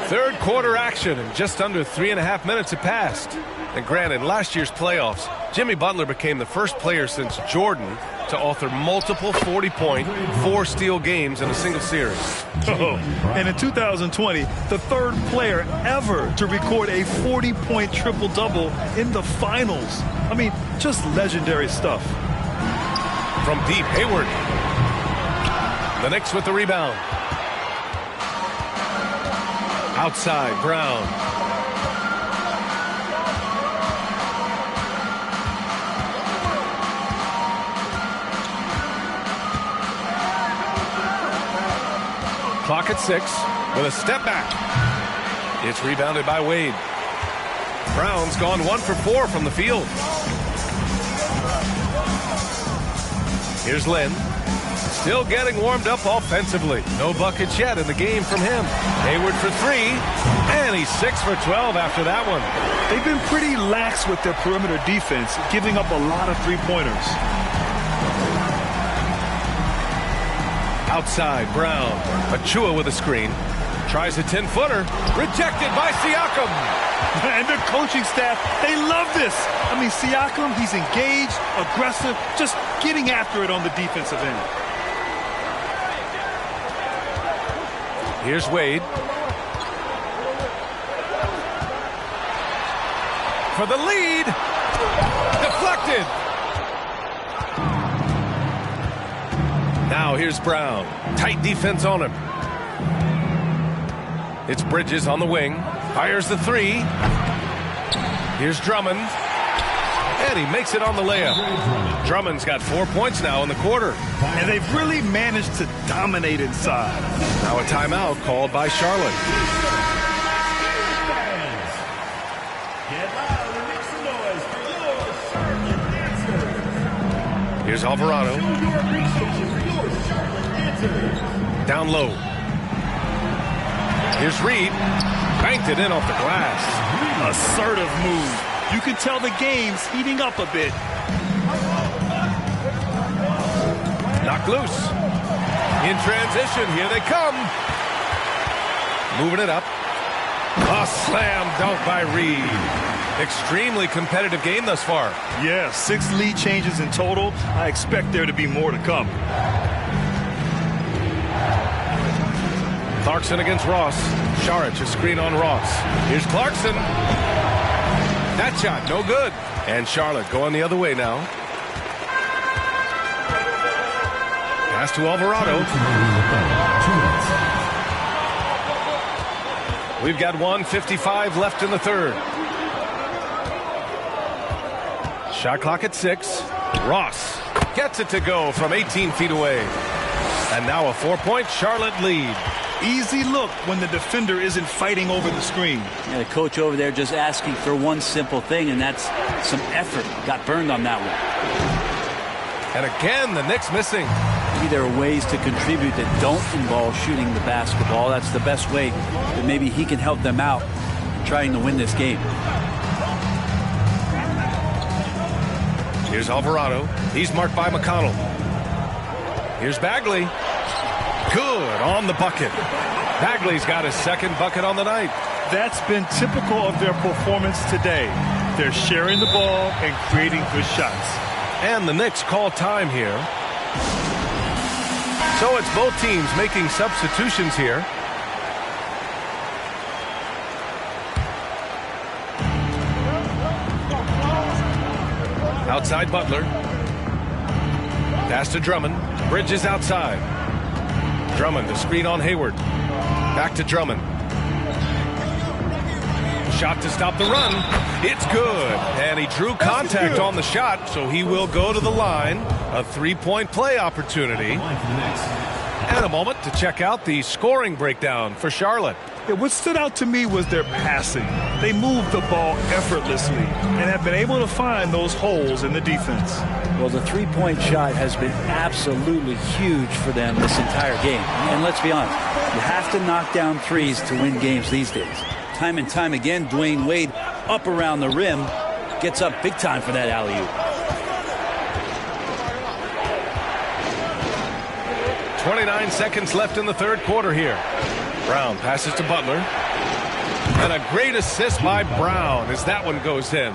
Third quarter action, and just under 3.5 minutes have passed. And granted, last year's playoffs, Jimmy Butler became the first player since Jordan to author multiple 40-point, 4-steal games in a single series.
Oh, and in 2020, the third player ever to record a 40-point triple-double in the finals. I mean, just legendary stuff.
From deep, Hayward. The Knicks with the rebound. Outside, Brown. Clock at 6 with a step back. It's rebounded by Wade. Brown's gone 1 for 4 from the field. Here's Lynn. Still getting warmed up offensively. No buckets yet in the game from him. Hayward for 3, and he's 6 for 12 after that one.
They've been pretty lax with their perimeter defense, giving up a lot of three-pointers.
Outside, Brown. Achua with a screen. Tries a 10-footer. Rejected by Siakam.
And the coaching staff, they love this. I mean, Siakam, he's engaged, aggressive, just getting after it on the defensive end.
Here's Wade. For the lead. Deflected. Now here's Brown. Tight defense on him. It's Bridges on the wing. Fires the 3. Here's Drummond. And he makes it on the layup. Drummond's got 4 points now in the quarter.
And they've really managed to dominate inside.
Now a timeout called by Charlotte. Here's Alvarado. Down low. Here's Reed. Banked it in off the glass.
Assertive move. You can tell the game's heating up a bit.
Knocked loose. In transition, here they come. Moving it up. A slam dunk by Reed. Extremely competitive game thus far.
Yeah, 6 lead changes in total. I expect there to be more to come.
Clarkson against Ross. Saric, a screen on Ross. Here's Clarkson. That shot, no good. And Charlotte going the other way now. Pass to Alvarado. We've got 1:55 left in the third. Shot clock at 6. Ross gets it to go from 18 feet away. And now a 4-point Charlotte lead.
Easy look when the defender isn't fighting over the screen.
Yeah, the coach over there just asking for one simple thing, and that's some effort. Got burned on that one.
And again, the Knicks missing.
Maybe there are ways to contribute that don't involve shooting the basketball. That's the best way that maybe he can help them out in trying to win this game.
Here's Alvarado. He's marked by McConnell. Here's Bagley. Good on the bucket. Bagley's got his second bucket on the night.
That's been typical of their performance today. They're sharing the ball and creating good shots.
And the Knicks call time here. So it's both teams making substitutions here. Outside Butler. Pass to Drummond. Bridges outside. Drummond, the screen on Hayward. Back to Drummond. Shot to stop the run. It's good. And he drew contact on the shot, so he will go to the line. A three-point play opportunity. And a moment to check out the scoring breakdown for Charlotte.
Yeah, what stood out to me was their passing. They moved the ball effortlessly and have been able to find those holes in the defense.
Well, the three-point shot has been absolutely huge for them this entire game. And let's be honest, you have to knock down threes to win games these days. Time and time again, Dwayne Wade up around the rim, gets up big time for that alley-oop.
29 seconds left in the third quarter here. Brown passes to Butler. And a great assist by Brown as that one goes in.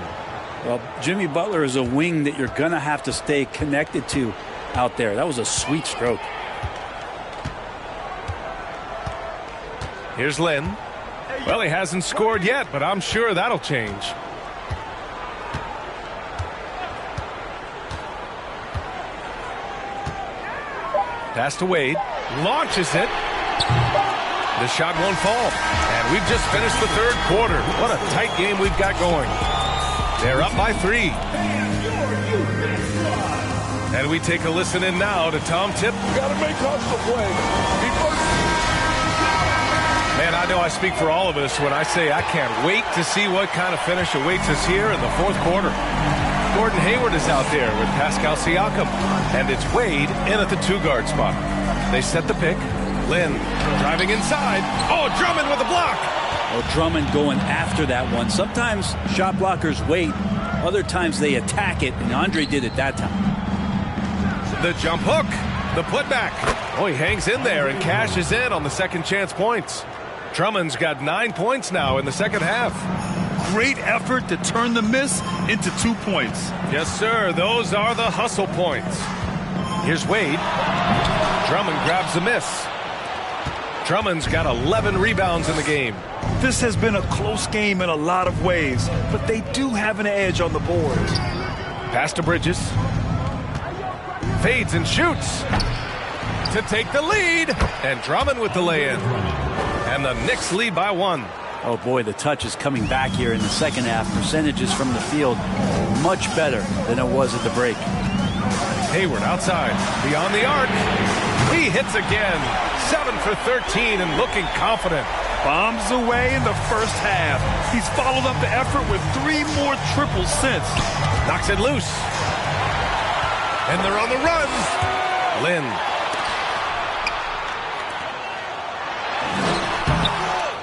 Well, Jimmy Butler is a wing that you're going to have to stay connected to out there. That was a sweet stroke.
Here's Lynn. Well, he hasn't scored yet, but I'm sure that'll change. Pass to Wade. Launches it. The shot won't fall. And we've just finished the third quarter. What a tight game we've got going. They're up by 3. And we take a listen in now to Tom Tip.
Got to make hustle play.
Man, I know I speak for all of us when I say I can't wait to see what kind of finish awaits us here in the fourth quarter. Gordon Hayward is out there with Pascal Siakam. And it's Wade in at the 2-guard spot. They set the pick. Lynn driving inside. Oh, Drummond with a block.
Oh, Drummond going after that one. Sometimes shot blockers wait. Other times they attack it, and Andre did it that time.
The jump hook. The putback. Oh, he hangs in there and cashes in on the second chance points. Drummond's got 9 points now in the second half.
Great effort to turn the miss into 2 points.
Yes, sir. Those are the hustle points. Here's Wade. Drummond grabs the miss. Drummond's got 11 rebounds in the game.
This has been a close game in a lot of ways, but they do have an edge on the board.
Pass to Bridges. Fades and shoots to take the lead. And Drummond with the lay-in. And the Knicks lead by 1.
Oh, boy, the touch is coming back here in the second half. Percentages from the field much better than it was at the break.
Hayward outside, beyond the arc. He hits again. 7 for 13 and looking confident.
Bombs away in the first half. He's followed up the effort with 3 more triples since.
Knocks it loose. And they're on the run. Lynn.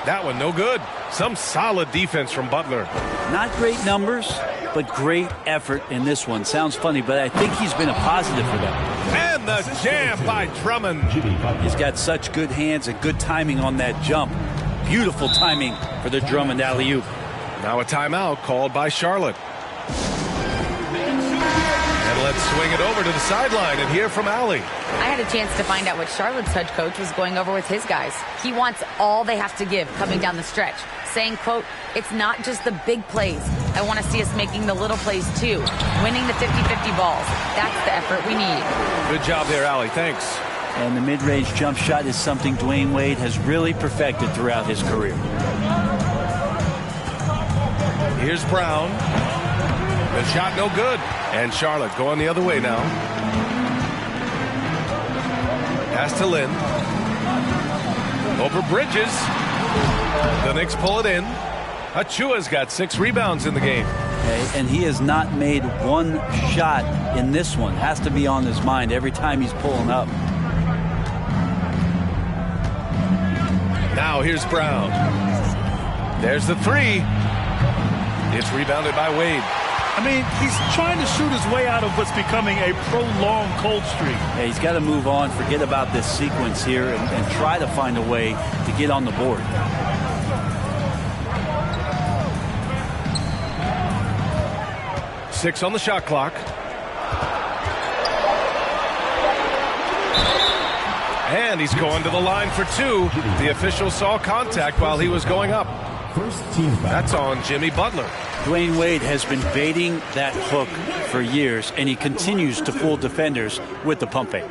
That one no good. Some solid defense from Butler.
Not great numbers, but great effort in this one. Sounds funny, but I think he's been a positive for them.
And the jam by Drummond.
He's got such good hands and good timing on that jump. Beautiful timing for the Drummond alley-oop.
Now a timeout called by Charlotte. And let's swing it over to the sideline and hear from Allie.
I had a chance to find out what Charlotte's head coach was going over with his guys. He wants all they have to give coming down the stretch, saying, quote, it's not just the big plays. I want to see us making the little plays too, winning the 50-50 balls. That's the effort we need.
Good job there, Allie. Thanks.
And the mid-range jump shot is something Dwayne Wade has really perfected throughout his career.
Here's Brown. The shot no good. And Charlotte going the other way now. Pass to Lynn. Over Bridges. The Knicks pull it in. Achua's got 6 rebounds in the game.
Okay, and he has not made one shot in this one. Has to be on his mind every time he's pulling up.
Now here's Brown. There's the 3. It's rebounded by Wade.
I mean, he's trying to shoot his way out of what's becoming a prolonged cold streak.
Yeah, he's got to move on, forget about this sequence here, and try to find a way to get on the board.
Six on the shot clock. And he's going to the line for two. The official saw contact while he was going up. That's on Jimmy Butler.
Dwayne Wade has been baiting that hook for years, and he continues to fool defenders with the pump fake.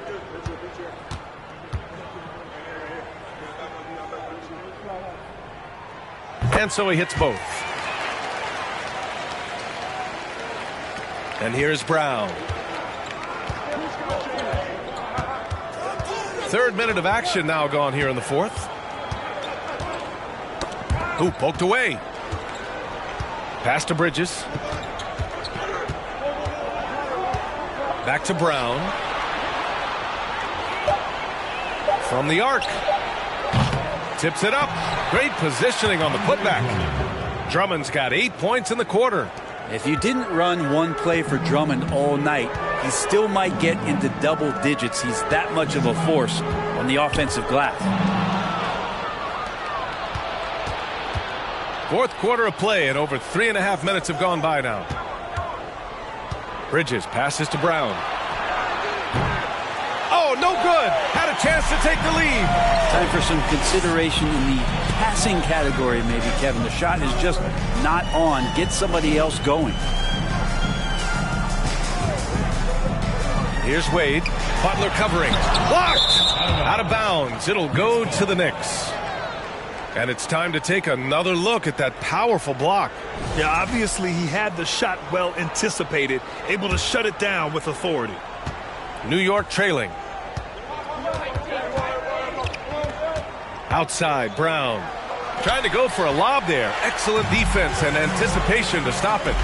And so he hits both. And here's Brown. Third minute of action now gone here in the fourth. Ooh, poked away. Pass to Bridges. Back to Brown. From the arc. Tips it up. Great positioning on the putback. Drummond's got 8 points in the quarter.
If you didn't run one play for Drummond all night, he still might get into double digits. He's that much of a force on the offensive glass.
Fourth quarter of play, and over 3.5 minutes have gone by now. Bridges passes to Brown. Oh, no good. Had a chance to take the lead.
Time for some consideration in the passing category, maybe, Kevin. The shot is just not on. Get somebody else going.
Here's Wade. Butler covering. Blocked. Out of bounds. It'll go to the Knicks. And it's time to take another look at that powerful block.
Yeah, obviously he had the shot well anticipated, able to shut it down with authority.
New York trailing. Outside, Brown. Trying to go for a lob there. Excellent defense and anticipation to stop it.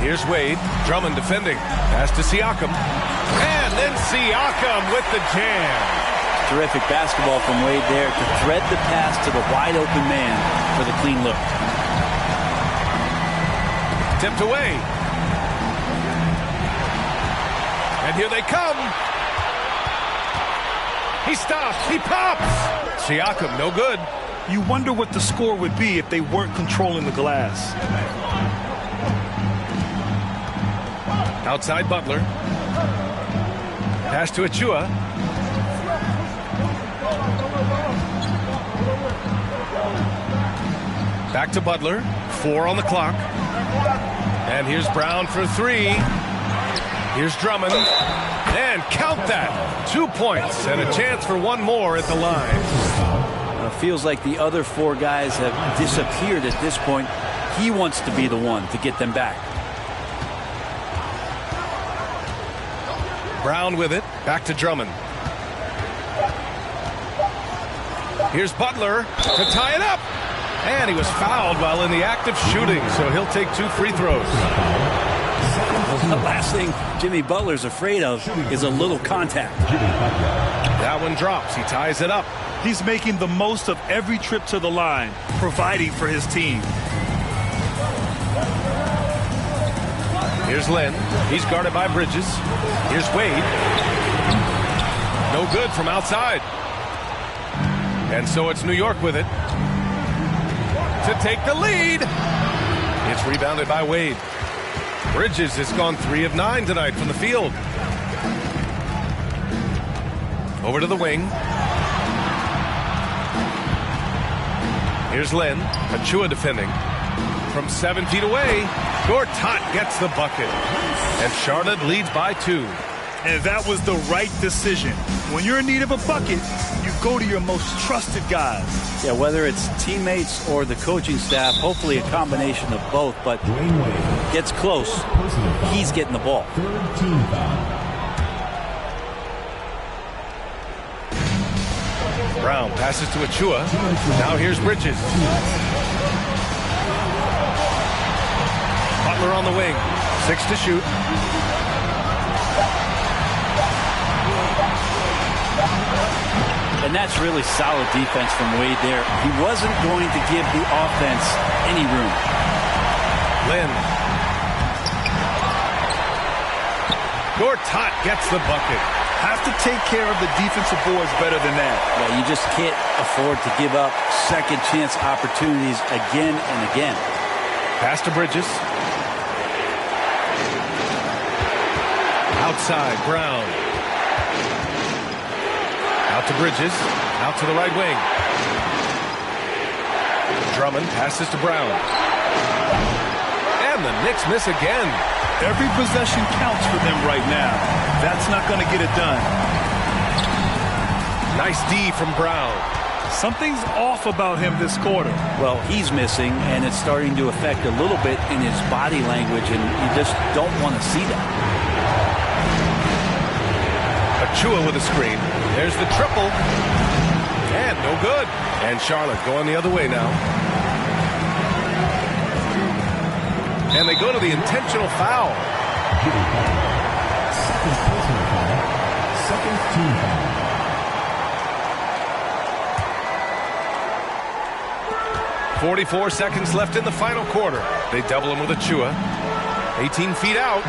Here's Wade. Drummond defending. Pass to Siakam. And then Siakam with the jam.
Terrific basketball from Wade there to thread the pass to the wide open man for the clean look.
Tipped away. And here they come. He stops. He pops. Siakam, no good.
You wonder what the score would be if they weren't controlling the glass.
Outside Butler. Pass to Achua. Back to Butler. 4 on the clock. And here's Brown for 3. Here's Drummond. And count that. 2 points and a chance for one more at the line.
It feels like the other 4 guys have disappeared at this point. He wants to be the one to get them back.
Brown with it. Back to Drummond. Here's Butler to tie it up. And he was fouled while in the act of shooting, so he'll take 2 free throws.
The last thing Jimmy Butler's afraid of is a little contact.
That one drops. He ties it up.
He's making the most of every trip to the line, providing for his team.
Here's Len. He's guarded by Bridges. Here's Wade. No good from outside. And so it's New York with it to take the lead. It's rebounded by Wade. Bridges has gone 3 of 9 tonight from the field. Over to the wing. Here's Len. Achua defending. From 7 feet away, Gortat gets the bucket. And Charlotte leads by 2.
And that was the right decision. When you're in need of a bucket, you go to your most trusted guys.
Yeah, whether it's teammates or the coaching staff, hopefully a combination of both, but gets close, he's getting the ball.
Third team foul.
Brown passes to Achua. Now here's Bridges. Butler on the wing. 6 to shoot.
And that's really solid defense from Wade there. He wasn't going to give the offense any room.
Lynn. Gortat gets the bucket.
Have to take care of the defensive boards better than that.
Yeah, you just can't afford to give up second chance opportunities again and again.
Pass to Bridges. Outside, Brown. Out to Bridges. Out to the right wing. Drummond passes to Brown. And the Knicks miss again.
Every possession counts for them right now. That's not going to get it done.
Nice D from Brown.
Something's off about him this quarter.
Well, he's missing, and it's starting to affect a little bit in his body language, and you just don't want to see that.
Achua with a screen. There's the triple. And no good. And Charlotte going the other way now. And they go to the intentional foul.
Second personal foul. Second team foul.
.44 seconds left in the final quarter. They double him with Achua. 18 feet out.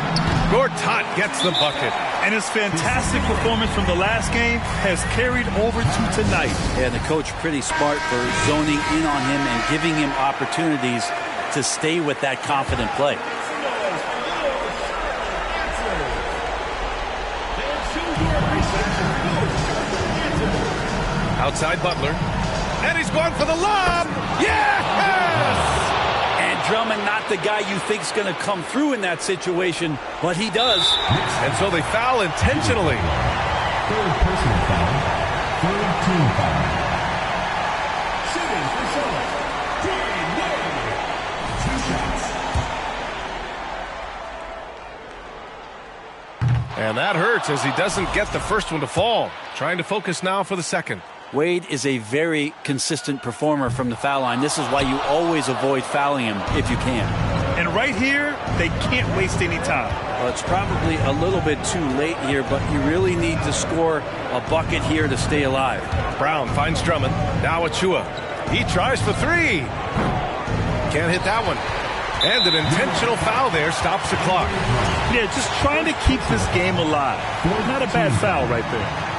Gortat gets the bucket.
And his fantastic performance from the last game has carried over to tonight.
Yeah, the coach pretty smart for zoning in on him and giving him opportunities to stay with that confident play.
Outside Butler. And he's going for the lob. Yes!
And Drummond, not the guy you think's going to come through in that situation, but he does.
And so they foul intentionally.
Third personal foul. Third team foul. Shooting for Charlotte. Dwayne Wade. 2 shots.
And that hurts as he doesn't get the first one to fall. Trying to focus now for the second.
Wade is a very consistent performer from the foul line. This is why you always avoid fouling him if you can.
And right here, they can't waste any time.
Well, it's probably a little bit too late here, but you really need to score a bucket here to stay alive.
Brown finds Drummond. Now Achua. He tries for three. Can't hit that one. And an intentional foul there stops the clock.
Yeah, just trying to keep this game alive. Not a bad foul right there.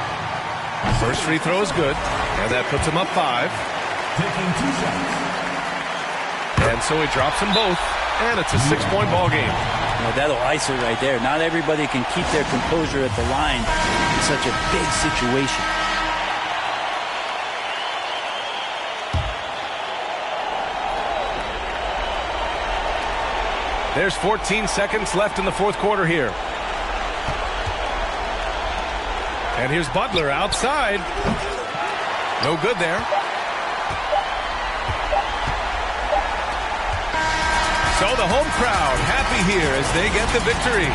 First free throw is good, and that puts him up 5.
Taking 2 shots.
And so he drops them both, and it's a 6-point ball game.
Well, that'll ice it right there. Not everybody can keep their composure at the line in such a big situation.
There's 14 seconds left in the fourth quarter here. And here's Butler outside. No good there. So the home crowd happy here as they get the victory.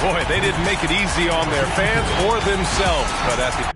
Boy, they didn't make it easy on their fans or themselves. But at the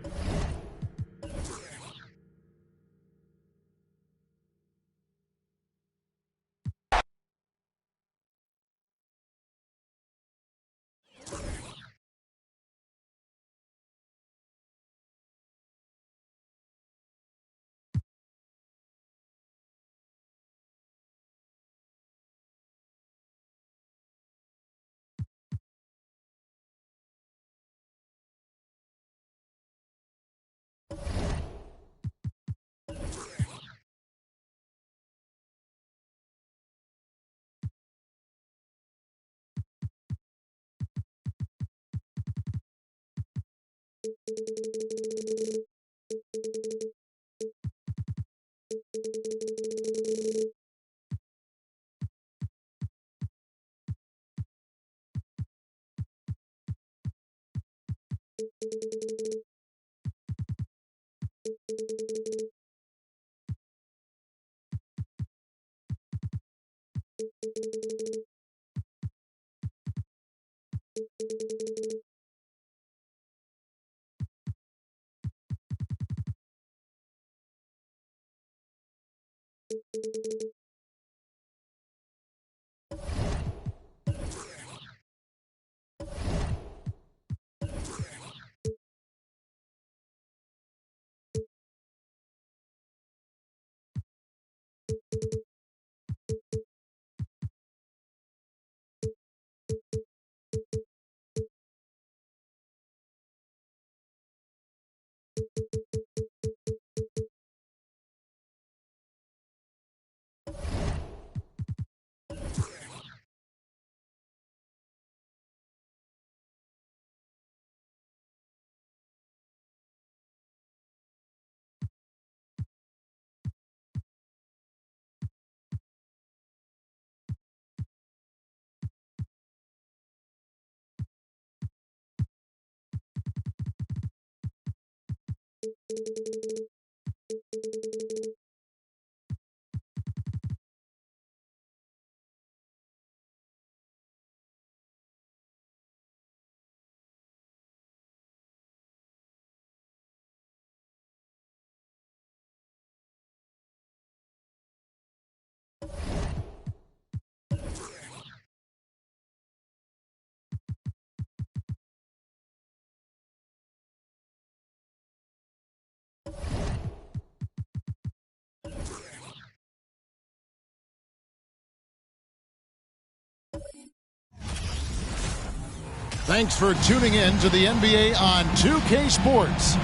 Thanks for tuning in to the NBA on 2K Sports.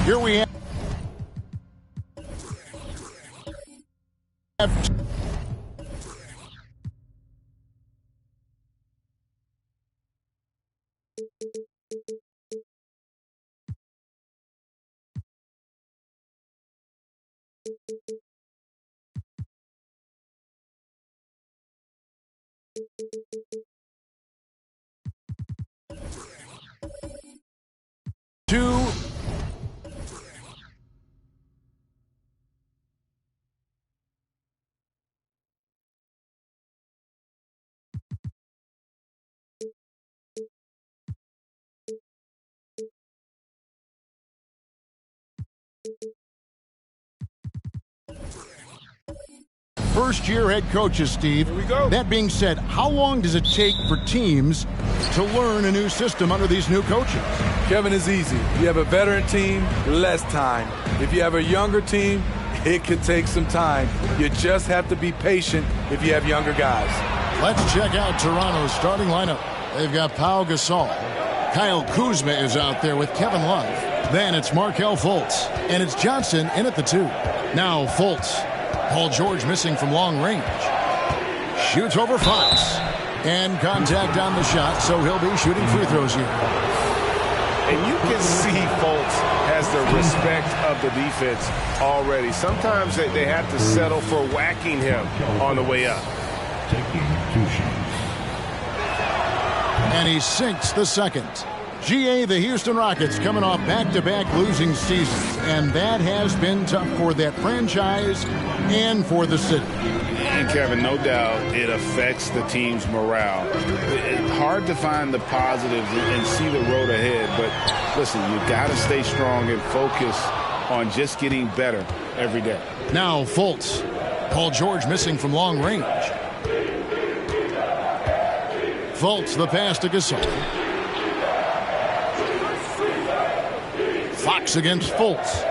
Here we have two. First-year head coaches, Steve. Here we go. That being said, how long does it take for teams to learn a new system under these new coaches?
Kevin, is easy. If you have a veteran team, less time. If you have a younger team, it could take some time. You just have to be patient if you have younger guys.
Let's check out Toronto's starting lineup. They've got Pau Gasol. Kyle Kuzma is out there with Kevin Love. Then it's Markelle Fultz. And it's Johnson in at the 2. Now Fultz. Paul George missing from long range. Shoots over Fox. And contact on the shot, so he'll be shooting free throws here.
And you can see Fultz has the respect of the defense already. Sometimes they have to settle for whacking him on the way up.
And he sinks the second. GA, the Houston Rockets coming off back-to-back losing seasons, and that has been tough for that franchise and for the city.
And Kevin, no doubt it affects the team's morale. It's hard to find the positives and see the road ahead, but listen, you got to stay strong and focus on just getting better every day.
Now Fultz. Paul George missing from long range. Fultz, the pass to Gasol. Fox against Fultz.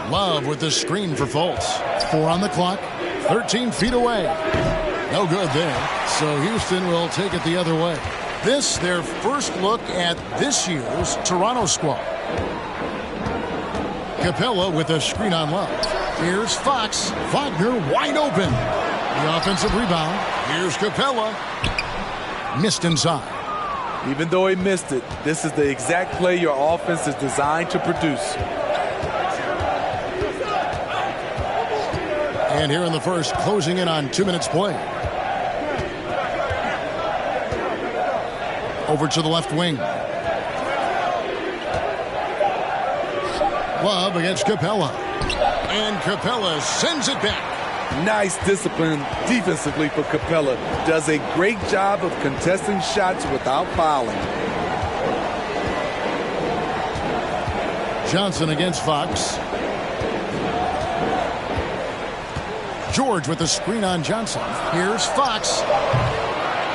Love with the screen for Fultz. 4 on the clock. 13 feet away. No good there. So Houston will take it the other way. This, their first look at this year's Toronto squad. Capella with a screen on Love. Here's Fox. Wagner wide open. The offensive rebound. Here's Capella. Missed inside.
Even though he missed it, this is the exact play your offense is designed to produce.
And here in the first, closing in on 2 minutes play. Over to the left wing. Love against Capella. And Capella sends it back.
Nice discipline defensively for Capella. Does a great job of contesting shots without fouling.
Johnson against Fox. George with the screen on Johnson. Here's Fox.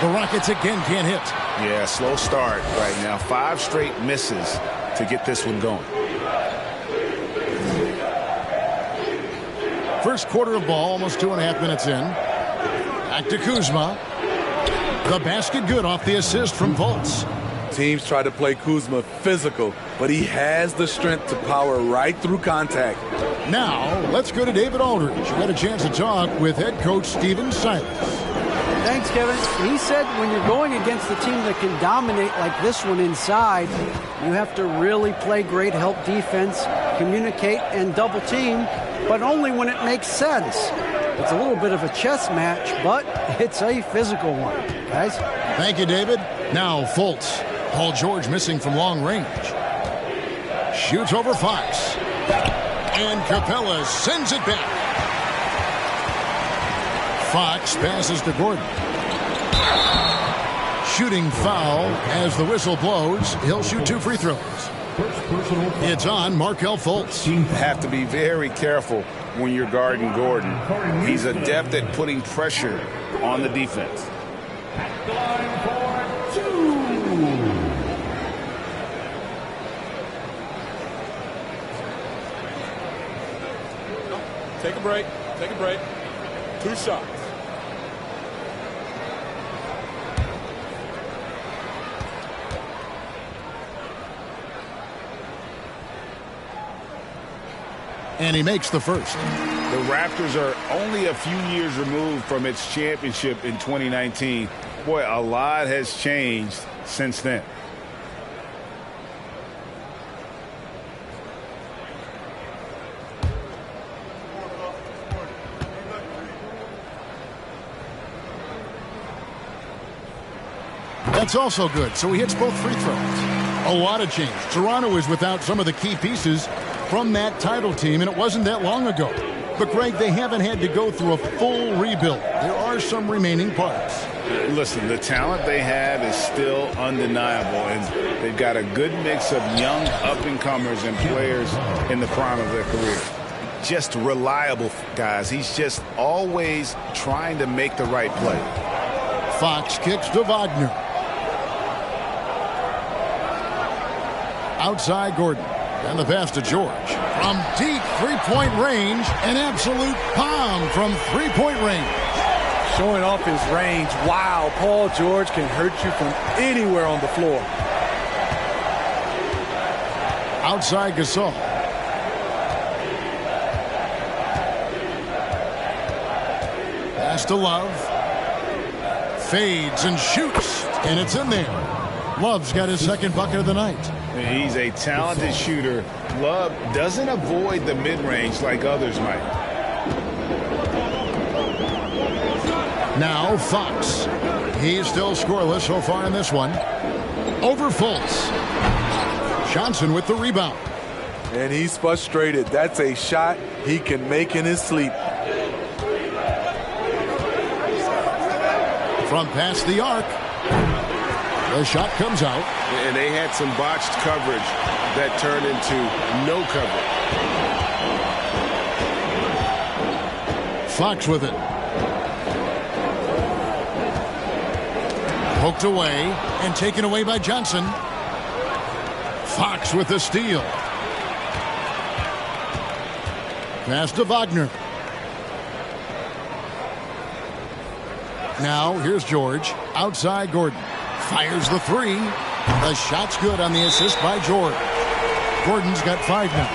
The Rockets again can't hit.
Yeah, slow start right now. 5 straight misses to get this one going.
First quarter of ball, almost 2.5 minutes in. Back to Kuzma. The basket good off the assist from Fultz.
Teams try to play Kuzma physical, but he has the strength to power right through contact.
Now, let's go to David Aldridge. We had a chance to talk with head coach Stephen Silas.
Thanks, Kevin. He said when you're going against a team that can dominate like this one inside, you have to really play great help defense, communicate, and double team, but only when it makes sense. It's a little bit of a chess match, but it's a physical one, guys. Thank you, David. Now Fultz. Paul George missing from long range.
Shoots over Fox. And Capella sends it back. Fox passes to Gordon. Shooting foul as the whistle blows. He'll shoot 2 free throws. It's on Markelle Fultz.
You have to be very careful when you're guarding Gordon. He's adept at putting pressure on the defense.
At the line for 2.
Take a break. Take a break. 2 shots.
And he makes the first.
The Raptors are only a few years removed from its championship in 2019. Boy, a lot has changed since then.
That's also good, so he hits both free throws. A lot of change. Toronto is without some of the key pieces from that title team, and it wasn't that long ago. But, Greg, they haven't had to go through a full rebuild. There are some remaining parts.
Listen, the talent they have is still undeniable, and they've got a good mix of young up-and-comers and players in the prime of their career. Just reliable guys. He's just always trying to make the right play.
Fox kicks to Wagner. Outside Gordon. And the pass to George. From deep three-point range, an absolute bomb from three-point range.
Showing off his range. Wow, Paul George can hurt you from anywhere on the floor.
Outside Gasol. Pass to Love. Fades and shoots, and it's in there. Love's got his second bucket of the night.
He's a talented shooter. Love doesn't avoid the mid-range like others might.
Now Fox. He's still scoreless so far in this one. Over Fultz. Johnson with the rebound.
And he's frustrated. That's a shot he can make in his sleep.
From past the arc. The shot comes out.
And they had some botched coverage that turned into no coverage.
Fox with it. Poked away and taken away by Johnson. Fox with the steal. Pass to Wagner. Now here's George. Outside Gordon. Fires the three. The shot's good on the assist by George. Gordon's got 5 now.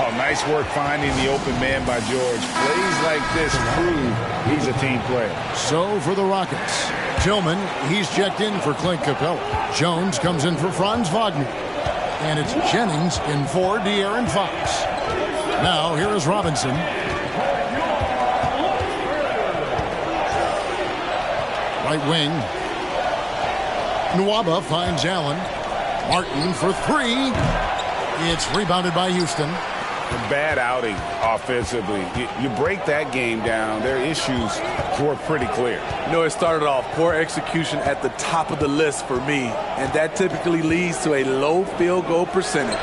Oh, nice work finding the open man by George. Plays like this prove he's a team player.
So for the Rockets, Tillman, he's checked in for Clint Capella. Jones comes in for Franz Wagner. And it's Jennings in for De'Aaron Fox. Now here is Robinson. Right wing. Nwaba finds Allen. Martin for 3. It's rebounded by Houston.
A bad outing offensively. You break that game down, their issues were pretty clear.
You know, it started off poor execution at the top of the list for me, and that typically leads to a low field goal percentage.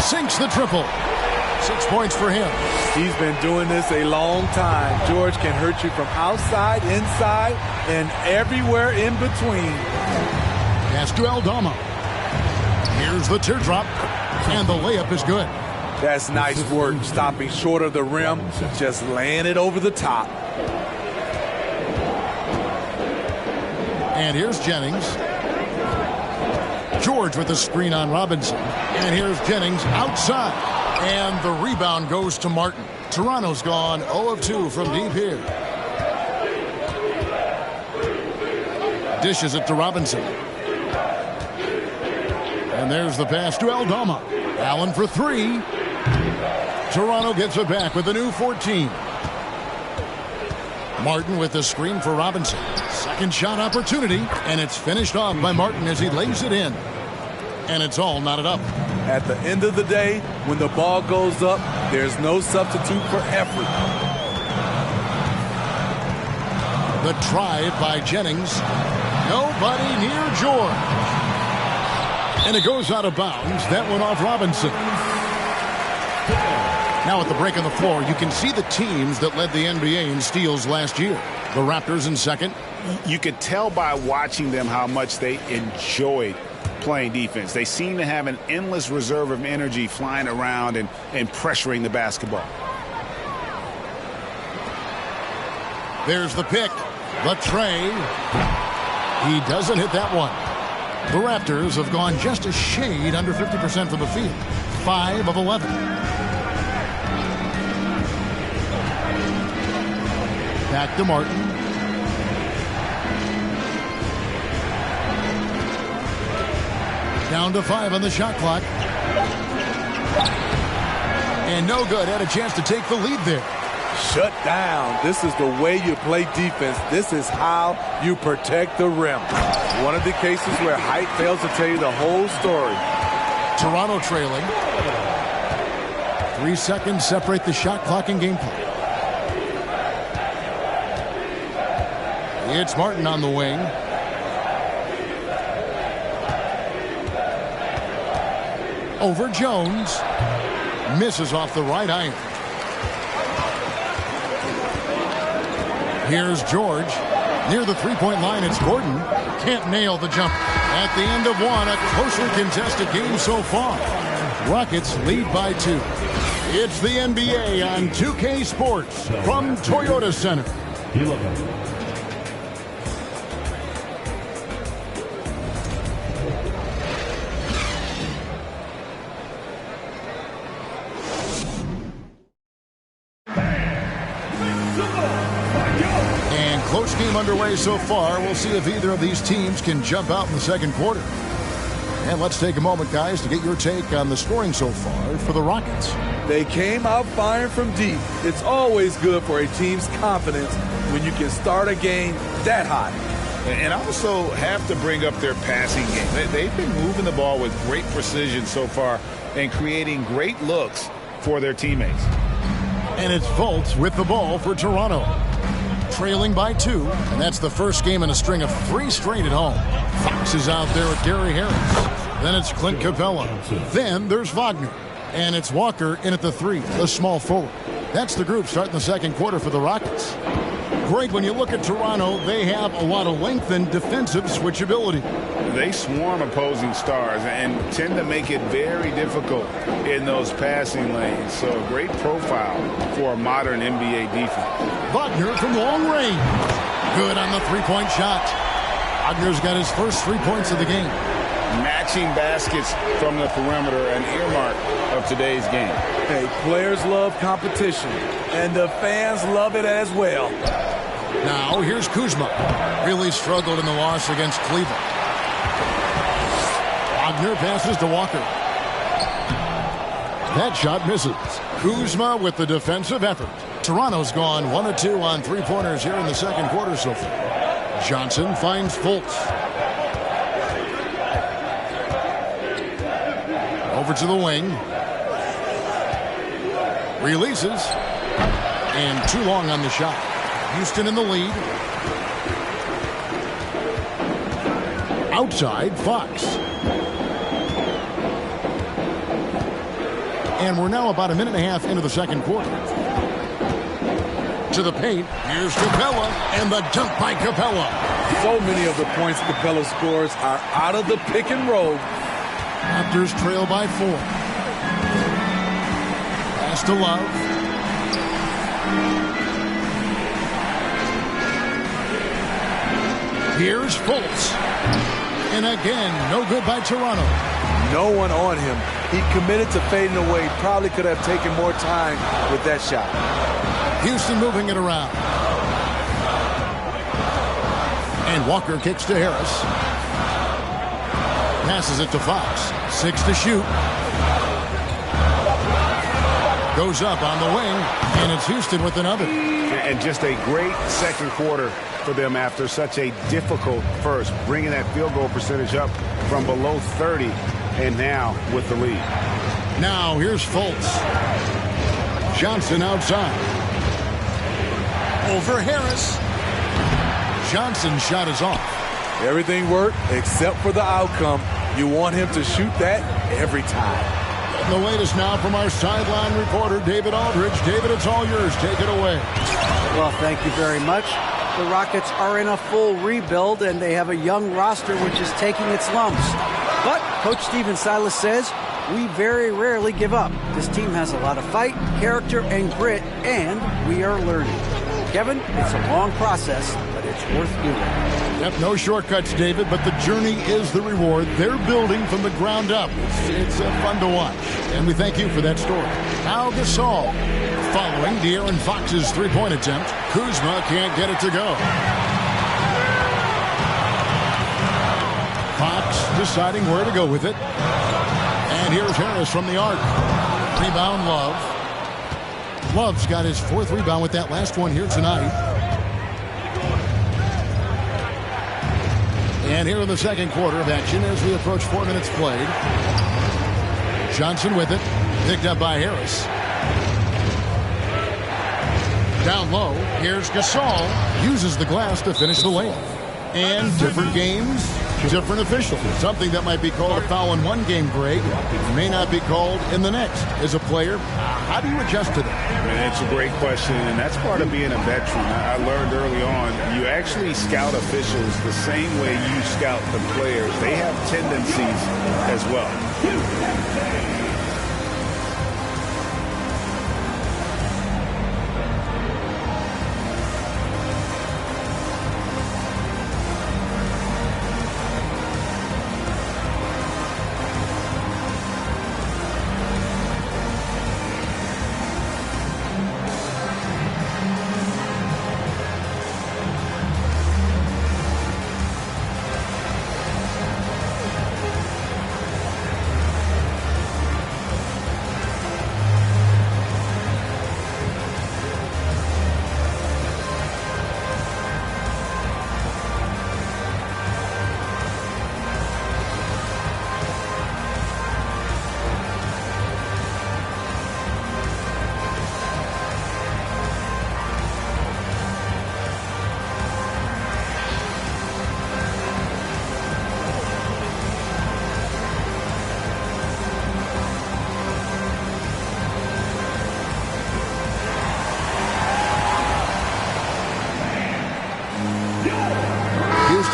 Sinks the triple. 6 points for him.
He's been doing this a long time. George can hurt you from outside, inside, and everywhere in between.
Pass to Aldama. Here's the teardrop, and the layup is good.
That's nice work, stopping short of the rim, just laying it over the top.
And here's Jennings. George with the screen on Robinson. And here's Jennings outside. And the rebound goes to Martin. Toronto's gone 0 of 2 from deep here. Dishes it to Robinson. And there's the pass to Aldama. Allen for 3. Toronto gets it back with a new 14. Martin with the screen for Robinson. Second shot opportunity, and it's finished off by Martin as he lays it in. And it's all knotted up.
At the end of the day, when the ball goes up, there's no substitute for effort.
The drive by Jennings. Nobody near George. And it goes out of bounds. That went off Robinson. Now at the break on the floor, you can see the teams that led the NBA in steals last year. The Raptors in second.
You could tell by watching them how much they enjoyed playing defense. They seem to have an endless reserve of energy flying around and pressuring the basketball.
There's the pick. The tray. He doesn't hit that one. The Raptors have gone just a shade under 50% from the field. 5 of 11. Back to Martin. Down to 5 on the shot clock. And no good. Had a chance to take the lead there.
Shut down. This is the way you play defense. This is how you protect the rim. One of the cases where height fails to tell you the whole story.
Toronto trailing. 3 seconds separate the shot clock and gameplay. It's Martin on the wing. Over Jones. Misses off the right iron. Here's George. Near the three-point line, it's Gordon. Can't nail the jumper. At the end of one, a closely contested game so far. Rockets lead by 2. It's the NBA on 2K Sports from Toyota Center. Close game underway so far. We'll see if either of these teams can jump out in the second quarter. And let's take a moment, guys, to get your take on the scoring so far for the Rockets.
They came out firing from deep. It's always good for a team's confidence when you can start a game that hot.
And also have to bring up their passing game. They've been moving the ball with great precision so far and creating great looks for their teammates.
And it's Fultz with the ball for Toronto. Trailing by 2, and that's the first game in a string of 3 straight at home. Fox is out there with Gary Harris. Then it's Clint Capella. Then there's Wagner. And it's Walker in at the 3, the small forward. That's the group starting the second quarter for the Rockets. Great, when you look at Toronto, they have a lot of length and defensive switchability.
They swarm opposing stars and tend to make it very difficult in those passing lanes. So a great profile for a modern NBA defense.
Wagner from long range. Good on the three-point shot. Wagner's got his first 3 points of the game.
Matching baskets from the perimeter, an earmark of today's game.
Hey, players love competition, and the fans love it as well.
Now, here's Kuzma. Really struggled in the loss against Cleveland. Wagner passes to Walker. That shot misses. Kuzma with the defensive effort. Toronto's gone 1 of 2 on three-pointers here in the second quarter so far. Johnson finds Fultz. Over to the wing. Releases. And too long on the shot. Houston in the lead. Outside, Fox. And we're now about a minute and a half into the second quarter. To the paint. Here's Capella. And the dunk by Capella.
So many of the points Capella scores are out of the pick and roll.
Raptors trail by 4. Pass to Love. Here's Fultz. And again, no good by Toronto.
No one on him. He committed to fading away. Probably could have taken more time with that shot.
Houston moving it around. And Walker kicks to Harris. Passes it to Fox. 6 to shoot. Goes up on the wing. And it's Houston with another.
And just a great second quarter for them after such a difficult first. Bringing that field goal percentage up from below 30
and now with the lead.
Now here's Fultz. Johnson outside. Over Harris. Johnson's shot is off.
Everything worked except for the outcome. You want him to shoot that every time.
The latest now from our sideline reporter, David Aldridge. David, it's all yours. Take it away.
Well, thank you very much. The Rockets are in a full rebuild, and they have a young roster which is taking its lumps. But Coach Stephen Silas says, we very rarely give up. This team has a lot of fight, character, and grit, and we are learning. Kevin, it's a long process, but it's worth doing.
Yep, no shortcuts, David, but the journey is the reward. They're building from the ground up. It's fun to watch, and we thank you for that story. Now Gasol, following De'Aaron Fox's three-point attempt. Kuzma can't get it to go. Fox deciding where to go with it. And here's Harris from the arc. Rebound, Love. Love's got his fourth rebound with that last one here tonight. And here in the second quarter of action as we approach 4 minutes played. Johnson with it. Picked up by Harris. Down low. Here's Gasol. Uses the glass to finish the layup. And different games, different officials. Something that might be called a foul in one game, Greg, may not be called in the next. As a player, how do you adjust to that?
Man, it's a great question, and that's part of being a veteran. I learned early on, you actually scout officials the same way you scout the players. They have tendencies as well.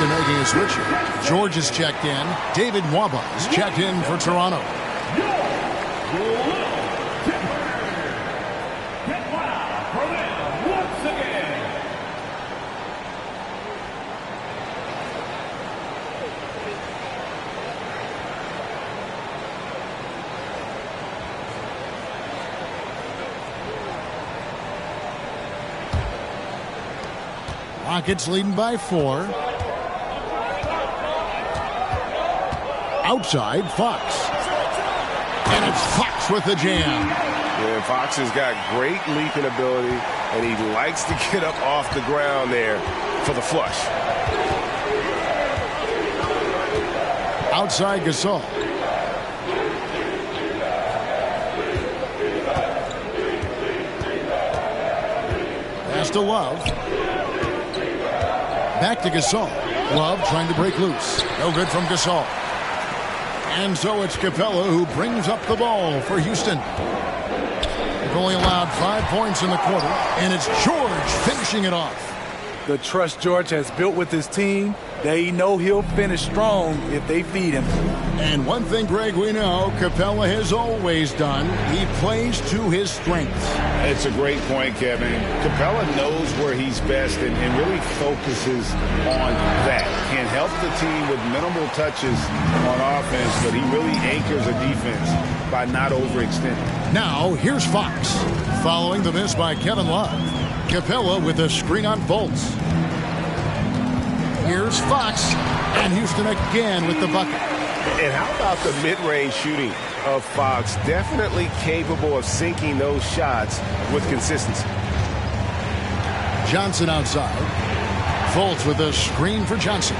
Making a switch here. George is checked in. David Nwaba is checked in for Toronto. Rockets leading by 4. Outside, Fox. And it's Fox with the jam.
Yeah, Fox has got great leaping ability, and he likes to get up off the ground there for the flush.
Outside, Gasol. Pass to Love. Back to Gasol. Love trying to break loose. No good from Gasol. And so it's Capella who brings up the ball for Houston. They've only allowed 5 points in the quarter, and it's George finishing it off.
The trust George has built with his team, they know he'll finish strong if they feed him.
And one thing, Greg, we know Capella has always done, he plays to his strengths.
It's a great point, Kevin. Capella knows where he's best and really focuses on that. Can help the team with minimal touches on offense, but he really anchors a defense by not overextending.
Now, here's Fox. Following the miss by Kevin Love. Capella with a screen on Fultz. Here's Fox. And Houston again with the bucket.
And how about the mid-range shooting of Fox? Definitely capable of sinking those shots with consistency.
Johnson outside. Fultz with a screen for Johnson.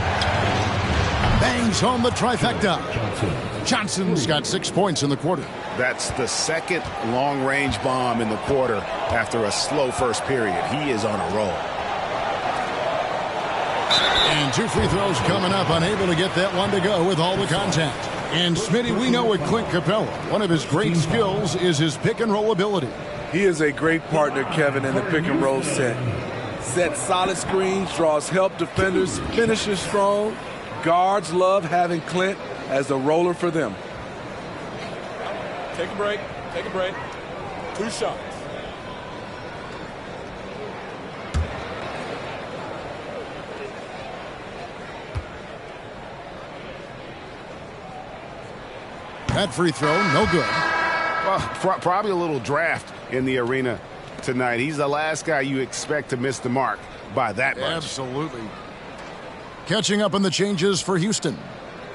bangs home the trifecta. Johnson's got 6 points in the quarter.
That's the second long-range bomb in the quarter after a slow first period. He is on a roll.
And 2 free throws coming up, unable to get that one to go with all the contact. And Smitty, we know with Clint Capella, one of his great skills is his pick and roll ability.
He is a great partner, Kevin, in the pick and roll set. Sets solid screens, draws help defenders, finishes strong. Guards love having Clint as the roller for them.
Take a break. Take a break. 2 shots.
That free throw, no good.
Well, probably a little draft in the arena tonight. He's the last guy you expect to miss the mark by that much.
Absolutely. Catching up on the changes for Houston.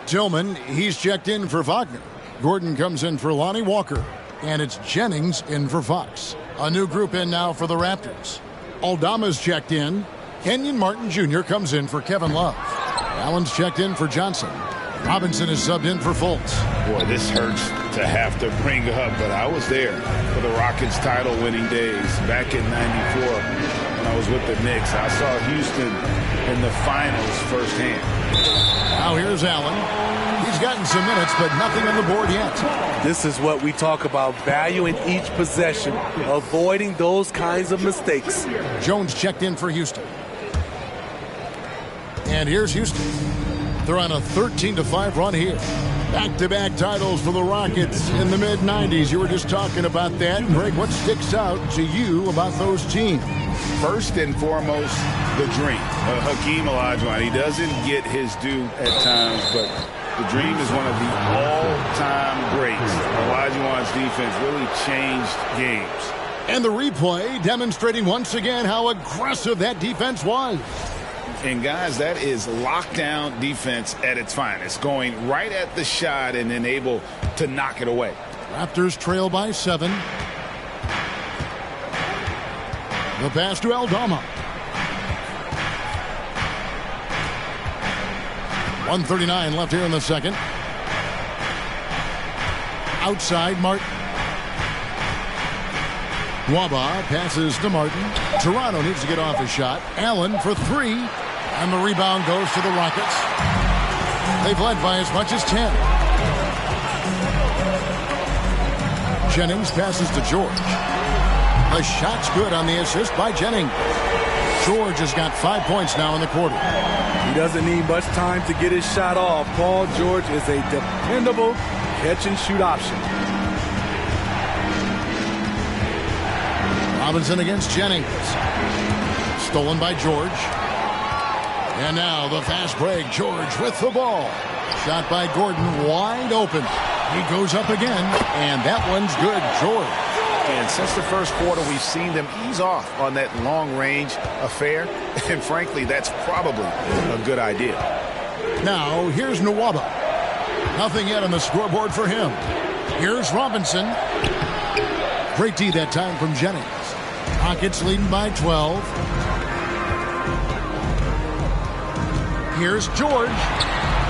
Tillman, he's checked in for Wagner. Gordon comes in for Lonnie Walker. And it's Jennings in for Fox. A new group in now for the Raptors. Aldama's checked in. Kenyon Martin Jr. comes in for Kevin Love. Allen's checked in for Johnson. Robinson is subbed in for Fultz.
Boy, this hurts to have to bring up, but I was there for the Rockets title-winning days back in '94 when I was with the Knicks. I saw Houston in the finals firsthand.
Now here's Allen. He's gotten some minutes, but nothing on the board yet.
This is what we talk about, valuing each possession, avoiding those kinds of mistakes.
Jones checked in for Houston. And here's Houston. They're on a 13-5 run here. Back-to-back titles for the Rockets in the mid-90s. You were just talking about that. Greg, what sticks out to you about those teams?
First and foremost, the dream. Hakeem Olajuwon, he doesn't get his due at times, but the dream is one of the all-time greats. Olajuwon's defense really changed games.
And the replay demonstrating once again how aggressive that defense was.
And, guys, that is lockdown defense at its finest, going right at the shot and then able to knock it away.
Raptors trail by 7. The pass to Aldama. 1:39 left here in the second. Outside, Martin. Waba passes to Martin. Toronto needs to get off a shot. Allen for 3. And the rebound goes to the Rockets. They've led by as much as 10. Jennings passes to George. The shot's good on the assist by Jennings. George has got 5 points now in the quarter.
He doesn't need much time to get his shot off. Paul George is a dependable catch-and-shoot option.
Robinson against Jennings. Stolen by George. And now the fast break. George with the ball. Shot by Gordon, wide open. He goes up again, and that one's good. George.
And since the first quarter, we've seen them ease off on that long-range affair. And frankly, that's probably a good idea.
Now, here's Nwaba. Nothing yet on the scoreboard for him. Here's Robinson. Great D that time from Jennings. Rockets leading by 12. Here's George.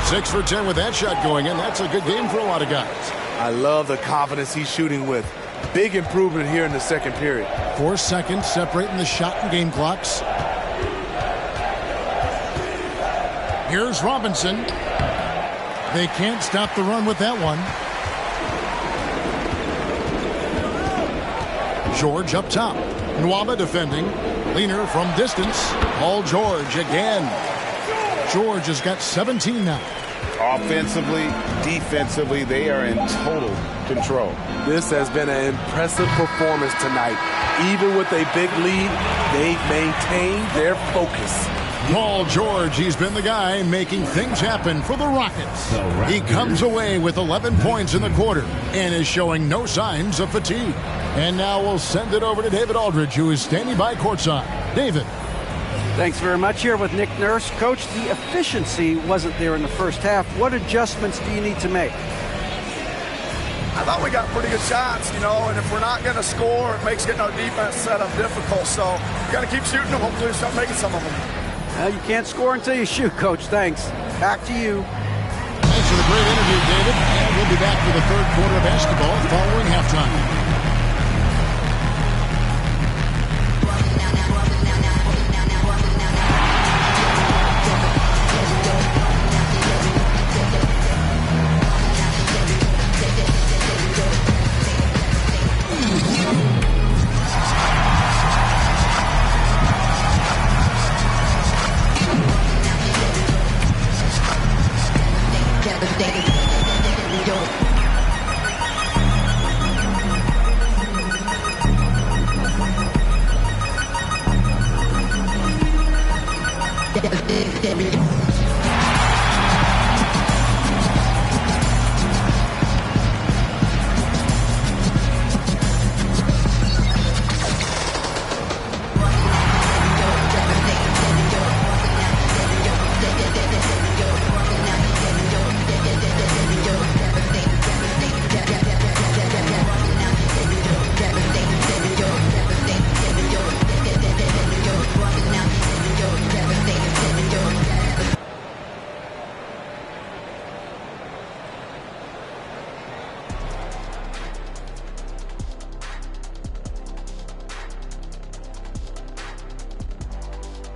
6 for 10 with that shot going in. That's a good game for a lot of guys.
I love the confidence he's shooting with. Big improvement here in the second period.
4 seconds separating the shot and game clocks. Here's Robinson. They can't stop the run with that one. George up top. Nwaba defending. Leaner from distance. Paul George again. George has got 17 now.
Offensively, defensively, they are in total control.
This has been an impressive performance tonight. Even with a big lead, they've maintained their focus.
Paul George, he's been the guy making things happen for the Rockets. He comes away with 11 points in the quarter and is showing no signs of fatigue. And now we'll send it over to David Aldridge, who is standing by courtside. David.
Thanks very much. Here with Nick Nurse. Coach, the efficiency wasn't there in the first half. What adjustments do you need to make?
I thought we got pretty good shots, and if we're not going to score, it makes getting our defense set up difficult. So we got to keep shooting them. Hopefully we start making some of them.
Well, you can't score until you shoot, Coach. Thanks. Back to you.
Thanks for the great interview, David. And we'll be back for the third quarter of basketball following halftime.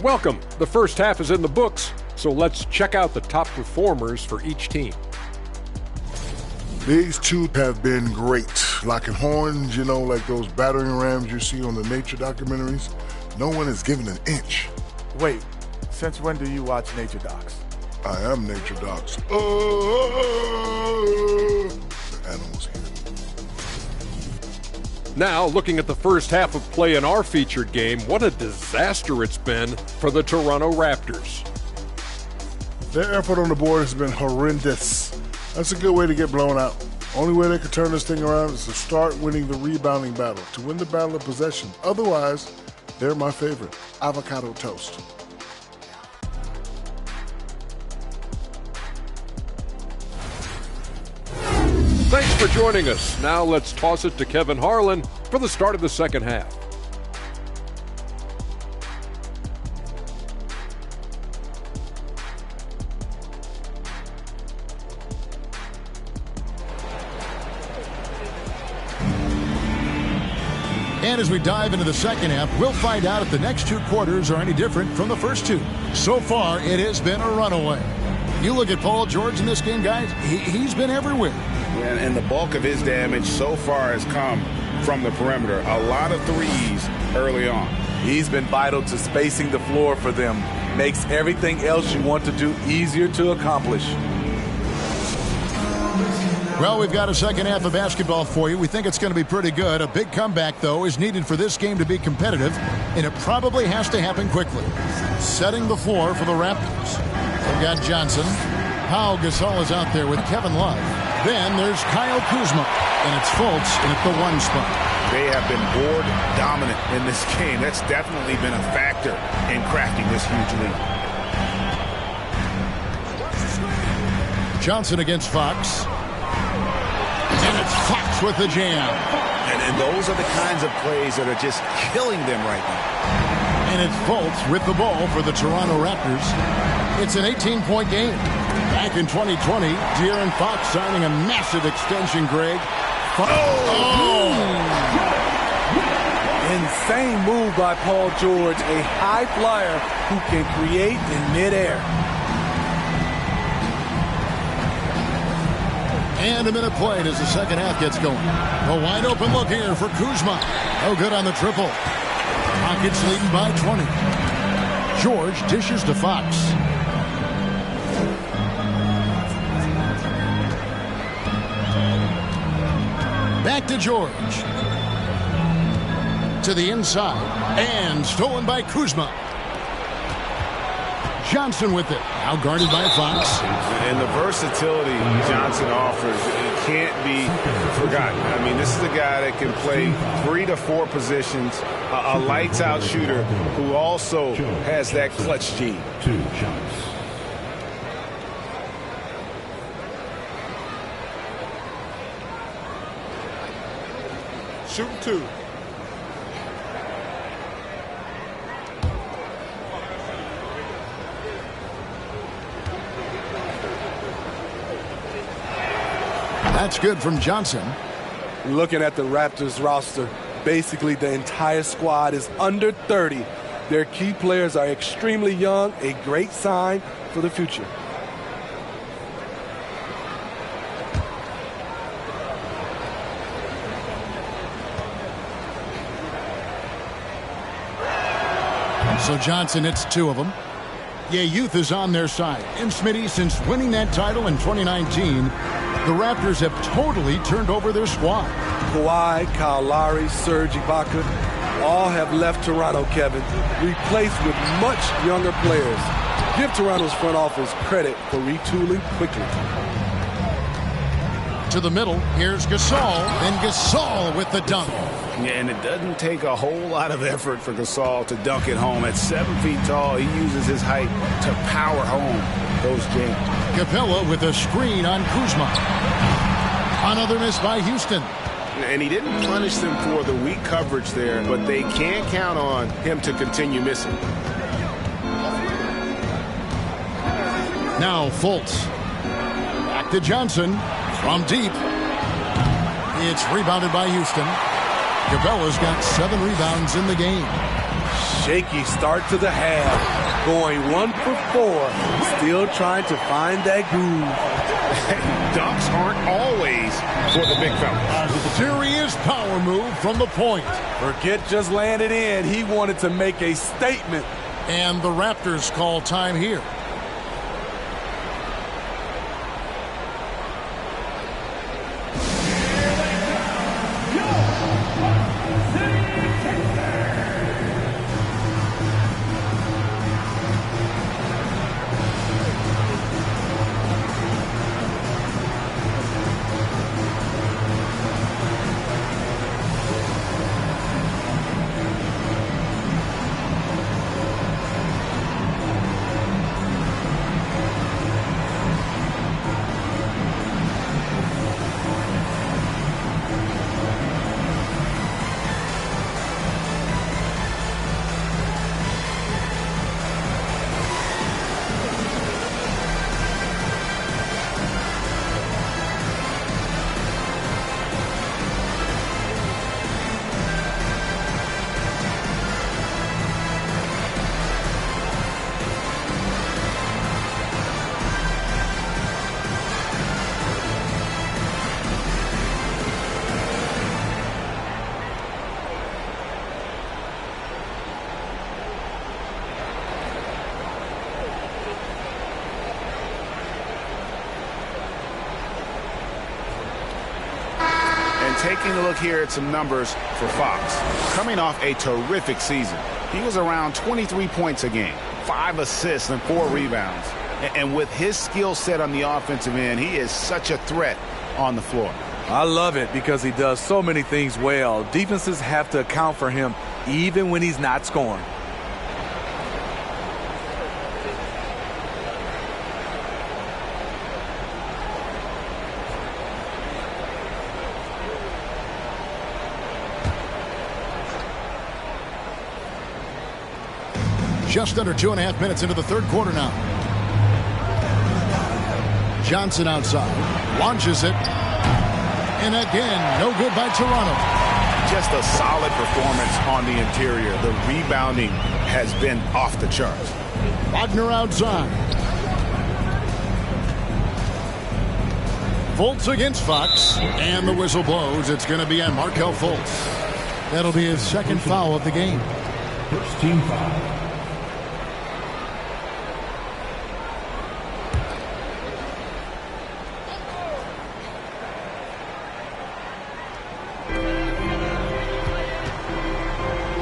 Welcome. The first half is in the books, so let's check out the top performers for each team.
These two have been great. Locking horns, you know, like those battering rams you see on the nature documentaries. No one is given an inch.
Wait, since when do you watch nature docs?
I am nature docs. The animals here.
Now, looking at the first half of play in our featured game, what a disaster it's been for the Toronto Raptors.
Their effort on the board has been horrendous. That's a good way to get blown out. Only way they can turn this thing around is to start winning the rebounding battle, to win the battle of possession. Otherwise, they're my favorite. Avocado toast.
Thanks for joining us. Now let's toss it to Kevin Harlan for the start of the second half.
And as we dive into the second half, we'll find out if the next two quarters are any different from the first two. So far, it has been a runaway. You look at Paul George in this game, guys, he's been everywhere.
And the bulk of his damage so far has come from the perimeter. A lot of threes early on.
He's been vital to spacing the floor for them. Makes everything else you want to do easier to accomplish.
Well, we've got a second half of basketball for you. We think it's going to be pretty good. A big comeback, though, is needed for this game to be competitive, and it probably has to happen quickly. Setting the floor for the Raptors. We've got Johnson. Pau Gasol is out there with Kevin Love. Then there's Kyle Kuzma, and it's Fultz in at the one spot.
They have been board dominant in this game. That's definitely been a factor in crafting this huge lead.
Johnson against Fox. And it's Fox with the jam.
And those are the kinds of plays that are just killing them right now.
And it's Fultz with the ball for the Toronto Raptors. It's an 18-point game. Back in 2020, De'Aaron Fox signing a massive extension, Greg.
Insane move by Paul George, a high flyer who can create in midair.
And a minute played as the second half gets going. A wide open look here for Kuzma. No good on the triple. Rockets leading by 20. George dishes to Fox. Back to George. To the inside. And stolen by Kuzma. Johnson with it. Now guarded by Fox.
And the versatility Johnson offers, it can't be forgotten. I mean, this is a guy that can play 3 to 4 positions, a lights-out shooter who also has that clutch gene.
2 shots.
Shooting 2.
That's good from Johnson.
Looking at the Raptors roster, basically the entire squad is under 30. Their key players are extremely young, a great sign for the future.
So Johnson hits 2 of them. Yeah, youth is on their side. And Smitty, since winning that title in 2019, the Raptors have totally turned over their squad.
Kawhi, Kyle Lowry, Serge Ibaka, all have left Toronto, Kevin, replaced with much younger players. Give Toronto's front office credit for retooling quickly.
To the middle, here's Gasol, and Gasol with the dunk.
Yeah, and it doesn't take a whole lot of effort for Gasol to dunk it home. At 7 feet tall, he uses his height to power home those jams.
Capella with a screen on Kuzma. Another miss by Houston.
And he didn't punish them for the weak coverage there, but they can't count on him to continue missing.
Now Fultz. Back to Johnson from deep. It's rebounded by Houston. Capella's got 7 rebounds in the game.
Shaky start to the half. Going 1 for 4. Still trying to find that groove.
Dunks aren't always for the big fella.
Serious power move from the point.
Burkett just landed in. He wanted to make a statement.
And the Raptors call time here.
Taking a look here at some numbers for Fox. Coming off a terrific season, he was around 23 points a game, 5 assists and 4 rebounds. And with his skill set on the offensive end, he is such a threat on the floor.
I love it because he does so many things well. Defenses have to account for him even when he's not scoring.
Just under 2.5 minutes into the third quarter now. Johnson outside. Launches it. And again, no good by Toronto.
Just a solid performance on the interior. The rebounding has been off the charts.
Wagner outside. Fultz against Fox. And the whistle blows. It's going to be on Markelle Fultz. That'll be his second foul of the game.
First team foul.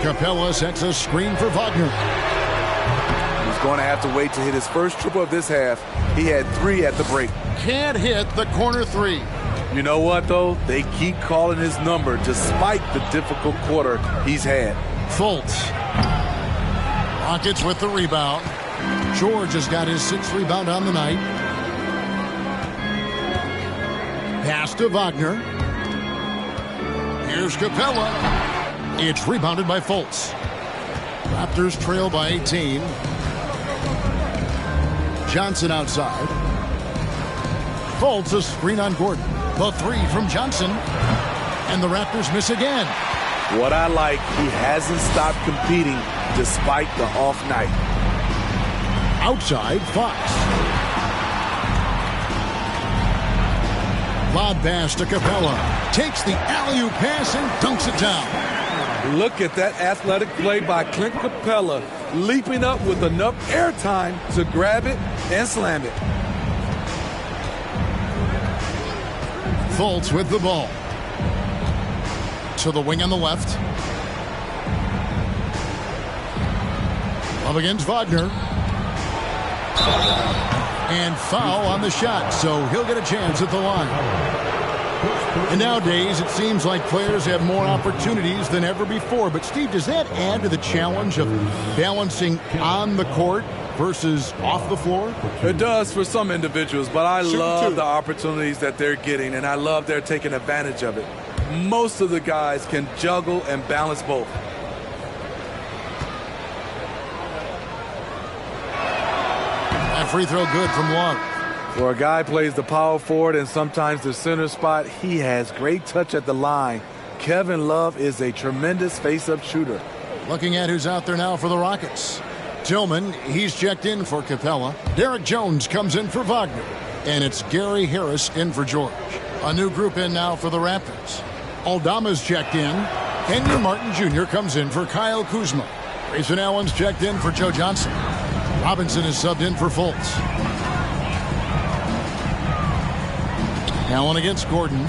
Capella sets a screen for Wagner.
He's going to have to wait to hit his first triple of this half. He had 3 at the break.
Can't hit the corner 3.
You know what, though? They keep calling his number despite the difficult quarter he's had.
Fultz. Rockets with the rebound. George has got his 6th rebound on the night. Pass to Wagner. Here's Capella. It's rebounded by Fultz. Raptors trail by 18. Johnson outside. Fultz a screen on Gordon. The three from Johnson. And the Raptors miss again.
What I like, he hasn't stopped competing despite the off night.
Outside, Fox. Lob pass to Capella. Takes the alley-oop pass and dunks it down.
Look at that athletic play by Clint Capella, leaping up with enough airtime to grab it and slam it.
Fultz with the ball. To the wing on the left. Up against Wagner. And foul on the shot, so he'll get a chance at the line. And nowadays, it seems like players have more opportunities than ever before. But, Steve, does that add to the challenge of balancing on the court versus off the floor?
It does for some individuals, but I love the opportunities that they're getting, and I love they're taking advantage of it. Most of the guys can juggle and balance both.
That free throw good from Love.
For a guy who plays the power forward and sometimes the center spot, he has great touch at the line. Kevin Love is a tremendous face-up shooter.
Looking at who's out there now for the Rockets. Tillman, he's checked in for Capella. Derek Jones comes in for Wagner. And it's Gary Harris in for George. A new group in now for the Raptors. Aldama's checked in. Kenyon Martin Jr. comes in for Kyle Kuzma. Grayson Allen's checked in for Joe Johnson. Robinson is subbed in for Fultz. Allen against Gordon.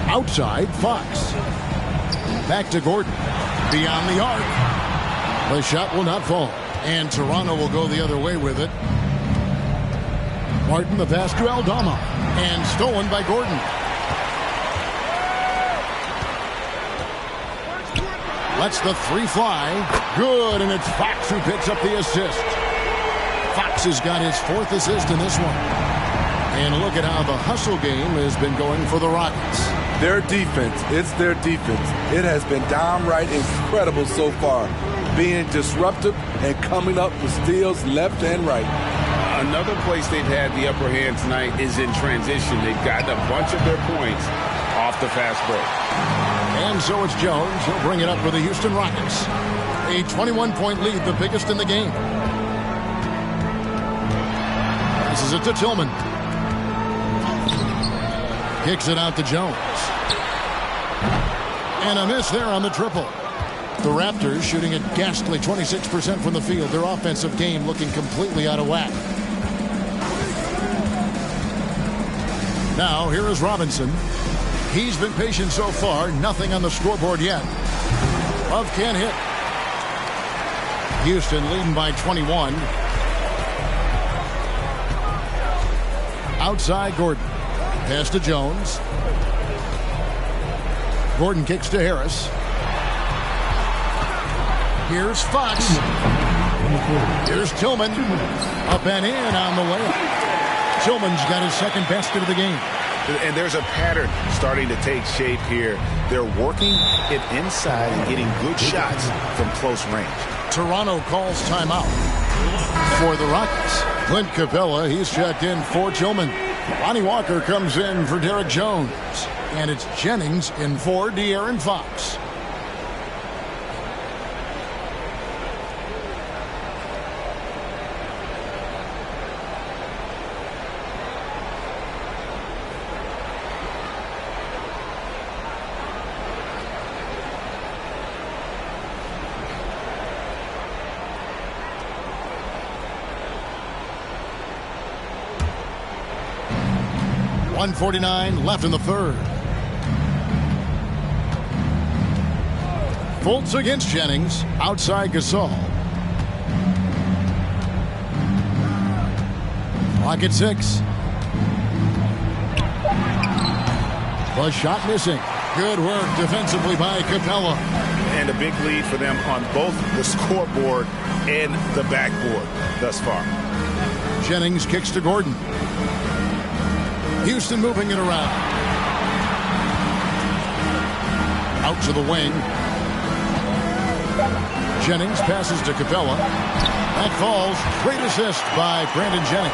Outside, Fox. Back to Gordon. Beyond the arc. The shot will not fall. And Toronto will go the other way with it. Martin the pass to Aldama. And stolen by Gordon. Lets the three fly. Good, and it's Fox who picks up the assist. Fox has got his fourth assist in this one. And look at how the hustle game has been going for the Rockets.
Their defense, it's their defense. It has been downright incredible so far. Being disruptive and coming up with steals left and right.
Another place they've had the upper hand tonight is in transition. They've gotten a bunch of their points off the fast break.
And so it's Jones. He'll bring it up for the Houston Rockets. A 21-point lead, the biggest in the game. Passes it to Tillman. Kicks it out to Jones. And a miss there on the triple. The Raptors shooting a ghastly 26% from the field. Their offensive game looking completely out of whack. Now, here is Robinson. He's been patient so far. Nothing on the scoreboard yet. Love can't hit. Houston leading by 21. Outside Gordon. Pass to Jones. Gordon kicks to Harris. Here's Fox. Here's Tillman. Up and in on the layup. Tillman's got his second basket of the game.
And there's a pattern starting to take shape here. They're working it inside and getting good shots from close range.
Toronto calls timeout for the Rockets. Clint Capella, he's checked in for Tillman. Lonnie Walker comes in for Derek Jones. And it's Jennings in for De'Aaron Fox. .149 left in the third. Fultz against Jennings. Outside Gasol. Clock at 6. The shot missing. Good work defensively by Capella.
And a big lead for them on both the scoreboard and the backboard thus far.
Jennings kicks to Gordon. Houston moving it around. Out to the wing. Jennings passes to Capella. That falls. Great assist by Brandon Jennings.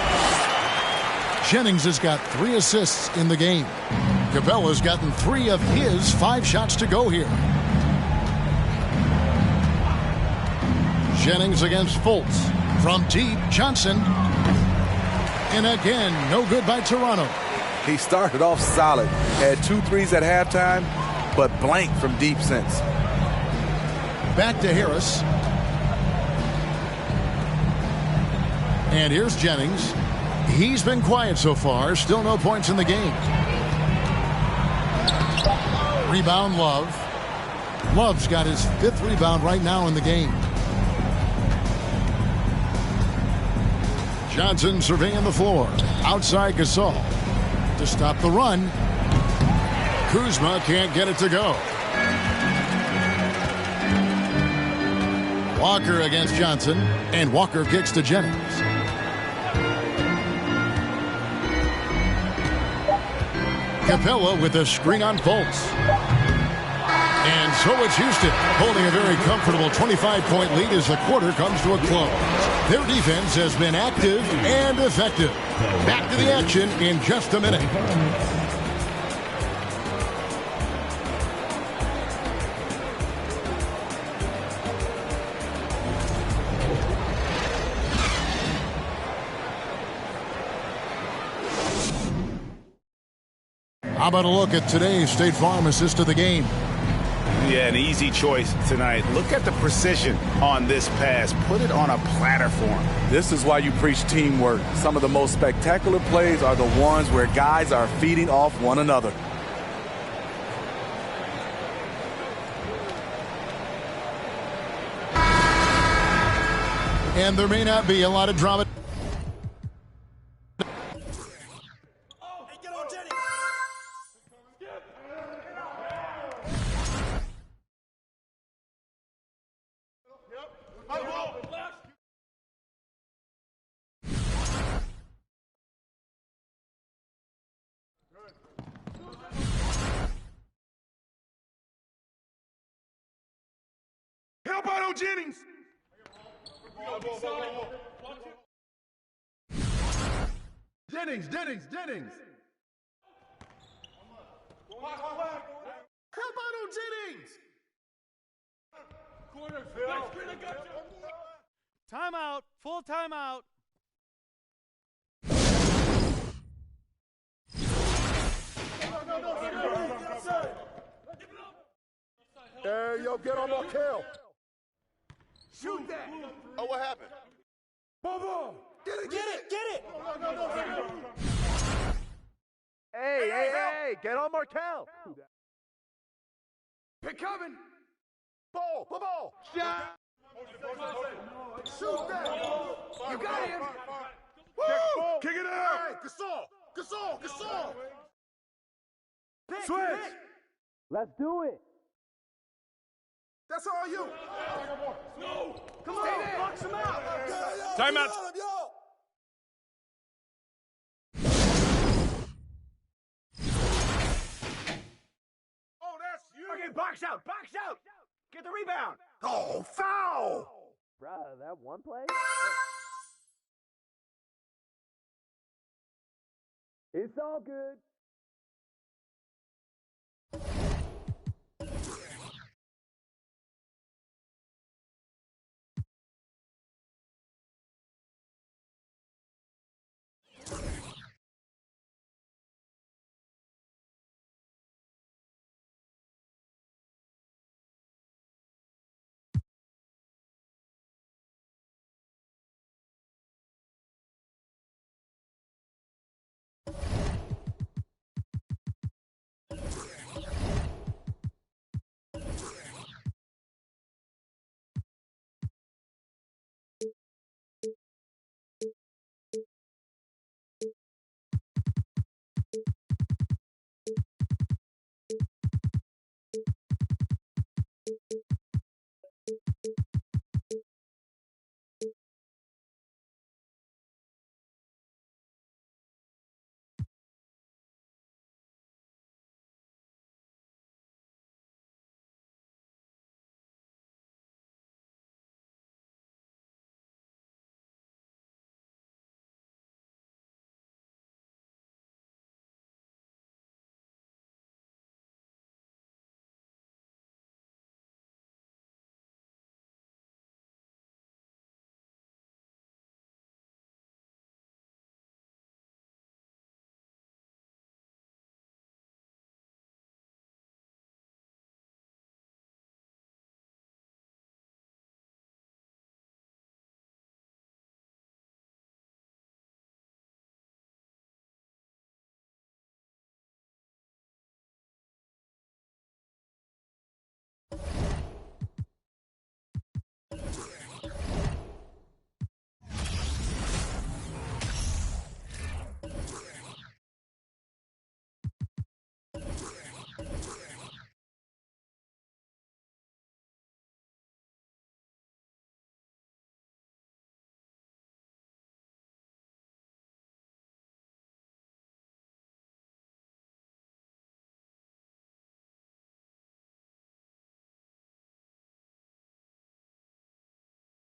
Jennings has got 3 assists in the game. Capella's gotten 3 of his 5 shots to go here. Jennings against Fultz. From deep, Johnson. And again, no good by Toronto.
He started off solid. Had 2 threes at halftime, but blank from deep since.
Back to Harris. And here's Jennings. He's been quiet so far. Still no points in the game. Rebound, Love. Love's got his 5th rebound right now in the game. Johnson surveying the floor. Outside Gasol. To stop the run. Kuzma can't get it to go. Walker against Johnson. And Walker kicks to Jennings. Capella with a screen on Fultz. And so it's Houston holding a very comfortable 25-point lead as the quarter comes to a close. Their defense has been active and effective. Back to the action in just a minute. How about a look at today's State Farm assist of the game?
Yeah, an easy choice tonight. Look at the precision on this pass. Put it on a platter for him.
This is why you preach teamwork. Some of the most spectacular plays are the ones where guys are feeding off one another.
And there may not be a lot of drama.
Help out on Jennings. Jennings. Help out on Jennings.
Timeout. Full timeout.
There you go. Get on Markel.
Shoot that. Oh, what happened?
Bobo. Get it.
Hey. Get on Markel.
Pick coming. Ball. Shot. Shoot that. You got him. Woo! Kick it out. Hey, Gasol. Switch.
Let's do it.
That's all you. No. Come on. Box him out.
Timeout.
Oh, that's you. Okay, box out. Get the rebound. Oh, foul.
Bruh, that one play? It's all good.